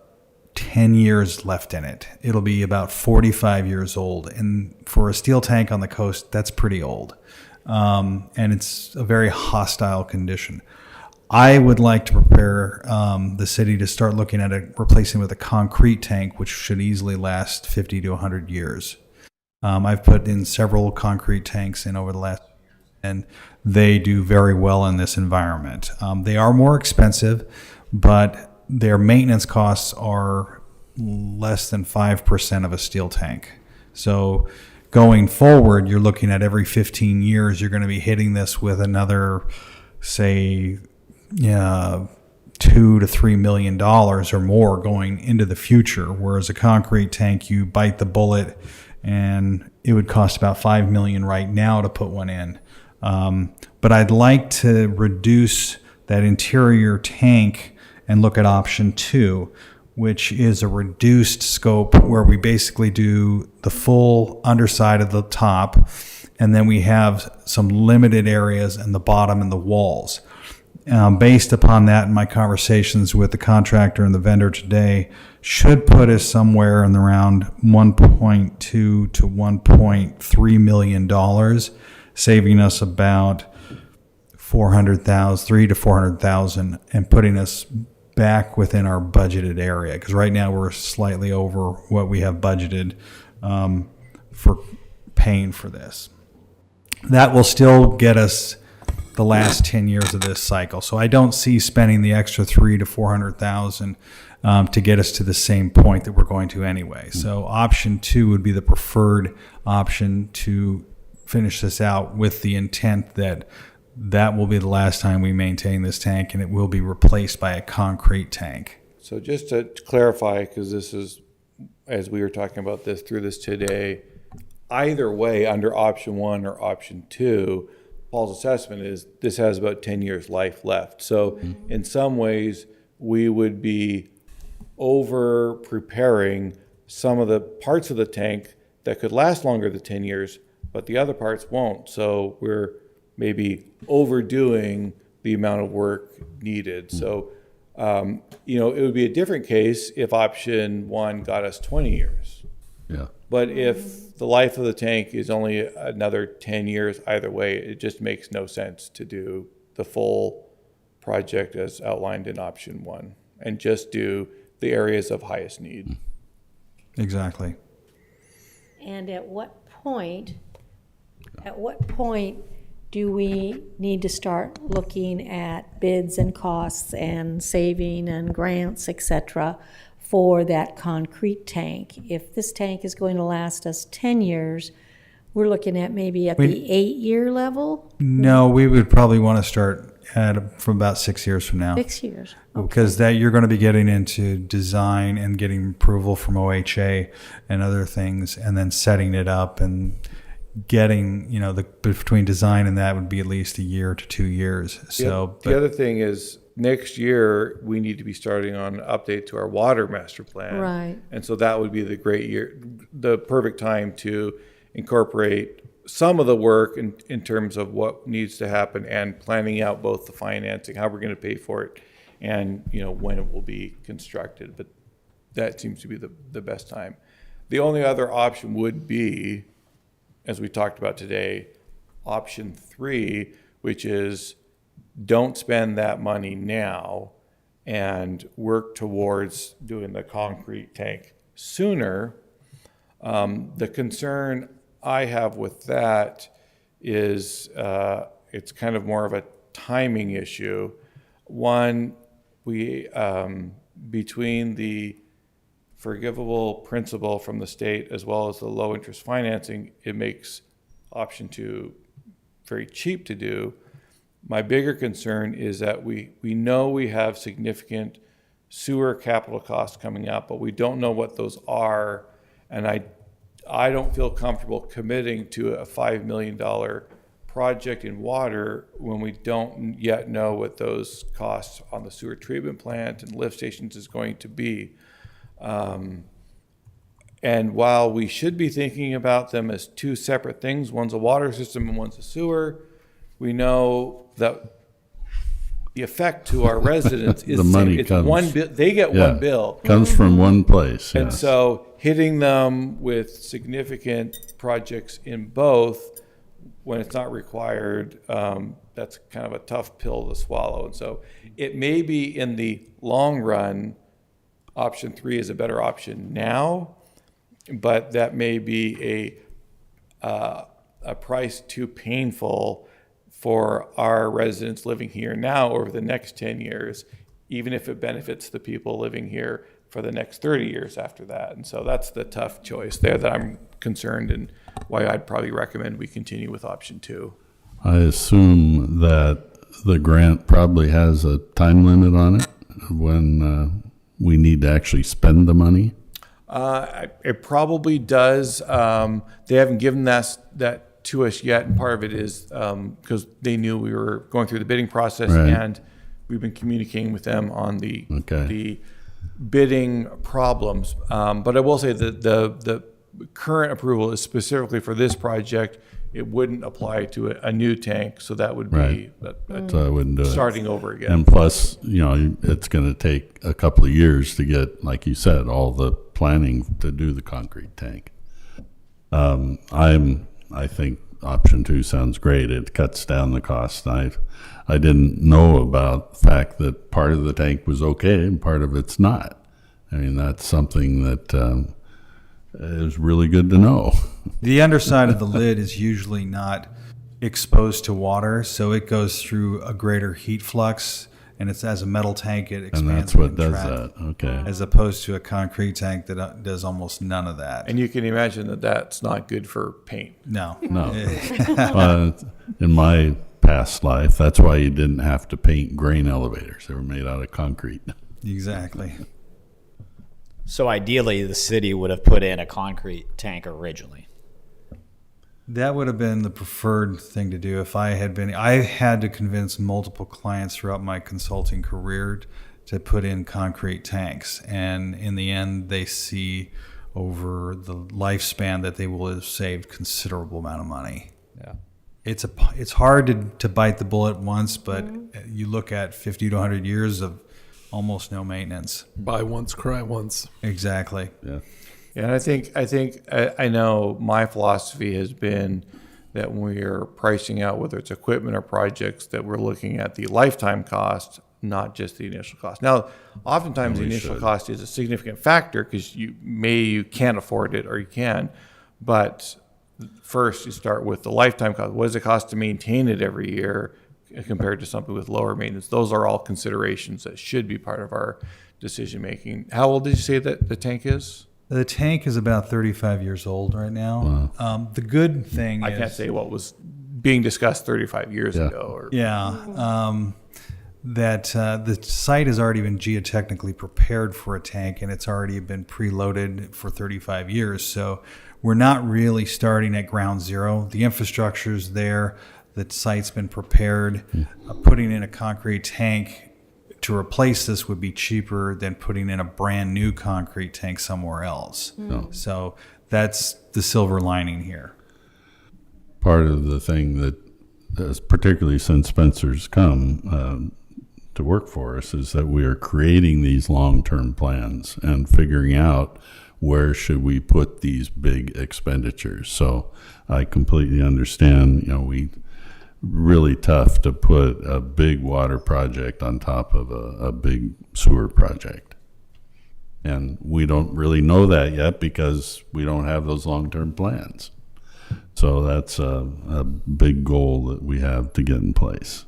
10 years left in it. It'll be about 45 years old. And for a steel tank on the coast, that's pretty old. And it's a very hostile condition. I would like to prepare the city to start looking at replacing with a concrete tank, which should easily last 50 to 100 years. I've put in several concrete tanks in over the last year, and they do very well in this environment. They are more expensive, but their maintenance costs are less than 5% of a steel tank. So going forward, you're looking at every 15 years, you're going to be hitting this with another, say, $2 to $3 million or more going into the future. Whereas a concrete tank, you bite the bullet, and it would cost about $5 million right now to put one in. But I'd like to reduce that interior tank and look at option 2, which is a reduced scope where we basically do the full underside of the top, and then we have some limited areas in the bottom and the walls. Based upon that, and my conversations with the contractor and the vendor today should put us somewhere in around $1.2 to $1.3 million, saving us about $300,000 to $400,000, and putting us back within our budgeted area. Because right now we're slightly over what we have budgeted for paying for this. That will still get us the last 10 years of this cycle. So I don't see spending the extra $300,000 to $400,000 to get us to the same point that we're going to anyway. So option 2 would be the preferred option to finish this out, with the intent that that will be the last time we maintain this tank, and it will be replaced by a concrete tank. So just to clarify, because this is, as we were talking about this through this today, either way, under option 1 or option 2, Paul's assessment is this has about 10 years life left. So in some ways, we would be over preparing some of the parts of the tank that could last longer than 10 years, but the other parts won't. So we're maybe overdoing the amount of work needed. So, it would be a different case if option 1 got us 20 years. Yeah. But if the life of the tank is only another 10 years, either way, it just makes no sense to do the full project as outlined in option 1 and just do the areas of highest need. Exactly. And at what point do we need to start looking at bids and costs and saving and grants, et cetera, for that concrete tank? If this tank is going to last us 10 years, we're looking at maybe at the 8-year level? No, we would probably want to start from about 6 years from now. 6 years. Okay. Because that you're going to be getting into design and getting approval from OHA and other things, and then setting it up and getting, between design and that would be at least 1 year to 2 years. So the other thing is, next year we need to be starting on an update to our water master plan. Right. And so that would be the perfect time to incorporate some of the work in terms of what needs to happen, and planning out both the financing, how we're going to pay for it, and when it will be constructed. But that seems to be the best time. The only other option would be, as we talked about today, option 3, which is don't spend that money now and work towards doing the concrete tank sooner. The concern I have with that is it's kind of more of a timing issue. One, we between the forgivable principal from the state as well as the low interest financing, it makes option 2 very cheap to do. My bigger concern is that we know we have significant sewer capital costs coming up, but we don't know what those are, and I don't feel comfortable committing to a $5 million project in water when we don't yet know what those costs on the sewer treatment plant and lift stations is going to be. And while we should be thinking about them as two separate things, one's a water system and one's a sewer, we know that the effect to our residents is The money it's comes- one bill. They get Yeah. one bill. Comes from one place, And yes. so hitting them with significant projects in both when it's not required, that's kind of a tough pill to swallow. And so it may be in the long run, option 3 is a better option now, but that may be a price too painful for our residents living here now over the next 10 years, even if it benefits the people living here for the next 30 years after that. And so that's the tough choice there that I'm concerned, and why I'd probably recommend we continue with option 2. I assume that the grant probably has a time limit on it when we need to actually spend the money. It probably does. They haven't given that to us yet, and part of it is because they knew we were going through the bidding process, Right. and we've been communicating with them on the Okay. bidding problems. But I will say that the current approval is specifically for this project. It wouldn't apply to a new tank, so that would be Right. So I wouldn't do it. starting over again. And plus, it's going to take a couple of years to get, like you said, all the planning to do the concrete tank. I think option 2 sounds great. It cuts down the cost. I didn't know about the fact that part of the tank was okay and part of it's not. I mean, that's something that is really good to know. The underside of the lid is usually not exposed to water, so it goes through a greater heat flux, and it's as a metal tank, it expands. And that's what and does contracts, that. Okay. as opposed to a concrete tank that does almost none of that. And you can imagine that that's not good for paint. No. No. In my past life, that's why you didn't have to paint grain elevators. They were made out of concrete. Exactly. So ideally, the city would have put in a concrete tank originally. That would have been the preferred thing to do if I had to convince multiple clients throughout my consulting career to put in concrete tanks. And in the end, they see over the lifespan that they will have saved considerable amount of money. Yeah. It's hard to bite the bullet once, but you look at 50 to 100 years of almost no maintenance. Buy once, cry once. Exactly. Yeah. And I know my philosophy has been that when we are pricing out whether it's equipment or projects, that we're looking at the lifetime cost, not just the initial cost. Now, oftentimes the We initial should. cost is a significant factor because you can't afford it or you can, but first you start with the lifetime cost. What does it cost to maintain it every year compared to something with lower maintenance? Those are all considerations that should be part of our decision making. How old did you say that the tank is? The tank is about 35 years old right now. The good thing I is... can't say what was being discussed 35 years Yeah. ago. Or, The site has already been geotechnically prepared for a tank, and it's already been preloaded for 35 years. So we're not really starting at ground zero. The infrastructure's there. The site's been prepared. Putting in a concrete tank to replace this would be cheaper than putting in a brand new concrete tank somewhere else. So that's the silver lining here. Part of the thing that, particularly since Spencer's come to work for us, is that we are creating these long-term plans and figuring out where should we put these big expenditures. So I completely understand, really tough to put a big water project on top of a big sewer project. And we don't really know that yet because we don't have those long-term plans. So that's a big goal that we have to get in place.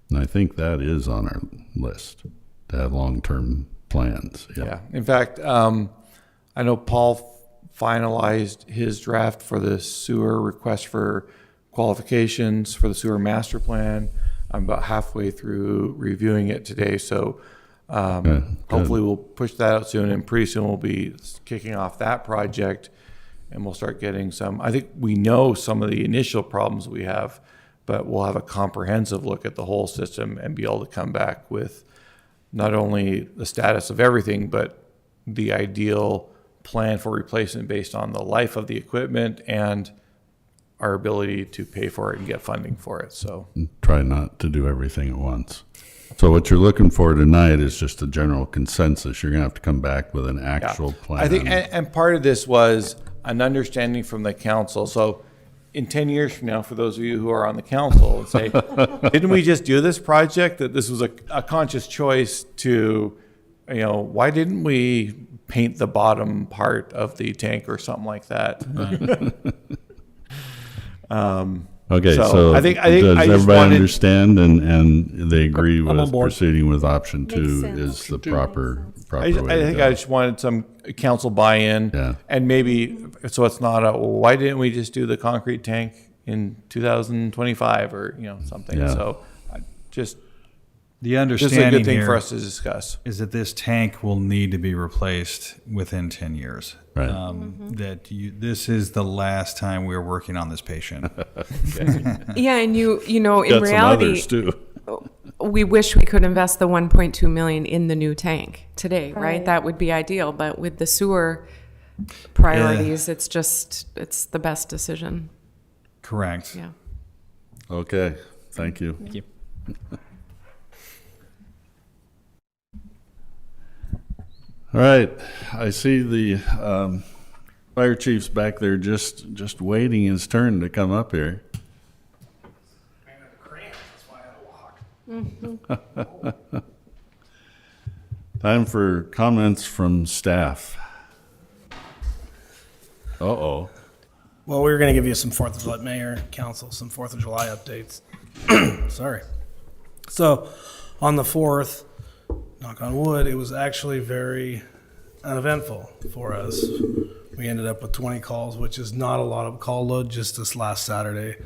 And I think that is on our list, to have long-term plans. Yeah. In fact, I know Paul finalized his draft for the sewer request for qualifications for the sewer master plan. I'm about halfway through reviewing it today, so hopefully we'll push that out soon, and pretty soon we'll be kicking off that project, and we'll start getting some. I think we know some of the initial problems we have, but we'll have a comprehensive look at the whole system and be able to come back with not only the status of everything, but the ideal plan for replacement based on the life of the equipment and our ability to pay for it and get funding for it. So Try not to do everything at once. So what you're looking for tonight is just a general consensus. You're going to have to come back with an actual plan. I think, and part of this was an understanding from the council. So in 10 years from now, for those of you who are on the council, say, didn't we just do this project? That this was a conscious choice to, why didn't we paint the bottom part of the tank or something like that? Okay, so I think does I just everybody wanted, understand and they agree I'm on with board. proceeding with option Makes 2 sense. is the proper I way to think go. I just wanted some council buy-in, Yeah. and maybe so it's not a, well, why didn't we just do the concrete tank in 2025 or something? Yeah. So just The this is a understanding good thing here for us to discuss. is that this tank will need to be replaced within 10 years. Right. This is the last time we're working on this patient. Yeah, and in Got some reality, others too. we wish we could invest the 1.2 million in the new tank today, right? Right. That would be ideal, but with the sewer priorities, it's the best decision. Correct. Yeah. Okay, thank you. Thank you. All right, I see the fire chief's back there just waiting his turn to come up here. Time for comments from staff. Uh-oh. Well, we were going to give you some 4th of July, Mayor, Council, some 4th of July updates. Sorry. So, on the 4th, knock on wood, it was actually very uneventful for us. We ended up with 20 calls, which is not a lot of call load. Just this last Saturday,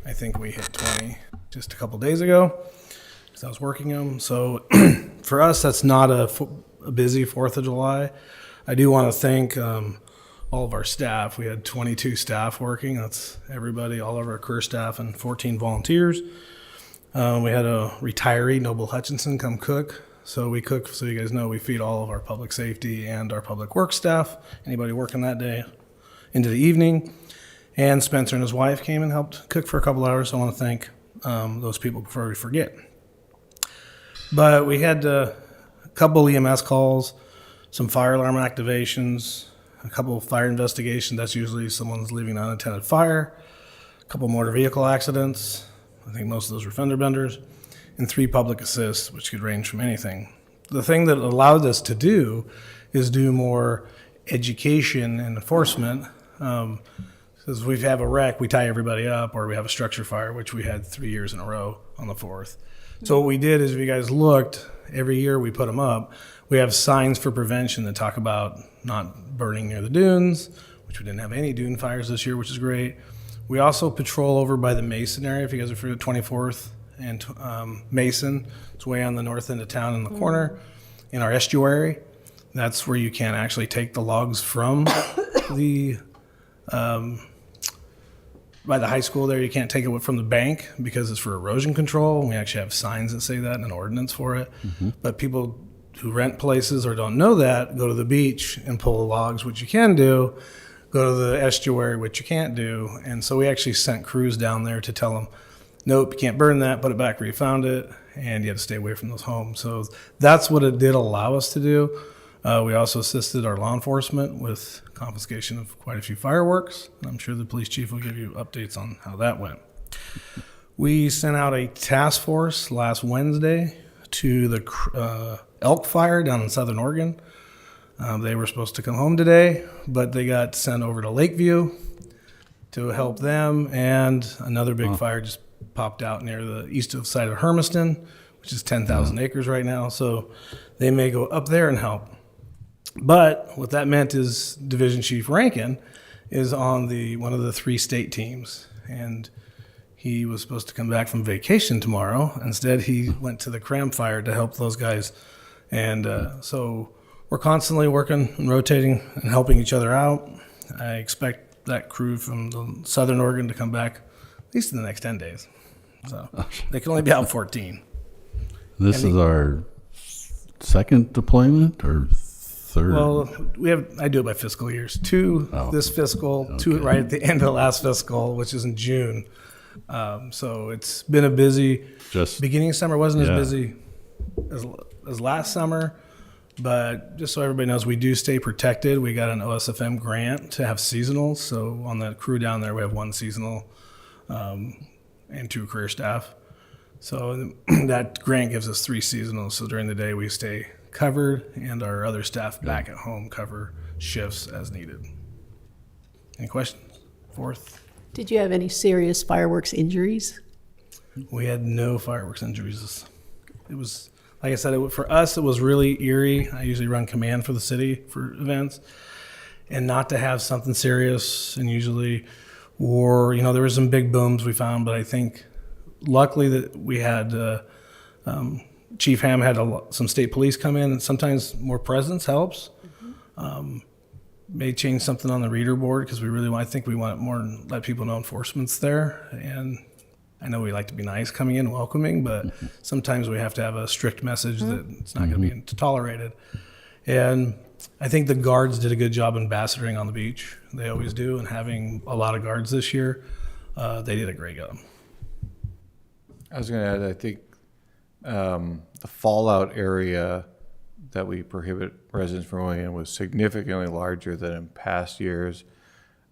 I think we hit 20 just a couple days ago because I was working them. So, for us, that's not a busy 4th of July. I do want to thank all of our staff. We had 22 staff working. That's everybody, all of our career staff, and 14 volunteers. We had a retiree, Noble Hutchinson, come cook. So we cook, so you guys know, we feed all of our public safety and our public works staff, anybody working that day, into the evening. And Spencer and his wife came and helped cook for a couple hours. So I want to thank those people before we forget. But we had a couple EMS calls, some fire alarm activations, a couple of fire investigations. That's usually someone's leaving an unattended fire, a couple motor vehicle accidents. I think most of those were fender benders, and 3 public assists, which could range from anything. The thing that allowed us to do is do more education and enforcement. Because we have a wreck, we tie everybody up, or we have a structure fire, which we had 3 years in a row on the 4th. So what we did is, if you guys looked, every year we put them up. We have signs for prevention that talk about not burning near the dunes, which we didn't have any dune fires this year, which is great. We also patrol over by the Mason area, if you guys are familiar with 24th and Mason. It's way on the north end of town in the corner. In our estuary, that's where you can actually take the logs from the by the high school there. You can't take it from the bank because it's for erosion control. And we actually have signs that say that and an ordinance for it. But people who rent places or don't know that go to the beach and pull the logs, which you can do. Go to the estuary, which you can't do. And so we actually sent crews down there to tell them, nope, you can't burn that, put it back where you found it, and you have to stay away from those homes. So that's what it did allow us to do. We also assisted our law enforcement with confiscation of quite a few fireworks. I'm sure the police chief will give you updates on how that went. We sent out a task force last Wednesday to the elk fire down in Southern Oregon. They were supposed to come home today, but they got sent over to Lakeview. to help them. And another big fire just popped out near the east of side of Hermiston, which is 10,000 acres right now. So they may go up there and help. But what that meant is Division Chief Rankin is on one of the 3 state teams. And he was supposed to come back from vacation tomorrow. Instead, he went to the Cram Fire to help those guys. And so we're constantly working and rotating and helping each other out. I expect that crew from the Southern Oregon to come back at least in the next 10 days. So they can only be out 14. This is our second deployment or third? Well, I do it by fiscal years. 2 this fiscal, 2 right at the end of the last fiscal, which is in June. So it's been a busy. Beginning of summer wasn't as busy as last summer, but just so everybody knows, we do stay protected. We got an OSFM grant to have seasonals. So on the crew down there, we have 1 seasonal and 2 career staff. So that grant gives us 3 seasonals. So during the day, we stay covered, and our other staff back at home cover shifts as needed. Any questions? 4th. Did you have any serious fireworks injuries? We had no fireworks injuries. It was, like I said, for us, it was really eerie. I usually run command for the city for events, and not to have something serious, and usually, or, there were some big booms we found, but I think luckily that we had, Chief Ham had some state police come in, and sometimes more presence helps. May change something on the reader board because I think we want more and let people know enforcement's there. And I know we like to be nice coming in, welcoming, but sometimes we have to have a strict message that it's not going to be tolerated. And I think the guards did a good job ambassadoring on the beach. They always do, and having a lot of guards this year, they did a great job. I was going to add, I think the fallout area that we prohibit residents from going in was significantly larger than in past years.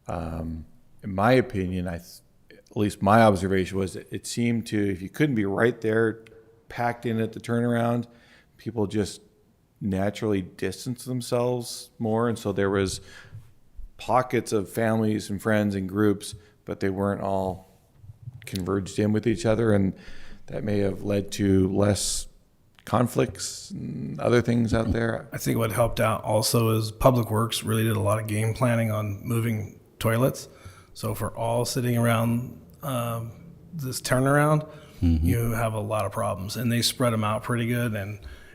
In my opinion, at least my observation was that it seemed to, if you couldn't be right there, packed in at the turnaround, people just naturally distance themselves more. And so there was pockets of families and friends and groups, but they weren't all converged in with each other. And that may have led to less conflicts and other things out there. I think what helped out also is Public Works really did a lot of game planning on moving toilets. So for all sitting around this turnaround, you have a lot of problems, and they spread them out pretty good.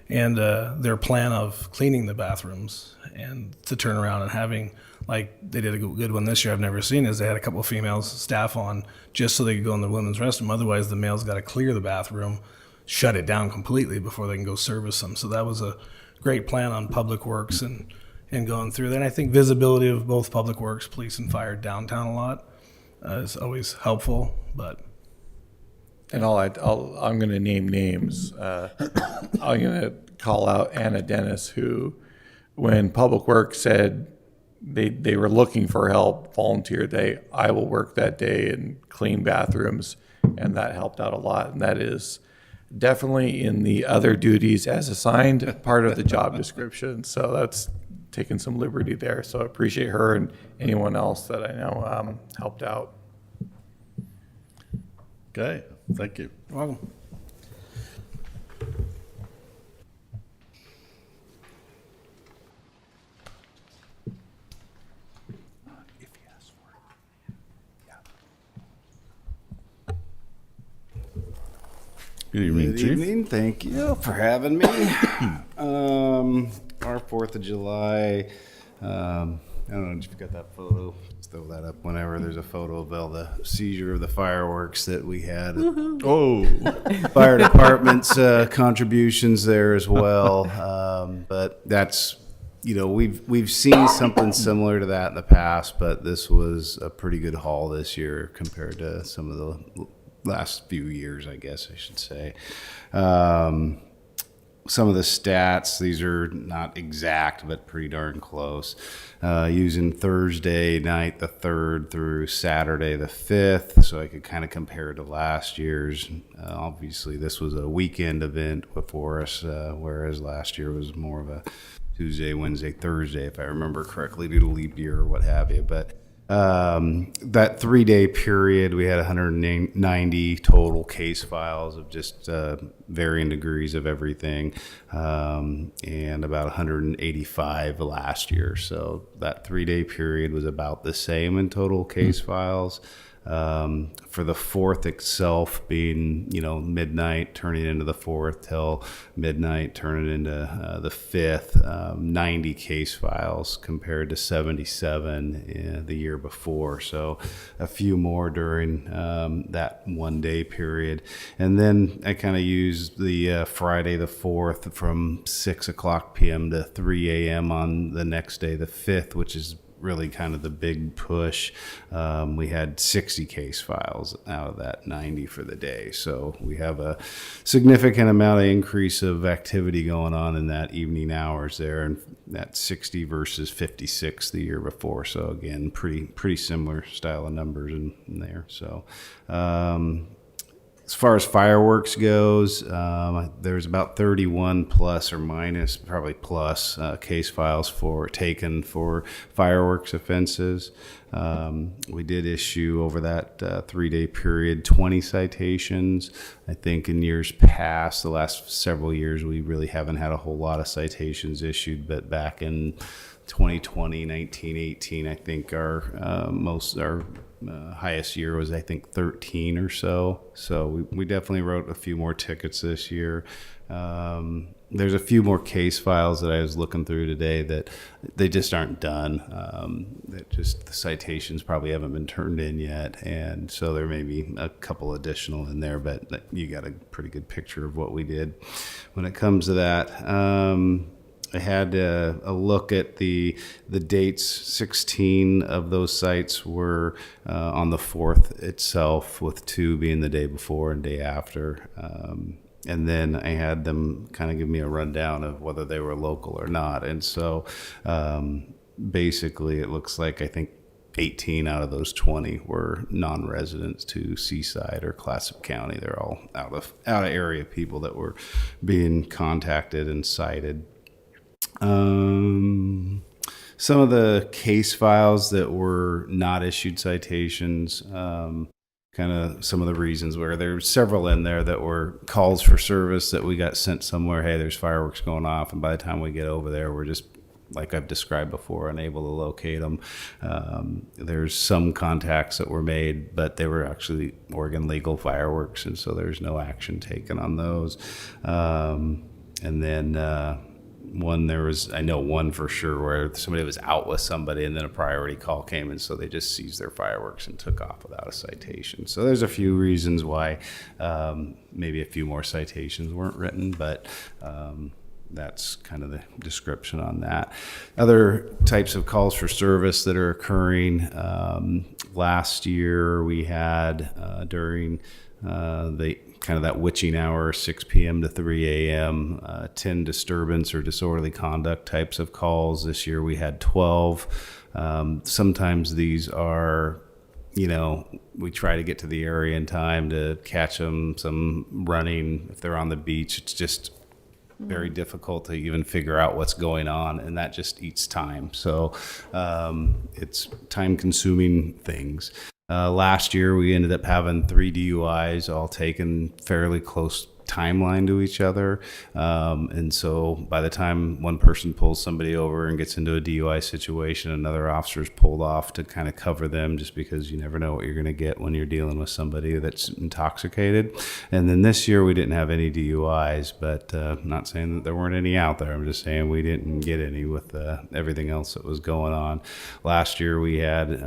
And their plan of cleaning the bathrooms and to turn around and having, like they did a good one this year I've never seen, is they had a couple of female staff on just so they could go in the women's restroom. Otherwise, the males got to clear the bathroom, shut it down completely before they can go service them. So that was a great plan on Public Works and going through there. And I think visibility of both Public Works, police, and fire downtown a lot is always helpful. But and I'm going to name names. I'm going to call out Anna Dennis, who, when Public Works said they were looking for help, volunteered, I will work that day and clean bathrooms, and that helped out a lot. And that is definitely in the other duties as assigned part of the job description. So that's taking some liberty there. So I appreciate her and anyone else that I know helped out. Okay, thank you. You're welcome. Good evening, Good Chief. evening. Thank you for having me. Our 4th of July, I don't know if you got that photo. Let's throw that up whenever there's a photo of all the seizure of the fireworks that we had. Oh, fire department's contributions there as well. But that's, we've seen something similar to that in the past, but this was a pretty good haul this year compared to some of the last few years, I guess I should say. Some of the stats, these are not exact, but pretty darn close. Using Thursday night the 3rd through Saturday the 5th, so I could kind of compare to last year's. Obviously, this was a weekend event for us, whereas last year was more of a Tuesday, Wednesday, Thursday, if I remember correctly, due to leap year or what have you. But That 3-day period, we had 190 total case files of just varying degrees of everything, and about 185 last year. So that 3-day period was about the same in total case files. For the 4th itself being, midnight, turning into the 4th till midnight, turning into the 5th, 90 case files compared to 77 the year before. So a few more during that 1-day period. And then I kind of used the Friday the 4th from 6 o'clock p.m. to 3 a.m. on the next day, the 5th, which is really kind of the big push. We had 60 case files out of that 90 for the day. So we have a significant amount of increase of activity going on in that evening hours there, and that 60 versus 56 the year before. So again, pretty similar style of numbers in there. So as far as fireworks goes, there's about 31 plus or minus, probably plus, case files taken for fireworks offenses. We did issue over that 3-day period 20 citations. I think in years past, the last several years, we really haven't had a whole lot of citations issued, but back in 2020, 19, 18, I think our highest year was, I think, 13 or so. So we definitely wrote a few more tickets this year. There's a few more case files that I was looking through today that they just aren't done. The citations probably haven't been turned in yet. And so there may be a couple additional in there, but you got a pretty good picture of what we did when it comes to that. I had a look at the dates. 16 of those sites were on the 4th itself, with 2 being the day before and day after. And then I had them kind of give me a rundown of whether they were local or not. And so basically it looks like, I think, 18 out of those 20 were non-residents to Seaside or Clatsop County. They're all out of area people that were being contacted and cited. Some of the case files that were not issued citations, kind of some of the reasons where there's several in there that were calls for service that we got sent somewhere. Hey, there's fireworks going off. And by the time we get over there, we're just, like I've described before, unable to locate them. There's some contacts that were made, but they were actually Oregon legal fireworks. And so there's no action taken on those. And then, I know one for sure where somebody was out with somebody and then a priority call came, and so they just seized their fireworks and took off without a citation. So there's a few reasons why maybe a few more citations weren't written, but that's kind of the description on that. Other types of calls for service that are occurring. Last year we had during the kind of that witching hour, 6 p.m. to 3 a.m., 10 disturbance or disorderly conduct types of calls. This year we had 12. Sometimes these are, we try to get to the area in time to catch them, some running. If they're on the beach, it's just very difficult to even figure out what's going on, and that just eats time. So it's time-consuming things. Last year, we ended up having 3 DUIs, all taken fairly close timeline to each other. And so by the time one person pulls somebody over and gets into a DUI situation, another officer's pulled off to kind of cover them, just because you never know what you're going to get when you're dealing with somebody that's intoxicated. And then this year we didn't have any DUIs, but I'm not saying that there weren't any out there. I'm just saying we didn't get any with everything else that was going on. Last year we had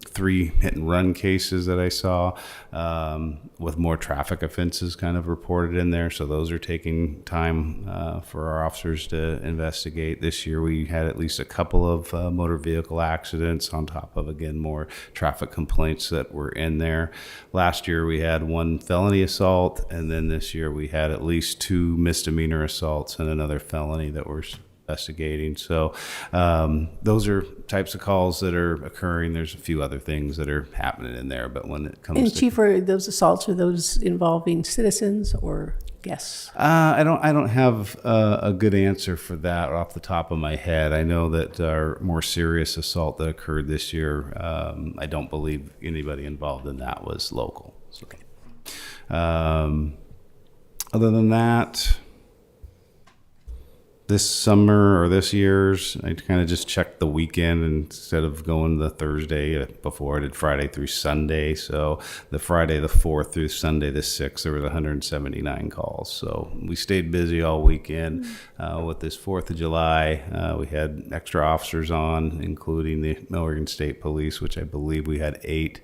3 hit and run cases that I saw, with more traffic offenses kind of reported in there. So those are taking time for our officers to investigate. This year we had at least a couple of motor vehicle accidents on top of, again, more traffic complaints that were in there. Last year we had 1 felony assault, and then this year we had at least 2 misdemeanor assaults and another felony that we're investigating. So those are types of calls that are occurring. There's a few other things that are happening in there, but when it comes and to... Chief, are those assaults, are those involving citizens or? Yes. I don't have a good answer for that off the top of my head. I know that our more serious assault that occurred this year, I don't believe anybody involved in that was local. So, other than that, this summer or this year's, I kind of just checked the weekend instead of going the Thursday before. I did Friday through Sunday. So the Friday the 4th through Sunday the 6th, there was 179 calls. So we stayed busy all weekend with this 4th of July. We had extra officers on, including the Oregon State Police, which I believe we had 8,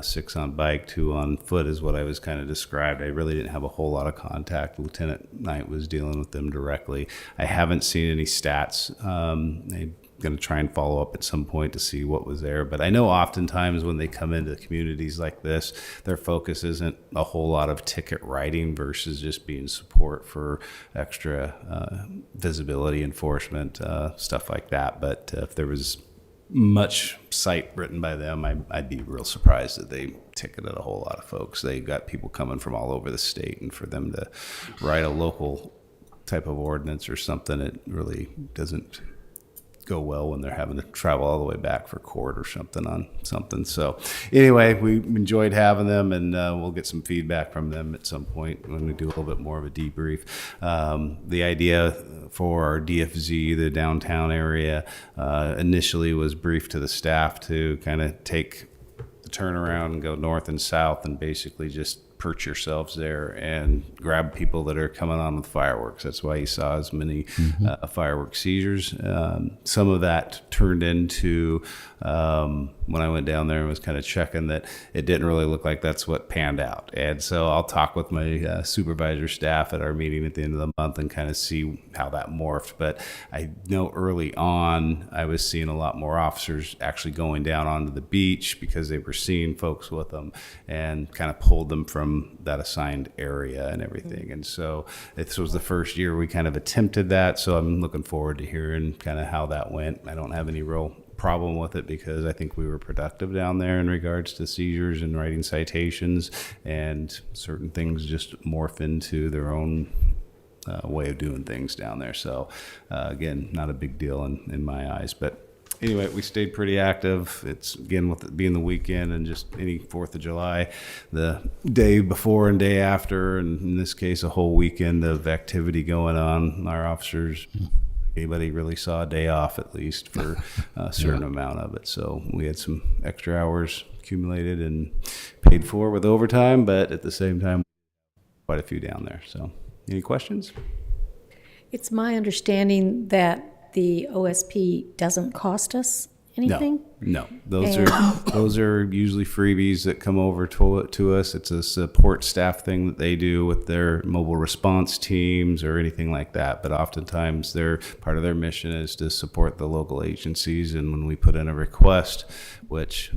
6 on bike, 2 on foot is what I was kind of described. I really didn't have a whole lot of contact. Lieutenant Knight was dealing with them directly. I haven't seen any stats. I'm going to try and follow up at some point to see what was there. But I know oftentimes when they come into communities like this, their focus isn't a whole lot of ticket writing versus just being support for extra visibility enforcement, stuff like that. But if there was much cite written by them, I'd be real surprised that they ticketed a whole lot of folks. They got people coming from all over the state, and for them to write a local type of ordinance or something, it really doesn't go well when they're having to travel all the way back for court or something on something. So anyway, we enjoyed having them, and we'll get some feedback from them at some point when we do a little bit more of a debrief. The idea for our DFZ, the downtown area, initially was briefed to the staff to kind of take the turnaround and go north and south and basically just perch yourselves there and grab people that are coming on with fireworks. That's why you saw as many fireworks seizures. Some of that turned into, when I went down there and was kind of checking, that it didn't really look like that's what panned out. And so I'll talk with my supervisor staff at our meeting at the end of the month and kind of see how that morphed. But I know early on I was seeing a lot more officers actually going down onto the beach because they were seeing folks with them and kind of pulled them from that assigned area and everything. And so this was the first year we kind of attempted that. So I'm looking forward to hearing kind of how that went. I don't have any real problem with it because I think we were productive down there in regards to seizures and writing citations, and certain things just morph into their own way of doing things down there. So again, not a big deal in my eyes, but anyway, we stayed pretty active. It's, again, with it being the weekend and just any 4th of July, the day before and day after, and in this case, a whole weekend of activity going on. Our officers, anybody really saw a day off at least for a certain amount of it. So we had some extra hours accumulated and paid for with overtime, but at the same time, quite a few down there. So any questions? It's my understanding that the OSP doesn't cost us anything? No. Those are usually freebies that come over to us. It's a support staff thing that they do with their mobile response teams or anything like that. But oftentimes part of their mission is to support the local agencies. And when we put in a request, which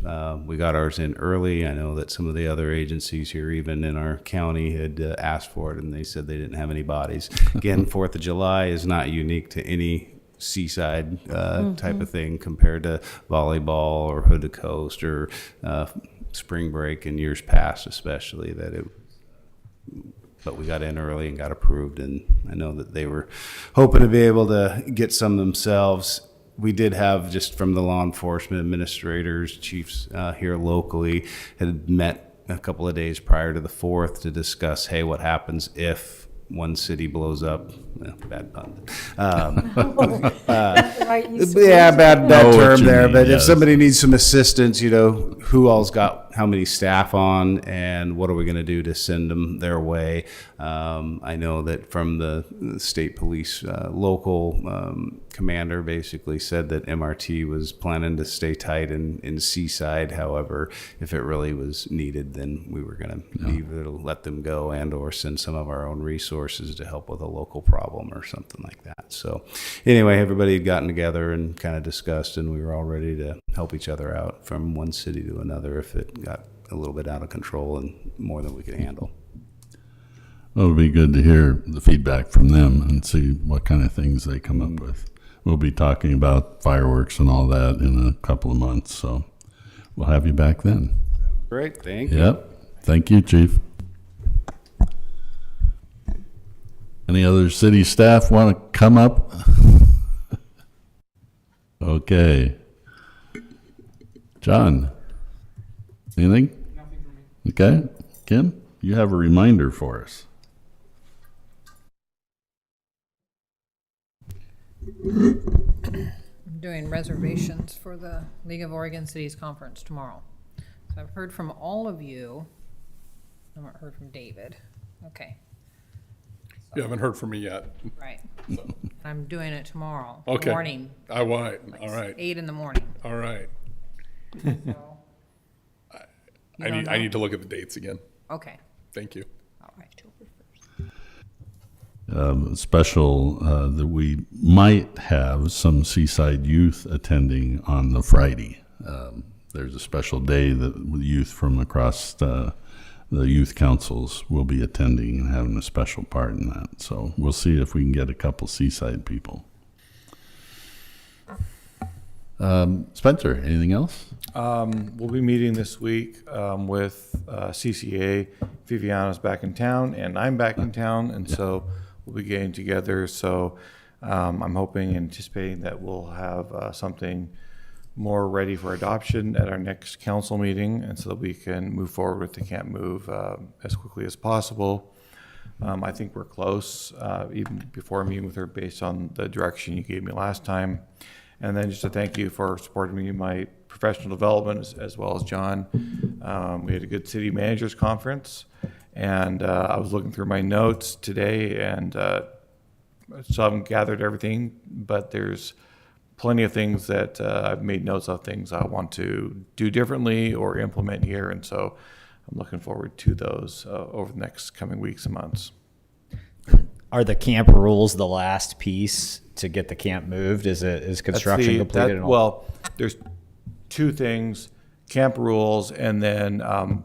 we got ours in early, I know that some of the other agencies here, even in our county, had asked for it, and they said they didn't have any bodies. Again, 4th of July is not unique to any Seaside type of thing compared to volleyball or Hood to Coast or spring break in years past, especially but we got in early and got approved, and I know that they were hoping to be able to get some themselves. We did have, just from the law enforcement administrators, chiefs here locally, had met a couple of days prior to the 4th to discuss, hey, what happens if one city blows up? Bad pun. Bad term there. But if somebody needs some assistance, who all's got how many staff on, and what are we going to do to send them their way? I know that from the state police local commander basically said that MRT was planning to stay tight in Seaside. However, if it really was needed, then we were going to either let them go and or send some of our own resources to help with a local problem or something like that. So anyway, everybody had gotten together and kind of discussed, and we were all ready to help each other out from one city to another if it got a little bit out of control and more than we could handle. Well, it would be good to hear the feedback from them and see what kind of things they come up with. We'll be talking about fireworks and all that in a couple of months, so we'll have you back then. Great, thank you. Yep. Thank you, Chief. Any other city staff want to come up? Okay. John? Anything? Nothing for me. Okay. Kim, you have a reminder for us. I'm doing reservations for the League of Oregon Cities Conference tomorrow. So I've heard from all of you. I haven't heard from David. Okay, You haven't heard from me yet. right. I'm doing it tomorrow Okay. morning, I want, all right, 8 in the morning. all right. So, I need to look at the dates again. okay, Thank you. all right. Special that we might have some Seaside youth attending on the Friday. There's a special day that youth from across the youth councils will be attending and having a special part in that. So we'll see if we can get a couple Seaside people. Spencer, anything else? We'll be meeting this week with CCA. Viviana's back in town, and I'm back in town, and so we'll be getting together. So I'm hoping and anticipating that we'll have something more ready for adoption at our next council meeting, and so that we can move forward with the Can't Move as quickly as possible. I think we're close, even before meeting with her, based on the direction you gave me last time. And then just to thank you for supporting me in my professional development, as well as John. We had a good city managers conference, and I was looking through my notes today, and so I haven't gathered everything, but there's plenty of things that I've made notes of, things I want to do differently or implement here, and so I'm looking forward to those over the next coming weeks and months. Are the camp rules the last piece to get the camp moved? Is construction completed? Well, there's two things: camp rules, and then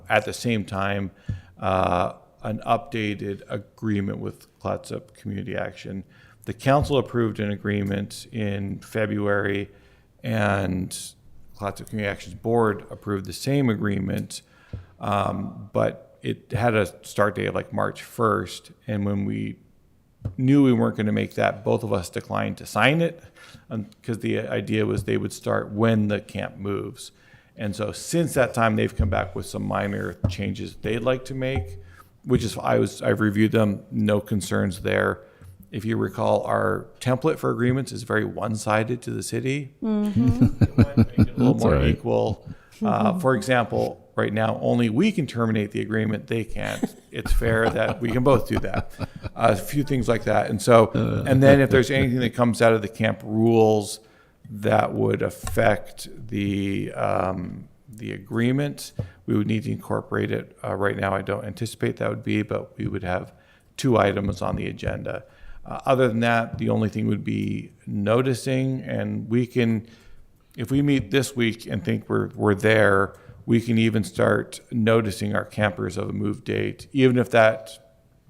at the same time, an updated agreement with Clatsop Community Action. The council approved an agreement in February, and Clatsop Community Action's board approved the same agreement, but it had a start date of like March 1st, and when we knew we weren't going to make that, both of us declined to sign it, because the idea was they would start when the camp moves. And so since that time, they've come back with some minor changes they'd like to make, which is, I've reviewed them, no concerns there. If you recall, our template for agreements is very one-sided to the city. Mm-hmm. It might make it a little That's more all right. equal. For example, right now, only we can terminate the agreement, they can't. It's fair that we can both do that. A few things like that. And so, and then if there's anything that comes out of the camp rules that would affect the agreement, we would need to incorporate it. Right now, I don't anticipate that would be, but we would have 2 items on the agenda. Other than that, the only thing would be noticing, and we can, if we meet this week and think we're there, we can even start noticing our campers of a move date, even if that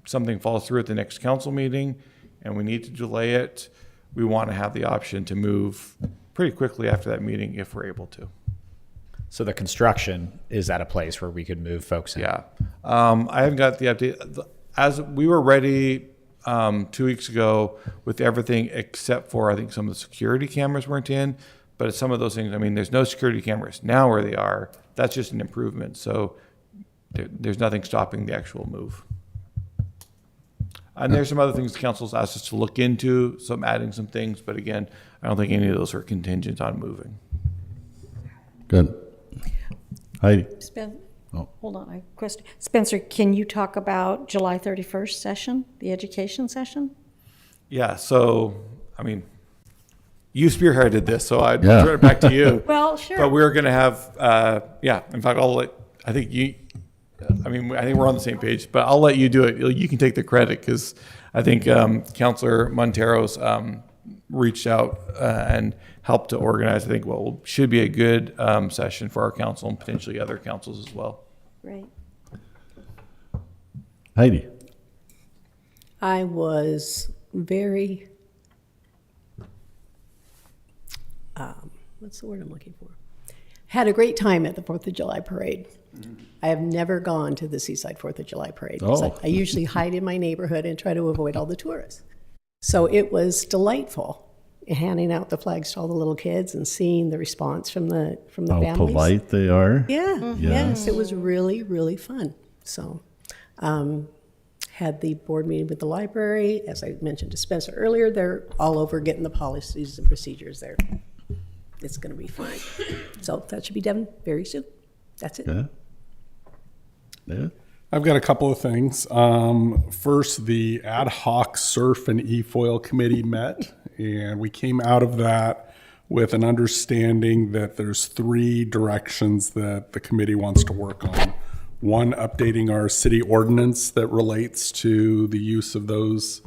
something falls through at the next council meeting and we need to delay it. We want to have the option to move pretty quickly after that meeting if we're able to. So the construction is at a place where we could move folks in. Yeah. I haven't got the update. As we were ready 2 weeks ago with everything except for, I think, some of the security cameras weren't in, but some of those things, I mean, there's no security cameras now where they are. That's just an improvement. So there's nothing stopping the actual move. And there's some other things the council's asked us to look into, adding some things, but again, I don't think any of those are contingent on moving. Good. Heidi? Hold on, I have a question. Spencer, can you talk about July 31st session, the education session? Yeah, so, I mean, you spearheaded this, so I'd turn it back to you. Well, sure. But we're going to have, in fact, I think we're on the same page, but I'll let you do it. You can take the credit, because I think Councilor Montero's reached out and helped to organize, I think, what should be a good session for our council and potentially other councils as well. Great. Heidi? I was very, what's the word I'm looking for? Had a great time at the 4th of July parade. I have never gone to the Seaside 4th of July parade. 'Cause Oh. I usually hide in my neighborhood and try to avoid all the tourists. So it was delightful handing out the flags to all the little kids and seeing the response from the How families. polite they are. Yeah, yes, it was really, really fun. So, had the board meeting with the library, as I mentioned to Spencer earlier, they're all over getting the policies and procedures there. It's gonna be fine. So that should be done very soon. That's it. Yeah. Yeah. I've got a couple of things. First, the ad hoc surf and e-foil committee met, and we came out of that with an understanding that there's 3 directions that the committee wants to work on. One, updating our city ordinance that relates to the use of those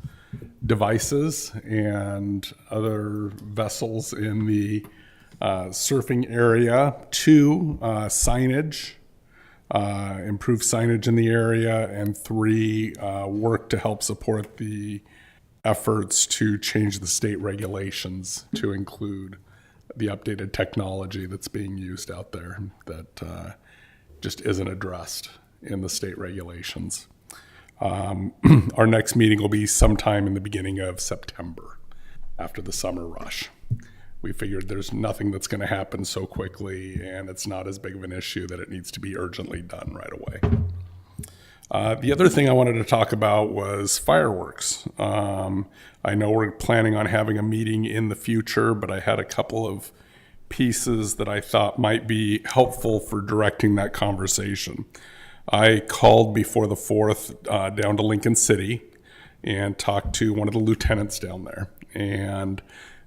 devices and other vessels in the surfing area. 2, signage. Improve signage in the area, and 3, work to help support the efforts to change the state regulations to include the updated technology that's being used out there that just isn't addressed in the state regulations. Our next meeting will be sometime in the beginning of September, after the summer rush. We figured there's nothing that's going to happen so quickly, and it's not as big of an issue that it needs to be urgently done right away. The other thing I wanted to talk about was fireworks. I know we're planning on having a meeting in the future, but I had a couple of pieces that I thought might be helpful for directing that conversation. I called before the 4th down to Lincoln City and talked to one of the lieutenants down there, and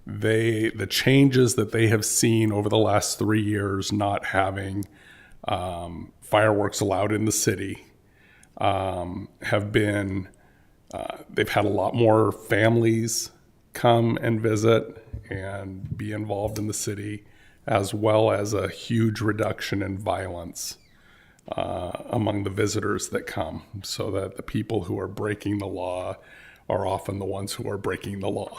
the changes that they have seen over the last 3 years not having fireworks allowed in the city have been, they've had a lot more families come and visit and be involved in the city, as well as a huge reduction in violence among the visitors that come, so that the people who are breaking the law are often the ones who are breaking the law.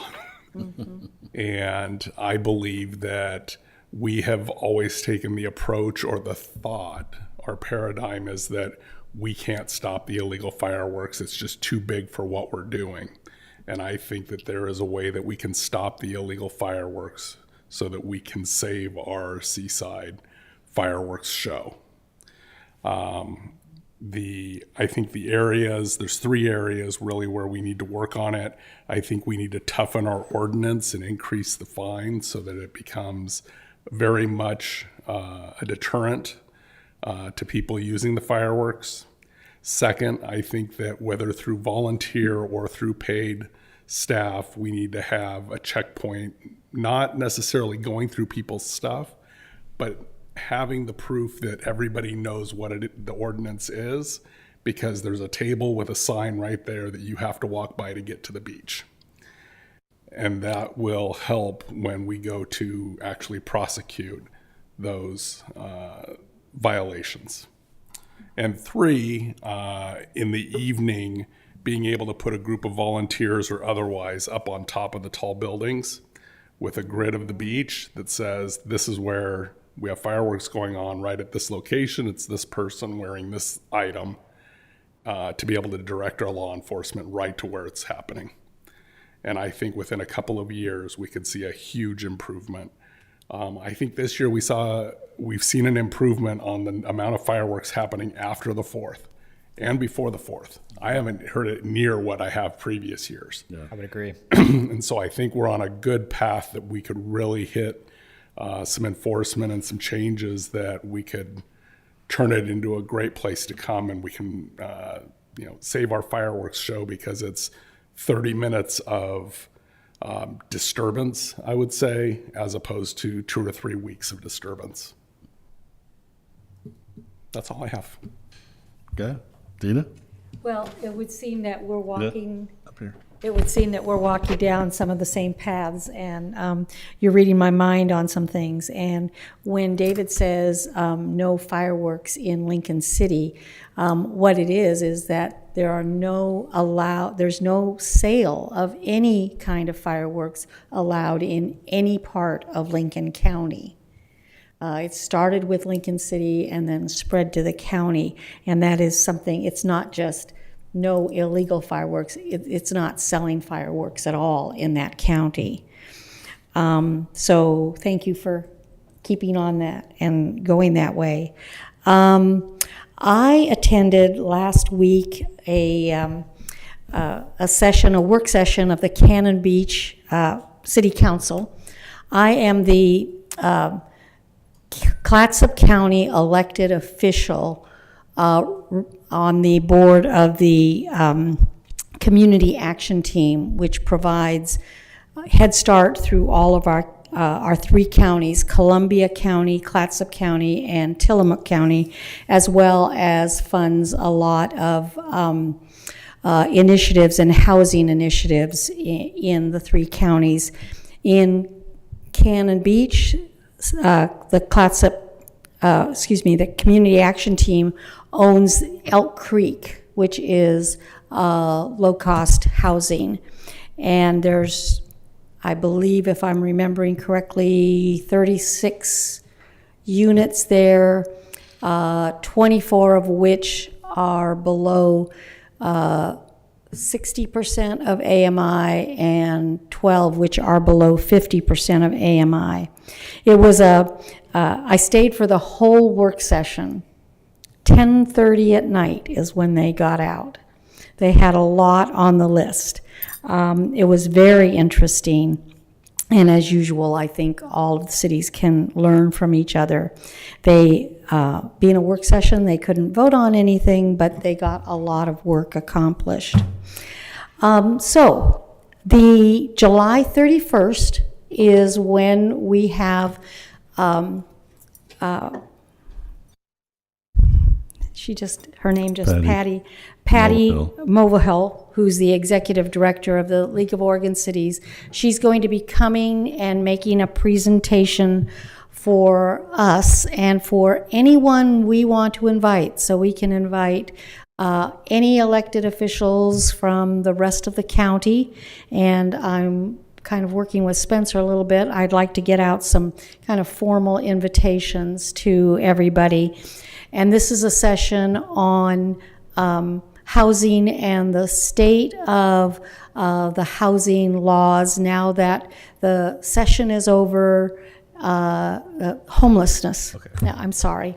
And I believe that we have always taken the approach or the thought, our paradigm is that we can't stop the illegal fireworks. It's just too big for what we're doing. And I think that there is a way that we can stop the illegal fireworks so that we can save our Seaside fireworks show. I think the areas, there's 3 areas really where we need to work on it. I think we need to toughen our ordinance and increase the fine so that it becomes very much a deterrent to people using the fireworks. Second, I think that whether through volunteer or through paid staff, we need to have a checkpoint, not necessarily going through people's stuff, but having the proof that everybody knows what the ordinance is, because there's a table with a sign right there that you have to walk by to get to the beach. And that will help when we go to actually prosecute those violations. And 3, in the evening, being able to put a group of volunteers or otherwise up on top of the tall buildings with a grid of the beach that says, this is where we have fireworks going on right at this location. It's this person wearing this item, to be able to direct our law enforcement right to where it's happening. And I think within a couple of years, we could see a huge improvement. I think this year we've seen an improvement on the amount of fireworks happening after the 4th and before the 4th. I haven't heard it near what I have previous years. Yeah. I would agree. And so I think we're on a good path that we could really hit some enforcement and some changes that we could turn it into a great place to come, and we can save our fireworks show, because it's 30 minutes of disturbance, I would say, as opposed to 2 or 3 weeks of disturbance. That's all I have. Okay. Dina? Well, it would seem that we're walking. Up here. It would seem that we're walking down some of the same paths, and you're reading my mind on some things. And when David says no fireworks in Lincoln City, what it is that there's no sale of any kind of fireworks allowed in any part of Lincoln County. It started with Lincoln City and then spread to the county, and that is something, it's not just no illegal fireworks, it's not selling fireworks at all in that county. So thank you for keeping on that and going that way. I attended last week a session, a work session of the Cannon Beach City Council. I am the Clatsop County elected official on the board of the Community Action Team, which provides Head Start through all of our 3 counties, Columbia County, Clatsop County, and Tillamook County, as well as funds a lot of initiatives and housing initiatives in the 3 counties. In Cannon Beach, the Community Action Team owns Elk Creek, which is low-cost housing. And there's, I believe, if I'm remembering correctly, 36 units there, 24 of which are below 60% of AMI and 12 which are below 50% of AMI. It was I stayed for the whole work session. 10:30 at night is when they got out. They had a lot on the list. It was very interesting. And as usual, I think all of the cities can learn from each other. They, being a work session, they couldn't vote on anything, but they got a lot of work accomplished. So the July 31st is when we have, her name just, Patty Movihill, who's the executive director of the League of Oregon Cities. She's going to be coming and making a presentation for us and for anyone we want to invite. So we can invite any elected officials from the rest of the county, and I'm kind of working with Spencer a little bit. I'd like to get out some kind of formal invitations to everybody. And this is a session on housing and the state of the housing laws now that the session is over. Homelessness. Okay. No, I'm sorry.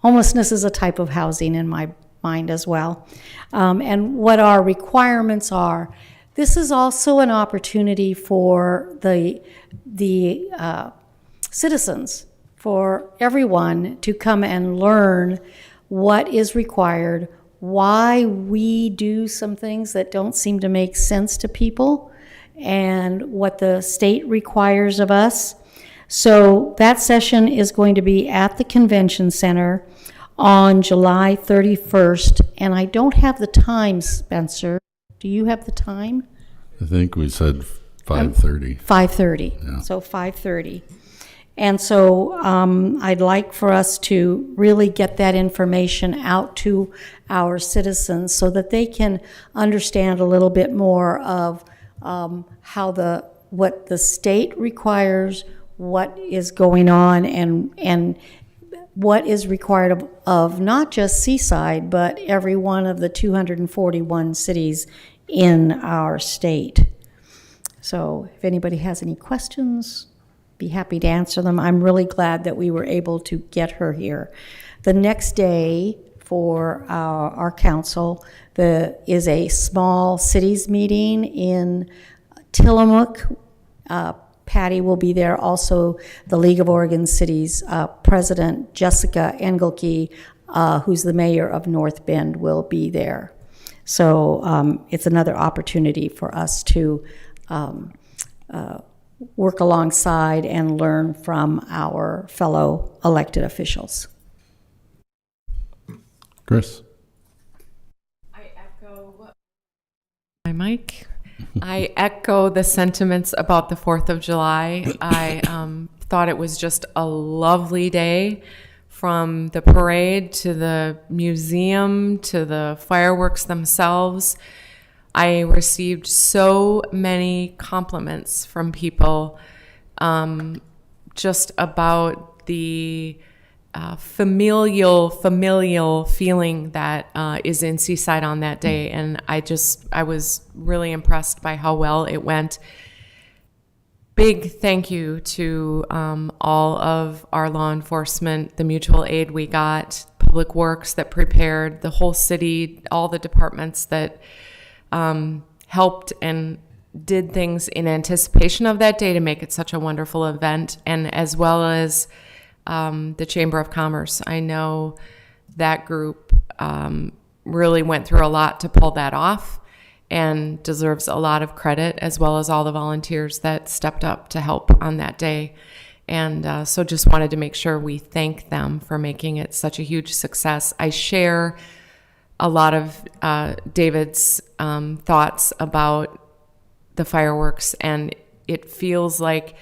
Homelessness is a type of housing in my mind as well. And what our requirements are. This is also an opportunity for the citizens, for everyone to come and learn what is required, why we do some things that don't seem to make sense to people, and what the state requires of us. So that session is going to be at the Convention Center on July 31st, and I don't have the time, Spencer. Do you have the time? I think we said 5:30. 5:30. Yeah. So 5:30. And so I'd like for us to really get that information out to our citizens so that they can understand a little bit more of what the state requires, what is going on, and what is required of not just Seaside, but every one of the 241 cities in our state. So if anybody has any questions, be happy to answer them. I'm really glad that we were able to get her here. The next day for our council is a small cities meeting in Tillamook. Patty will be there. Also, the League of Oregon Cities President Jessica Engelke, who's the mayor of North Bend, will be there. So it's another opportunity for us to work alongside and learn from our fellow elected officials. Chris? I echo my mic. I echo the sentiments about the 4th of July. I thought it was just a lovely day, from the parade to the museum to the fireworks themselves. I received so many compliments from people just about the familial feeling that is in Seaside on that day. And I was really impressed by how well it went. Big thank you to all of our law enforcement, the mutual aid we got, Public Works that prepared, the whole city, all the departments that helped and did things in anticipation of that day to make it such a wonderful event, and as well as the Chamber of Commerce. I know that group really went through a lot to pull that off and deserves a lot of credit, as well as all the volunteers that stepped up to help on that day. And so just wanted to make sure we thank them for making it such a huge success. I share a lot of David's thoughts about the fireworks, and it feels like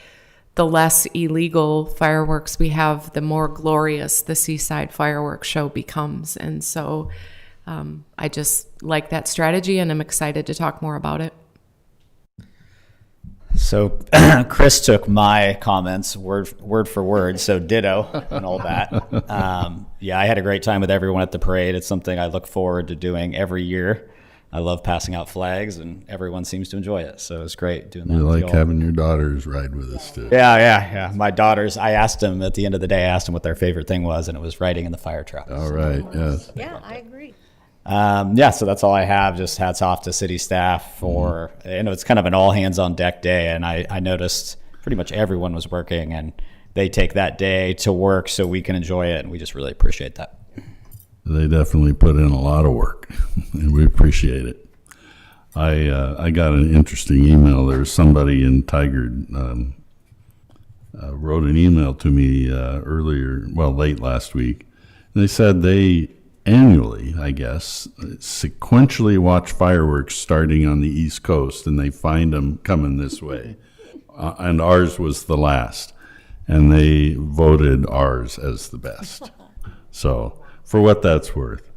the less illegal fireworks we have, the more glorious the Seaside Fireworks Show becomes. And so I just like that strategy, and I'm excited to talk more about it. So Chris took my comments word for word, so ditto and all that. Yeah, I had a great time with everyone at the parade. It's something I look forward to doing every year. I love passing out flags, and everyone seems to enjoy it. So it's great doing that. We with like y'all. having your daughters ride with us too. Yeah. My daughters, I asked them at the end of the day, what their favorite thing was, and it was riding in the fire truck. All right, yes. Yeah, I agree. So that's all I have. Just hats off to city staff for, it's kind of an all hands on deck day. And I noticed pretty much everyone was working, and they take that day to work so we can enjoy it. And we just really appreciate that. They definitely put in a lot of work, and we appreciate it. I got an interesting email. There's somebody in Tigard wrote an email to me late last week. And they said they annually, I guess, sequentially watch fireworks starting on the East Coast, and they find them coming this way. And ours was the last, and they voted ours as the best. So for what that's worth.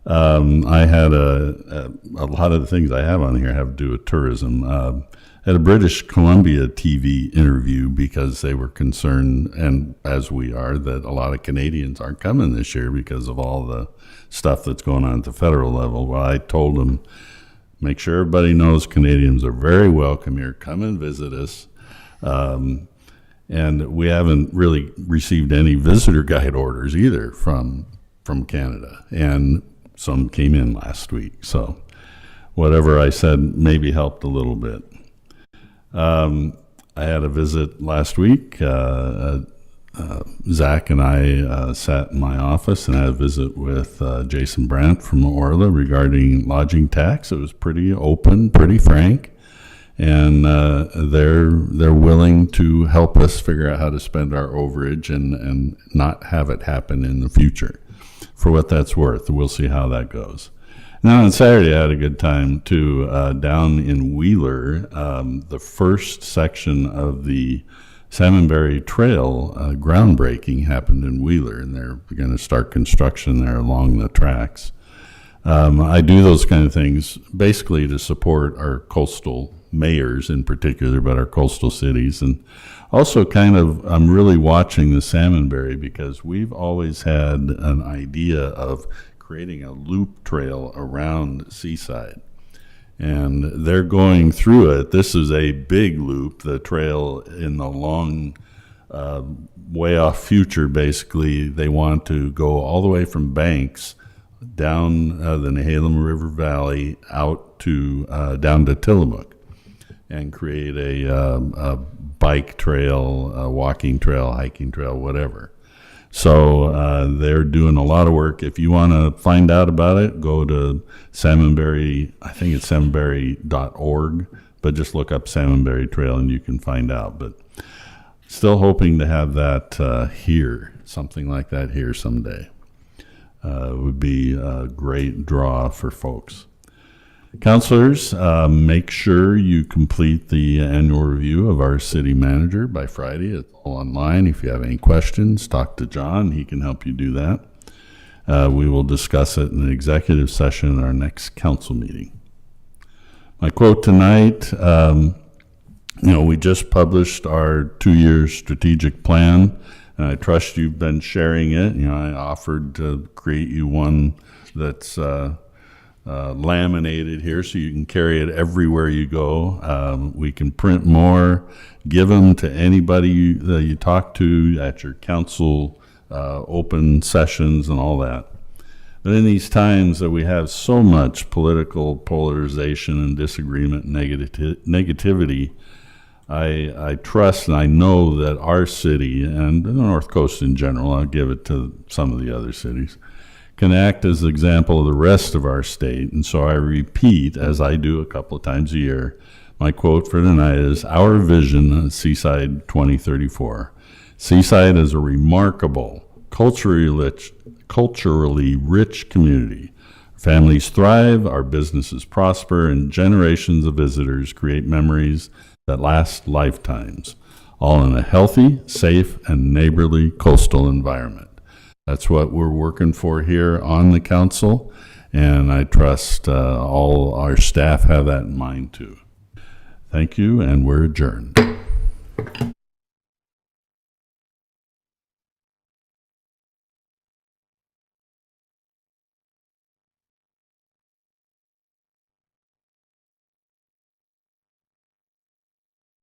I had a lot of the things I have on here have to do with tourism. At a British Columbia TV interview, because they were concerned, and as we are, that a lot of Canadians aren't coming this year because of all the stuff that's going on at the federal level. Well, I told them, make sure everybody knows Canadians are very welcome here. Come and visit us. And we haven't really received any visitor guide orders either from Canada, and some came in last week. So whatever I said maybe helped a little bit. I had a visit last week. Zach and I sat in my office and had a visit with Jason Brandt from Orla regarding lodging tax. It was pretty open, pretty frank, and they're willing to help us figure out how to spend our overage and not have it happen in the future. For what that's worth, we'll see how that goes. Now on Saturday, I had a good time too. Down in Wheeler, the first section of the Salmonberry Trail groundbreaking happened in Wheeler, and they're going to start construction there along the tracks. I do those kind of things basically to support our coastal mayors in particular, but our coastal cities. And also I'm really watching the Salmonberry because we've always had an idea of creating a loop trail around Seaside. And they're going through it. This is a big loop, the trail in the long, way off future, basically. They want to go all the way from Banks down the Nehalem River Valley out to down to Tillamook and create a bike trail, a walking trail, hiking trail, whatever. So they're doing a lot of work. If you want to find out about it, go to Salmonberry. I think it's salmonberry.org, but just look up Salmonberry Trail and you can find out. But still hoping to have that here, something like that here someday. Would be a great draw for folks. Counselors, make sure you complete the annual review of our city manager by Friday. It's all online. If you have any questions, talk to John. He can help you do that. We will discuss it in an executive session at our next council meeting. My quote tonight, we just published our 2-year strategic plan. and I trust you've been sharing it. You know, I offered to create you one that's laminated here so you can carry it everywhere you go. We can print more, give them to anybody that you talk to at your council open sessions and all that. But in these times that we have so much political polarization and disagreement and negativity, I trust and I know that our city and the North Coast in general, I'll give it to some of the other cities, can act as an example of the rest of our state. And so I repeat, as I do a couple of times a year, my quote for tonight is, our vision, Seaside 2034. Seaside is a remarkable, culturally rich community. Families thrive, our businesses prosper, and generations of visitors create memories that last lifetimes, all in a healthy, safe, and neighborly coastal environment. That's what we're working for here on the council, and I trust all our staff have that in mind too. Thank you, and we're adjourned.